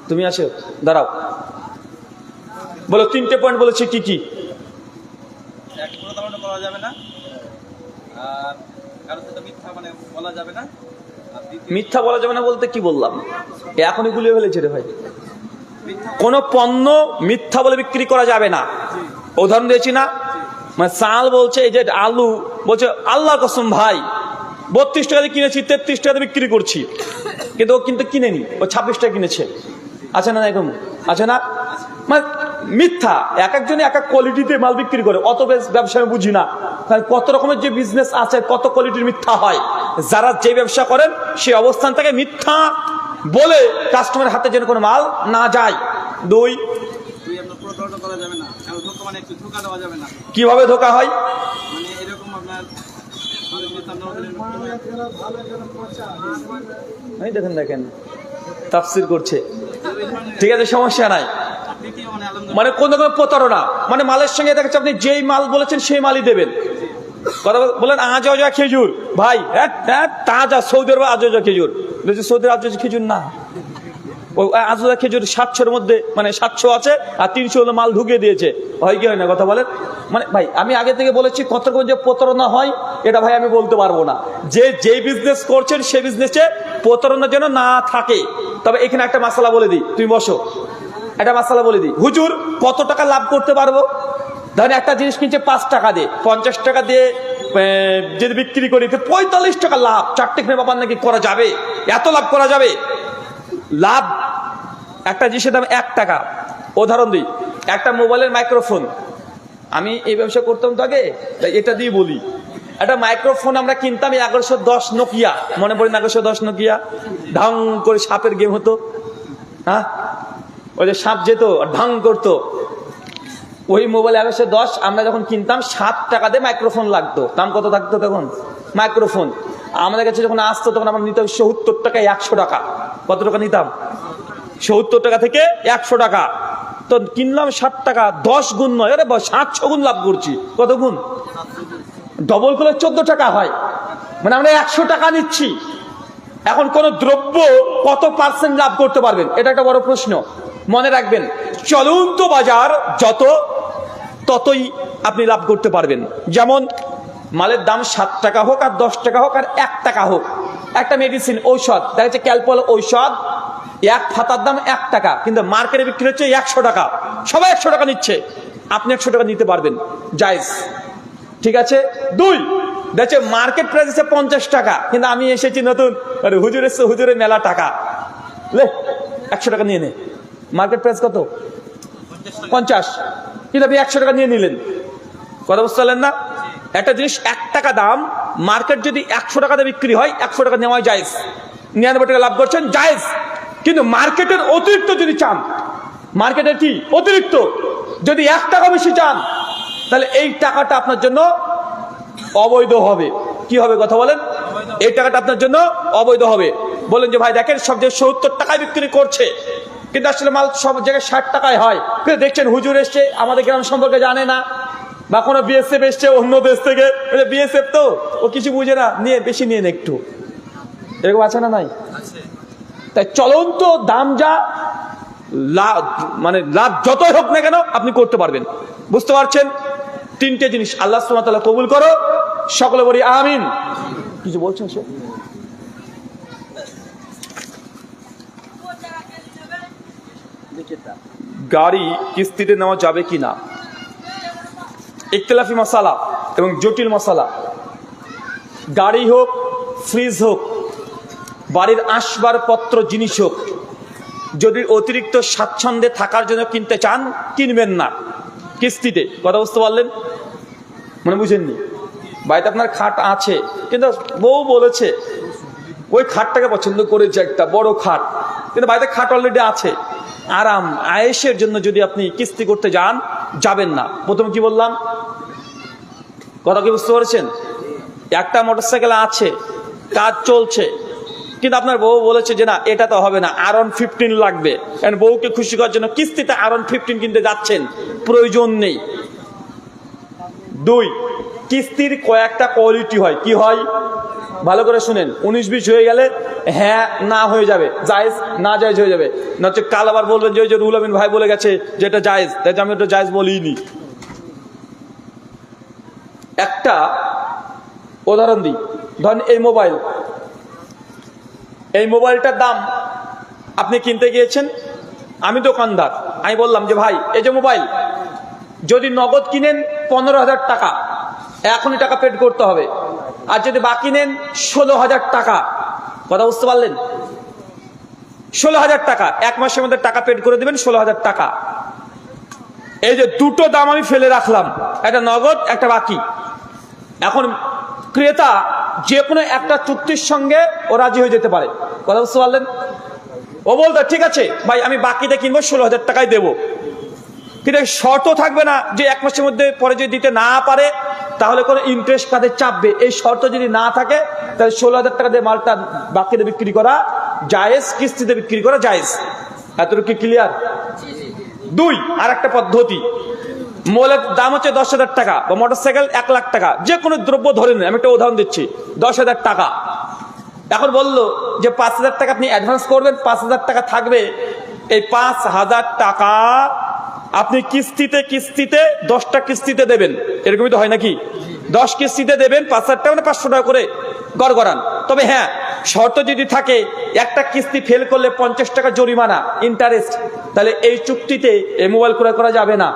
তুমি আসো, দাঁড়াও, বলো 3টে পয়েন্ট বলেছি কি কি? করা যাবে না, আর কারোর সাথে মিথ্যা বলা যাবে না। মিথ্যা বলা যাবে না বলতে কি বললাম? এখনই গুলিয়ে ফেলেছে রে ভাই। কোন পণ্য মিথ্যা বলে বিক্রি করা যাবে না। উদাহরণ দিয়েছি না, মানে চাল বলছে, এই যে আলু বলছে আল্লাহর কসম ভাই 32 টাকা দিয়ে কিনেছি, 33 টাকা দিয়ে বিক্রি করছি, কিন্তু ও কিন্তু কিনেনি, ও 26 টাকা কিনেছে। আছে না এরকম? আছে না? মানে মিথ্যা। এক একজনে এক এক কোয়ালিটিতে মাল বিক্রি করে, অত ব্যবসা আমি বুঝি না। কত রকমের যে বিজনেস আছে, কত কোয়ালিটির মিথ্যা হয়। যারা যে ব্যবসা করেন সেই অবস্থান থেকে মিথ্যা বলে কাস্টমারের হাতে যেন কোনো মাল না যায়। 2, কিভাবে ধোকা হয়? দেখেন দেখেন তাফসীর করছে, ঠিক আছে, সমস্যা নাই। মানে কোন রকম প্রতারণা, মানে মালের সঙ্গে দেখা যাচ্ছে আপনি যেই মাল বলেছেন সেই মালই দেবেন। কথা বলেন আজা খেজুর ভাই, তাজা সৌদি আরব আজা খেজুর, সৌদি আজা খেজুর না, আজা খেজুর 700-এর মধ্যে, মানে 700 আছে আর 300 হলো মাল ঢুকিয়ে দিয়েছে। হয় কি হয় না? কথা বলেন। মানে ভাই আমি আগে থেকে বলেছি কত রকম যে প্রতারণা হয় এটা ভাই আমি বলতে পারবো না। যে বিজনেস করছেন সেই বিজনেসে প্রতারণা যেন না থাকে। তবে এখানে একটা মাসালা বলে দিই, তুমি বসো, একটা মাসালা বলে দিই। হুজুর কত টাকা লাভ করতে পারবো? ধরেন একটা জিনিস কিনছে 5 টাকা দিয়ে, 50 টাকা দিয়ে যদি বিক্রি করি 45 টাকা লাভ। 4টে কিনে বাবার নাকি করা যাবে, এত লাভ করা যাবে? লাভ একটা জিনিসের দাম 1 টাকা। উদাহরণ দিই, একটা মোবাইলের মাইক্রোফোন, আমি এই ব্যবসা করতাম তো আগে, এটা দিয়ে বলি। একটা মাইক্রোফোন আমরা কিনতাম 1110 নোকিয়া, মনে পড়ে না? 1110 নোকিয়া, ঢং করে সাপের গেম হতো। হ্যাঁ, ওই যে সাপ যেত ঢং করতো, ওই মোবাইল 1110 আমরা যখন কিনতাম 7 টাকা দিয়ে মাইক্রোফোন লাগতো। দাম কত থাকতো তখন মাইক্রোফোন? আমাদের কাছে যখন আসতো তখন আমরা নিতাম 70 টাকা, 100 টাকা। কত টাকা নিতাম? 70 টাকা থেকে 100 টাকা। তো কিনলাম 60 টাকা, 10 গুণ নয়, আরে 700 গুণ লাভ করছি। কত গুণ? ডবল করে 14 টাকা হয়। মানে আমরা 100 টাকা নিচ্ছি। এখন কোন দ্রব্য কত % লাভ করতে পারবেন? এটা একটা বড় প্রশ্ন। মনে রাখবেন, চলন্ত বাজার যত, ততই আপনি লাভ করতে পারবেন। যেমন মালের দাম 7 টাকা হোক আর 10 টাকা হোক আর 1 টাকা হোক, একটা মেডিসিন ঔষধ দেখা যাচ্ছে ক্যালপল ঔষধ 1 ফাতার দাম 1 টাকা, কিন্তু মার্কেটে বিক্রি হচ্ছে 100 টাকা। সবাই 100 টাকা নিচ্ছে, আপনি 100 টাকা নিতে পারবেন, জায়েজ, ঠিক আছে। 2, দেখছে মার্কেট প্রাইস আছে 50 টাকা, কিন্তু আমি এসেছি নতুন, হুজুর এসছে, হুজুরের মেলা টাকা, লে 100 টাকা নিয়ে নে। মার্কেট প্রাইস কত? 50, কিন্তু আপনি 100 টাকা নিয়ে নিলেন। কথা বুঝতে পারলেন না? একটা জিনিস 1 টাকা দাম, মার্কেট যদি 100 টাকাতে বিক্রি হয়, 100 টাকা নেওয়া জায়েজ, 99 টাকা লাভ করছেন জায়েজ। কিন্তু মার্কেটের অতিরিক্ত যদি চান, মার্কেটের কি অতিরিক্ত যদি 1 টাকা বেশি চান, তাহলে এই টাকাটা আপনার জন্য অবৈধ হবে। কি হবে কথা বলেন? এই টাকাটা আপনার জন্য অবৈধ হবে। বলেন যে ভাই দেখেন সব জায়গায় 70 টাকায় বিক্রি করছে, কিন্তু আসলে মাল সব জায়গায় 60 টাকায় হয়। কিন্তু দেখছেন হুজুর এসছে, আমাদের গ্রাম সম্পর্কে জানে না, বা কোনো বিএসএফ এসছে অন্য দেশ থেকে, বিএসএফ তো ও কিছু বুঝে না, নিয়ে বেশি নিয়ে একটু, এরকম আছে না নাই? তাই চলন্ত দাম যা লাভ, মানে লাভ যতই হোক না কেন আপনি করতে পারবেন। বুঝতে পারছেন? 3টে জিনিস আল্লাহ সুবহানাহু ওয়া তাআলা কবুল করো, সকলে বলি আমিন। কিছু বলছেন সে? গাড়ি কিস্তিতে নেওয়া যাবে কিনা, ইখতিলাফি মাসালা এবং জটিল মাসালা। গাড়ি হোক, ফ্রিজ হোক, বাড়ির আসবাবপত্র জিনিস হোক, যদি অতিরিক্ত স্বাচ্ছন্দ্যে থাকার জন্য কিনতে চান, কিনবেন না কিস্তিতে। কথা বুঝতে পারলেন? মানে বুঝেননি? বাড়িতে আপনার খাট আছে, কিন্তু বউ বলেছে ওই খাটটাকে পছন্দ করেছে, একটা বড় খাট, কিন্তু বাড়িতে খাট অলরেডি আছে, আরাম আয়েশের জন্য যদি আপনি কিস্তি করতে যান, যাবেন না। প্রথম কি বললাম? কথা কি বুঝতে পারছেন? একটা মোটরসাইকেল আছে, কাজ চলছে, কিন্তু আপনার বউ বলেছে যে না এটা তো হবে না, R115 লাগবে, কারণ বউকে খুশি করার জন্য কিস্তিতে R115 কিনতে যাচ্ছেন, প্রয়োজন নেই। 2, কিস্তির কয়েকটা কোয়ালিটি হয়। কি হয়? ভালো করে শুনেন। 19-20 হয়ে গেলে হ্যাঁ না হয়ে যাবে, জায়েজ না জায়েজ হয়ে যাবে, না হচ্ছে কাল আবার বলবেন যে ওই যে রুহুল আমিন ভাই বলে গেছে যে এটা জায়েজ, তাই আমি ওটা জায়েজ বলিনি। একটা উদাহরণ দিই, ধরেন এই মোবাইলটার দাম আপনি কিনতে গিয়েছেন, আমি দোকানদার, আমি বললাম যে ভাই এই যে মোবাইল, যদি নগদ কিনেন 15,000 টাকা, এখনই টাকা পেড করতে হবে, আর যদি বাকি নেন 16,000 টাকা। কথা বুঝতে পারলেন? 16,000 টাকা, 1 মাসের মধ্যে টাকা পেড করে দেবেন, 16,000 টাকা। এই যে দুটো দাম আমি ফেলে রাখলাম, একটা নগদ একটা বাকি। এখন ক্রেতা যে কোনো একটা চুক্তির সঙ্গে ও রাজি হয়ে যেতে পারে। কথা বুঝতে পারলেন? ও বলতো ঠিক আছে ভাই আমি বাকিটা কিনবো, 16,000 টাকায় দেবো, কিন্তু শর্ত থাকবে না যে 1 মাসের মধ্যে পরে যদি দিতে না পারে তাহলে কোনো ইন্টারেস্ট কাদের চাপবে। এই শর্ত যদি না থাকে তাহলে 16,000 টাকা দিয়ে মালটা বাকিতে বিক্রি করা জায়েজ, কিস্তিতে বিক্রি করা জায়েজ। এতটুকু ক্লিয়ার? 2, আর একটা পদ্ধতি, মোবাইলের দাম হচ্ছে 10,000 টাকা বা মোটরসাইকেল 1 লাখ টাকা, যে কোনো দ্রব্য ধরে নেন, আমি একটা উদাহরণ দিচ্ছি, 10,000 টাকা। এখন বললো যে 5,000 টাকা আপনি অ্যাডভান্স করবেন, 5,000 টাকা থাকবে, এই 5,000 টাকা আপনি কিস্তিতে 10টা কিস্তিতে দেবেন, এরকমই তো হয় নাকি? 10 কিস্তিতে দেবেন, 5,000 টাকা মানে 500 টাকা করে গড়গড়ান। তবে হ্যাঁ, শর্ত যদি থাকে একটা কিস্তি ফেল করলে 50 টাকা জরিমানা, ইন্টারেস্ট, তাহলে এই চুক্তিতে এই মোবাইল ক্রয় করা যাবে না।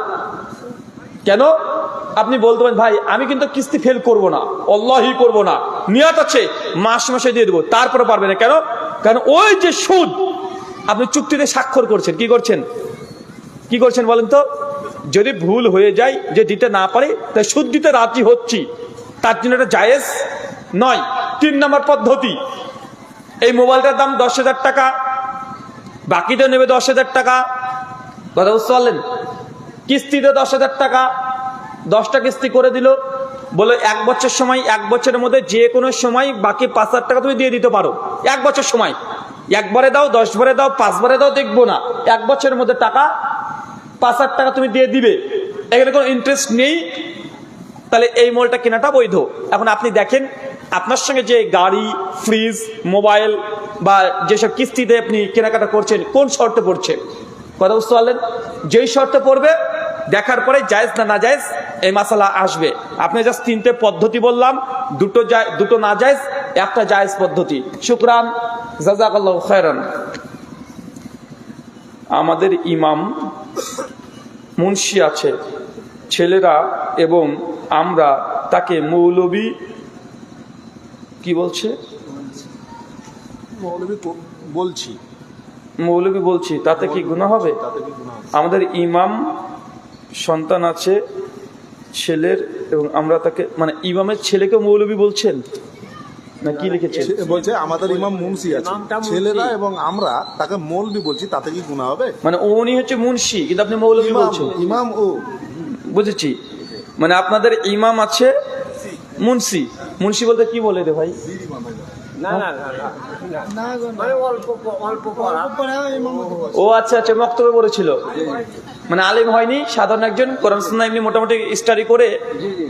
কেন? আপনি বলতে পারেন ভাই আমি কিন্তু কিস্তি ফেল করব না, আল্লাহই করব না, নিয়ত আছে মাসে দিয়ে দেবো, তারপরে পারবে না। কেন? কারণ ওই যে সুদ আপনি চুক্তিতে স্বাক্ষর করছেন, কি করছেন বলেন তো? যদি ভুল হয়ে যায় যে দিতে না পারে, তাই সুদ দিতে রাজি হচ্ছি, তার জন্য এটা জায়েজ নয়। 3 নম্বর পদ্ধতি, এই মোবাইলটার দাম 10,000 টাকা, বাকিতে নেবে 10,000 টাকা। কথা বুঝতে পারলেন? কিস্তিতে 10,000 টাকা, 10টা কিস্তি করে দিল, বলে 1 বছর সময়, 1 বছরের মধ্যে যে কোনো সময় বাকি 5,000 টাকা তুমি দিয়ে দিতে পারো। 1 বছর সময়, 1 বারে দাও, 10 বারে দাও, 5 বারে দাও, দেখবো না, 1 বছরের মধ্যে টাকা 5,000 টাকা তুমি দিয়ে দিবে, এখানে কোনো ইন্টারেস্ট নেই, তাহলে এই মোবাইলটা কেনাটা বৈধ। এখন আপনি দেখেন আপনার সঙ্গে যে গাড়ি, ফ্রিজ, মোবাইল বা যেসব কিস্তিতে আপনি কেনাকাটা করছেন কোন শর্তে পড়ছে। কথা বুঝতে পারলেন? যেই শর্তে পড়বে দেখার পরে জায়েজ না জায়েজ এই মাসালা আসবে। আপনি জাস্ট 3টে পদ্ধতি বললাম, দুটো না জায়েজ, একটা জায়েজ পদ্ধতি। শুকরান, জাযাকাল্লাহু খায়রান। আমাদের ইমাম মুন্সি আছে, ছেলেরা এবং আমরা তাকে মৌলবী কি বলছে, মৌলবী বলছি, তাতে কি গুনাহ হবে? আমাদের ইমাম সন্তান আছে, ছেলের এবং আমরা তাকে মানে ইমামের ছেলেকে মৌলবী বলছেন না কি লিখেছেন? বলছে আমাদের ইমাম মুন্সি আছে, ছেলেরা এবং আমরা তাকে মৌলবি বলছি, তাতে কি গুনাহ হবে? মানে উনি হচ্ছে মুন্সি কিন্তু আপনি মৌলবী বলছেন। ইমাম ও বুঝেছি, মানে আপনাদের ইমাম আছে মুন্সি। মুন্সি বলতে কি বলে রে ভাই? ও আচ্ছা আচ্ছা, মক্তবে পড়েছিল, মানে আলেম হয়নি, সাধারণ একজন কোরআন সুন্নাহ এমনি মোটামুটি স্টাডি করে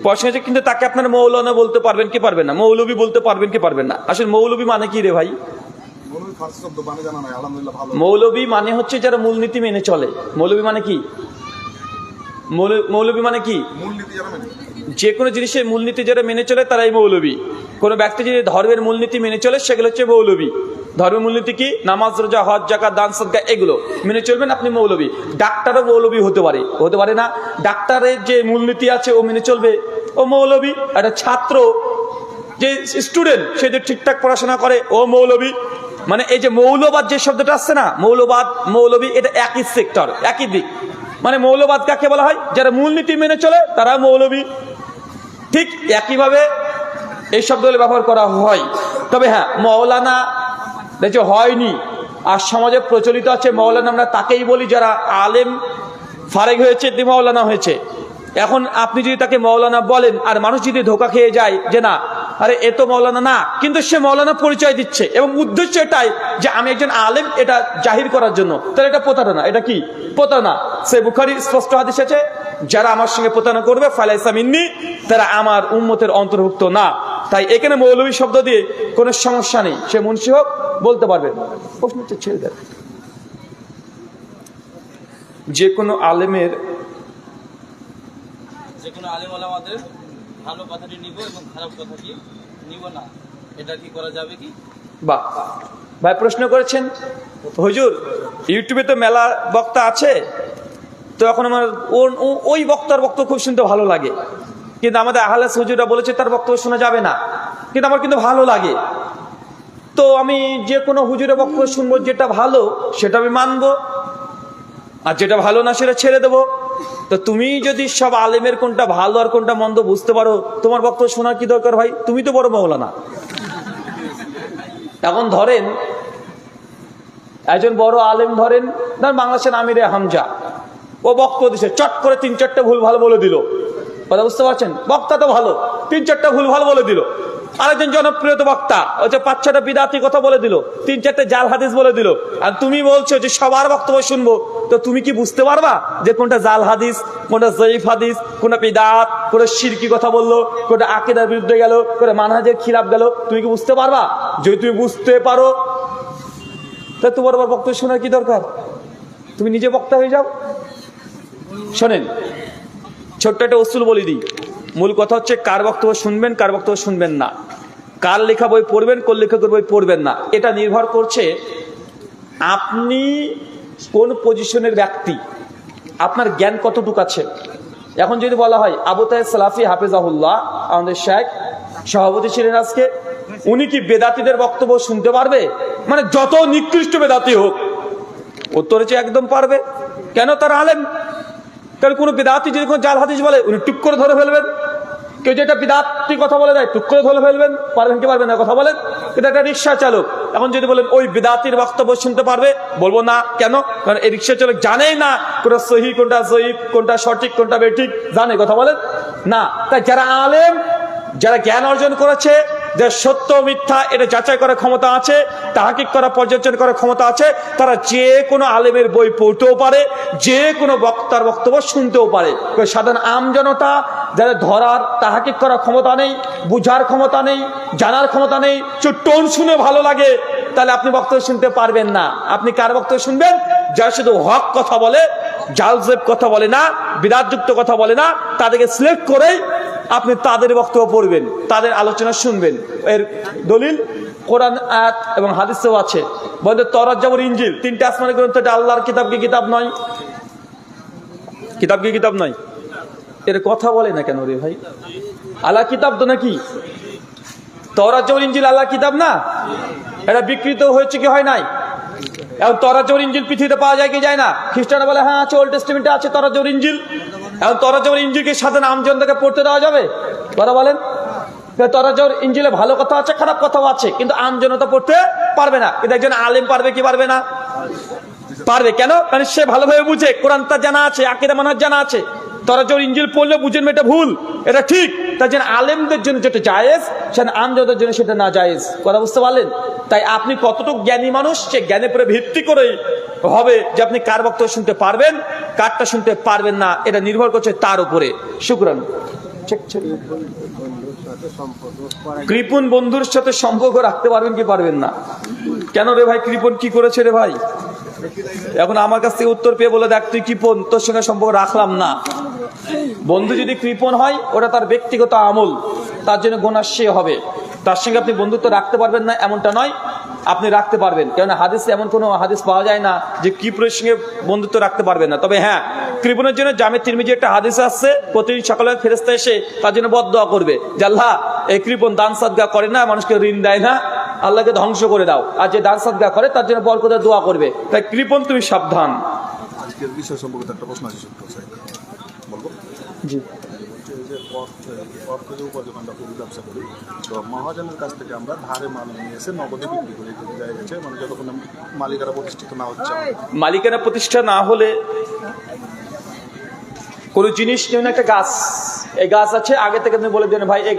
পড়াশোনা হয়েছে, কিন্তু তাকে আপনার মৌলানা বলতে পারবেন কি পারবেন না, মৌলবী বলতে পারবেন কি পারবেন না? আসলে মৌলবী মানে কি রে ভাই? মৌলবী মানে হচ্ছে যারা মূলনীতি মেনে চলে। মৌলবী মানে কি? মৌলবী মানে কি? যে কোনো জিনিসের মূলনীতি যারা মেনে চলে তারাই মৌলবী। কোনো ব্যক্তি যদি ধর্মের মূলনীতি মেনে চলে সেগুলো হচ্ছে মৌলবী। ধর্মের মূলনীতি কি? নামাজ, রোজা, হজ, যাকাত, দান, সদকা, এগুলো মেনে চলবেন, আপনি মৌলবী। ডাক্তারও মৌলবী হতে পারে, হতে পারে না? ডাক্তারের যে মূলনীতি আছে ও মেনে চলবে, ও মৌলবী। একটা ছাত্র যে স্টুডেন্ট সে যে ঠিকঠাক পড়াশোনা করে, ও মৌলবী। মানে এই যে মৌলবাদ যে শব্দটা আসছে না, মৌলবাদ মৌলবী এটা একই সেক্টর, একই দিক। মানে মৌলবাদ কাকে বলা হয়? যারা মূলনীতি মেনে চলে তারা মৌলবী। ঠিক একইভাবে এই শব্দগুলো ব্যবহার করা হয়। তবে হ্যাঁ, মৌলানা দেখো হয়নি, আর সমাজে প্রচলিত আছে মৌলানা আমরা তাকেই বলি যারা আলেম ফারেগ হয়েছে, মৌলানা হয়েছে। এখন আপনি যদি তাকে মৌলানা বলেন আর মানুষ যদি ধোকা খেয়ে যায় যে না আরে এ তো মৌলানা না, কিন্তু সে মৌলানা পরিচয় দিচ্ছে এবং উদ্দেশ্য এটাই যে আমি একজন আলেম, এটা জাহির করার জন্য, তাহলে এটা প্রতারণা। এটা কি? প্রতারণা। সে বুখারী স্পষ্ট হাদিস আছে, যারা আমার সঙ্গে প্রতারণা করবে ফালাইসা মিন্নি, তারা আমার উম্মতের অন্তর্ভুক্ত না। তাই এখানে মৌলবী শব্দ দিয়ে কোনো সমস্যা নেই, সে মুন্সি হোক বলতে পারবে। প্রশ্নটা ছেড়ে দেন। যে কোনো আলেমের আমাদের ভালো কথাটি নিব এবং খারাপ কথাটি নিব না, এটা কি করা যাবে কি? বাহ ভাই, প্রশ্ন করেছেন। হুজুর ইউটিউবে তো মেলা বক্তা আছে, তো এখন আমার ওই বক্তার বক্তব্য খুব শুনতে ভালো লাগে, কিন্তু আমাদের আহলাস হুজুররা বলেছে তার বক্তব্য শোনা যাবে না, কিন্তু আমার কিন্তু ভালো লাগে। তো আমি যে কোনো হুজুরের বক্তব্য শুনবো, যেটা ভালো সেটা আমি মানবো, আর যেটা ভালো না সেটা ছেড়ে দেবো। তো তুমি যদি সব আলেমের কোনটা ভালো আর কোনটা মন্দ বুঝতে পারো, তোমার বক্তব্য শোনার কি দরকার ভাই? তুমি তো বড় মৌলানা। এখন ধরেন একজন বড় আলেম, ধরেন বাংলাদেশের আমিরে হামজা, ও বক্তব্য দিচ্ছে, চট করে 3-4টে ভুল ভালো বলে দিল। কথা বুঝতে পারছেন? বক্তা তো ভালো, 3-4টা ভুল ভালো বলে দিল। আরেকজন জনপ্রিয় বক্তা হচ্ছে 5-6টা বিদাতি কথা বলে দিল, 3-4টে জাল হাদিস বলে দিল। আর তুমি বলছো যে সবার বক্তব্য শুনবো, তো তুমি কি বুঝতে পারবা যে কোনটা জাল হাদিস, কোনটা জয়ীফ হাদিস, কোনটা বিদাত, কোনটা শিরকি কথা বললো, কোনটা আকীদার বিরুদ্ধে গেল, কোনটা মানহাজের খিলাফ গেল? তুমি কি বুঝতে পারবা? যদি তুমি বুঝতে পারো তা তোমার আবার বক্তব্য শোনার কি দরকার? তুমি নিজে বক্তা হয়ে যাও। শোনেন, ছোট্ট একটা উসুল বলে দিই। মূল কথা হচ্ছে কার বক্তব্য শুনবেন, কার বক্তব্য শুনবেন না, কার লেখা বই পড়বেন, কোন লেখকের বই পড়বেন না। এটা নির্ভর করছে আপনি কোন পজিশনের ব্যক্তি, আপনার জ্ঞান কতটুকু আছে। এখন যদি বলা হয় আবু তাহের সালাফি হাফেজাহুল্লাহ আমাদের শেখ সভাপতি ছিলেন আজকে, উনি কি বেদাতীদের বক্তব্য শুনতে পারবে? মানে যত নিকৃষ্ট বেদাতি হোক, উত্তর হচ্ছে একদম পারবে। কেন? তার আলেম। কারণ কোনো বিদাতি যদি কোনো জাল হাদিস বলে, উনি টুক করে ধরে ফেলবেন। কেউ যেটা বিদাতি কথা বলে দেয়, টুক করে ধরে ফেলবেন। পারবেন কি পারবেন না? কথা বলেন। কিন্তু একটা রিক্সা চালক এখন যদি বলেন ওই বিদাতির বক্তব্য শুনতে পারবে, বলবো না। কেন? কারণ এই রিক্সা চালক জানেই না কোনটা সহি, কোনটা জয়ীফ, কোনটা সঠিক, কোনটা বেঠিক জানে। কথা বলেন না। তাই যারা আলেম, যারা জ্ঞান অর্জন করেছে, যে সত্য মিথ্যা এটা যাচাই করার ক্ষমতা আছে, তাহকিক করা, পর্যালোচনা করার ক্ষমতা আছে, তারা যে কোনো আলেমের বই পড়তেও পারে, যে কোনো বক্তার বক্তব্য শুনতেও পারে। সাধারণ আমজনতা যারা ধরার, তাহকিক করার ক্ষমতা নেই, বুঝার ক্ষমতা নেই, জানার ক্ষমতা নেই, টোন শুনে ভালো লাগে, তাহলে আপনি বক্তব্য শুনতে পারবেন না। আপনি কার বক্তব্য শুনবেন? যারা শুধু হক কথা বলে, জালজেব কথা বলে না, বিদাতযুক্ত কথা বলে না, তাদেরকে সিলেক্ট করেই আপনি তাদের বক্তব্য পড়বেন, তাদের আলোচনা শুনবেন। এর দলিল কোরআন আয়াত এবং হাদিসেও আছে। বলতে তওরাত, জাবুর, ইনজিল, 3টে আসমানি গ্রন্থ, এটা আল্লাহর কিতাব কি কিতাব নয়? কিতাব কি কিতাব নয়? এর কথা বলে না কেন রে ভাই? আল্লাহ কিতাব তো নাকি? তওরাত, জাবুর, ইনজিল আল্লাহ কিতাব না? এটা বিকৃত হয়েছে কি হয় নাই? এখন তওরাত, জাবুর, ইনজিল পৃথিবীতে পাওয়া যায় কি যায় না? খ্রিস্টানরা বলে হ্যাঁ আছে, ওল্ড টেস্টামেন্টে আছে তওরাত, জাবুর, ইনজিল। এখন তোরা যেমন ইঞ্জিলকে সাধারণ আমজনতাকে পড়তে দেওয়া যাবে? কথা বলেন। তোরা যেমন ইঞ্জিলে ভালো কথা আছে, খারাপ কথাও আছে, কিন্তু আমজনতা পড়তে পারবে না। কিন্তু একজন আলেম পারবে কি পারবে না? পারবে। কেন? কারণ সে ভালোভাবে বুঝে, কোরআন তার জানা আছে, আকীদা মানহাজ জানা আছে। তোরা যখন ইঞ্জিল পড়লে বুঝেন এটা ভুল, এটা ঠিক, তার জন্য আলেমদের জন্য যেটা জায়েজ সেটা আমজনতার জন্য সেটা না জায়েজ। কথা বুঝতে পারলেন? তাই আপনি কতটুকু জ্ঞানী মানুষ, সে জ্ঞানের উপরে ভিত্তি করেই হবে যে আপনি কার বক্তব্য শুনতে পারবেন, কারটা শুনতে পারবেন না, এটা নির্ভর করছে তার উপরে। শুকরান। কৃপণ বন্ধুর সাথে সম্পর্ক রাখতে পারবেন কি পারবেন না? কেন রে ভাই, কৃপণ কি করেছে রে ভাই? এখন আমার কাছ থেকে উত্তর পেয়ে বলে, দেখ তুই কৃপণ, তোর সঙ্গে সম্পর্ক রাখলাম না। বন্ধু যদি কৃপণ হয়, ওটা তার ব্যক্তিগত আমল, তার জন্য গুনাহ সে হবে। তার সঙ্গে আপনি বন্ধুত্ব রাখতে পারবেন না এমনটা নয়, আপনি রাখতে পারবেন। কেননা হাদিসে এমন কোনো হাদিস পাওয়া যায় না যে কৃপণের সঙ্গে বন্ধুত্ব রাখতে পারবেন না। তবে হ্যাঁ, কৃপণের জন্য জামে তিরমিজি একটা হাদিস আসছে, প্রতিদিন সকালে ফেরেশতা এসে তার জন্য বদদোয়া করবে যে আল্লাহ, এই কৃপণ দান সাদগা করে না, মানুষকে ঋণ দেয় না, আল্লাহকে ধ্বংস করে দাও। আর যে দান সাদগা করে তার জন্য বরকতের দোয়া করবে। তাই কৃপণ তুমি সাবধান। আজকের বিষয় সম্পর্কে একটা প্রশ্ন আছে, বলবো? জি। যে অর্থ যে উপার্জন আমরা খুবই ব্যবসা করি, তো মহাজনের কাছ থেকে আমরা ধারে মাল নিয়ে এসে নগদে বিক্রি করি, জায়গা গেছে মানে যতক্ষণ মালিকারা প্রতিষ্ঠিত না হচ্ছে। মালিকানা প্রতিষ্ঠা না হলে কোন জিনিস, যেমন একটা গাছ, এই গাছ আছে, আগে থেকে আপনি বলে দেন ভাই এই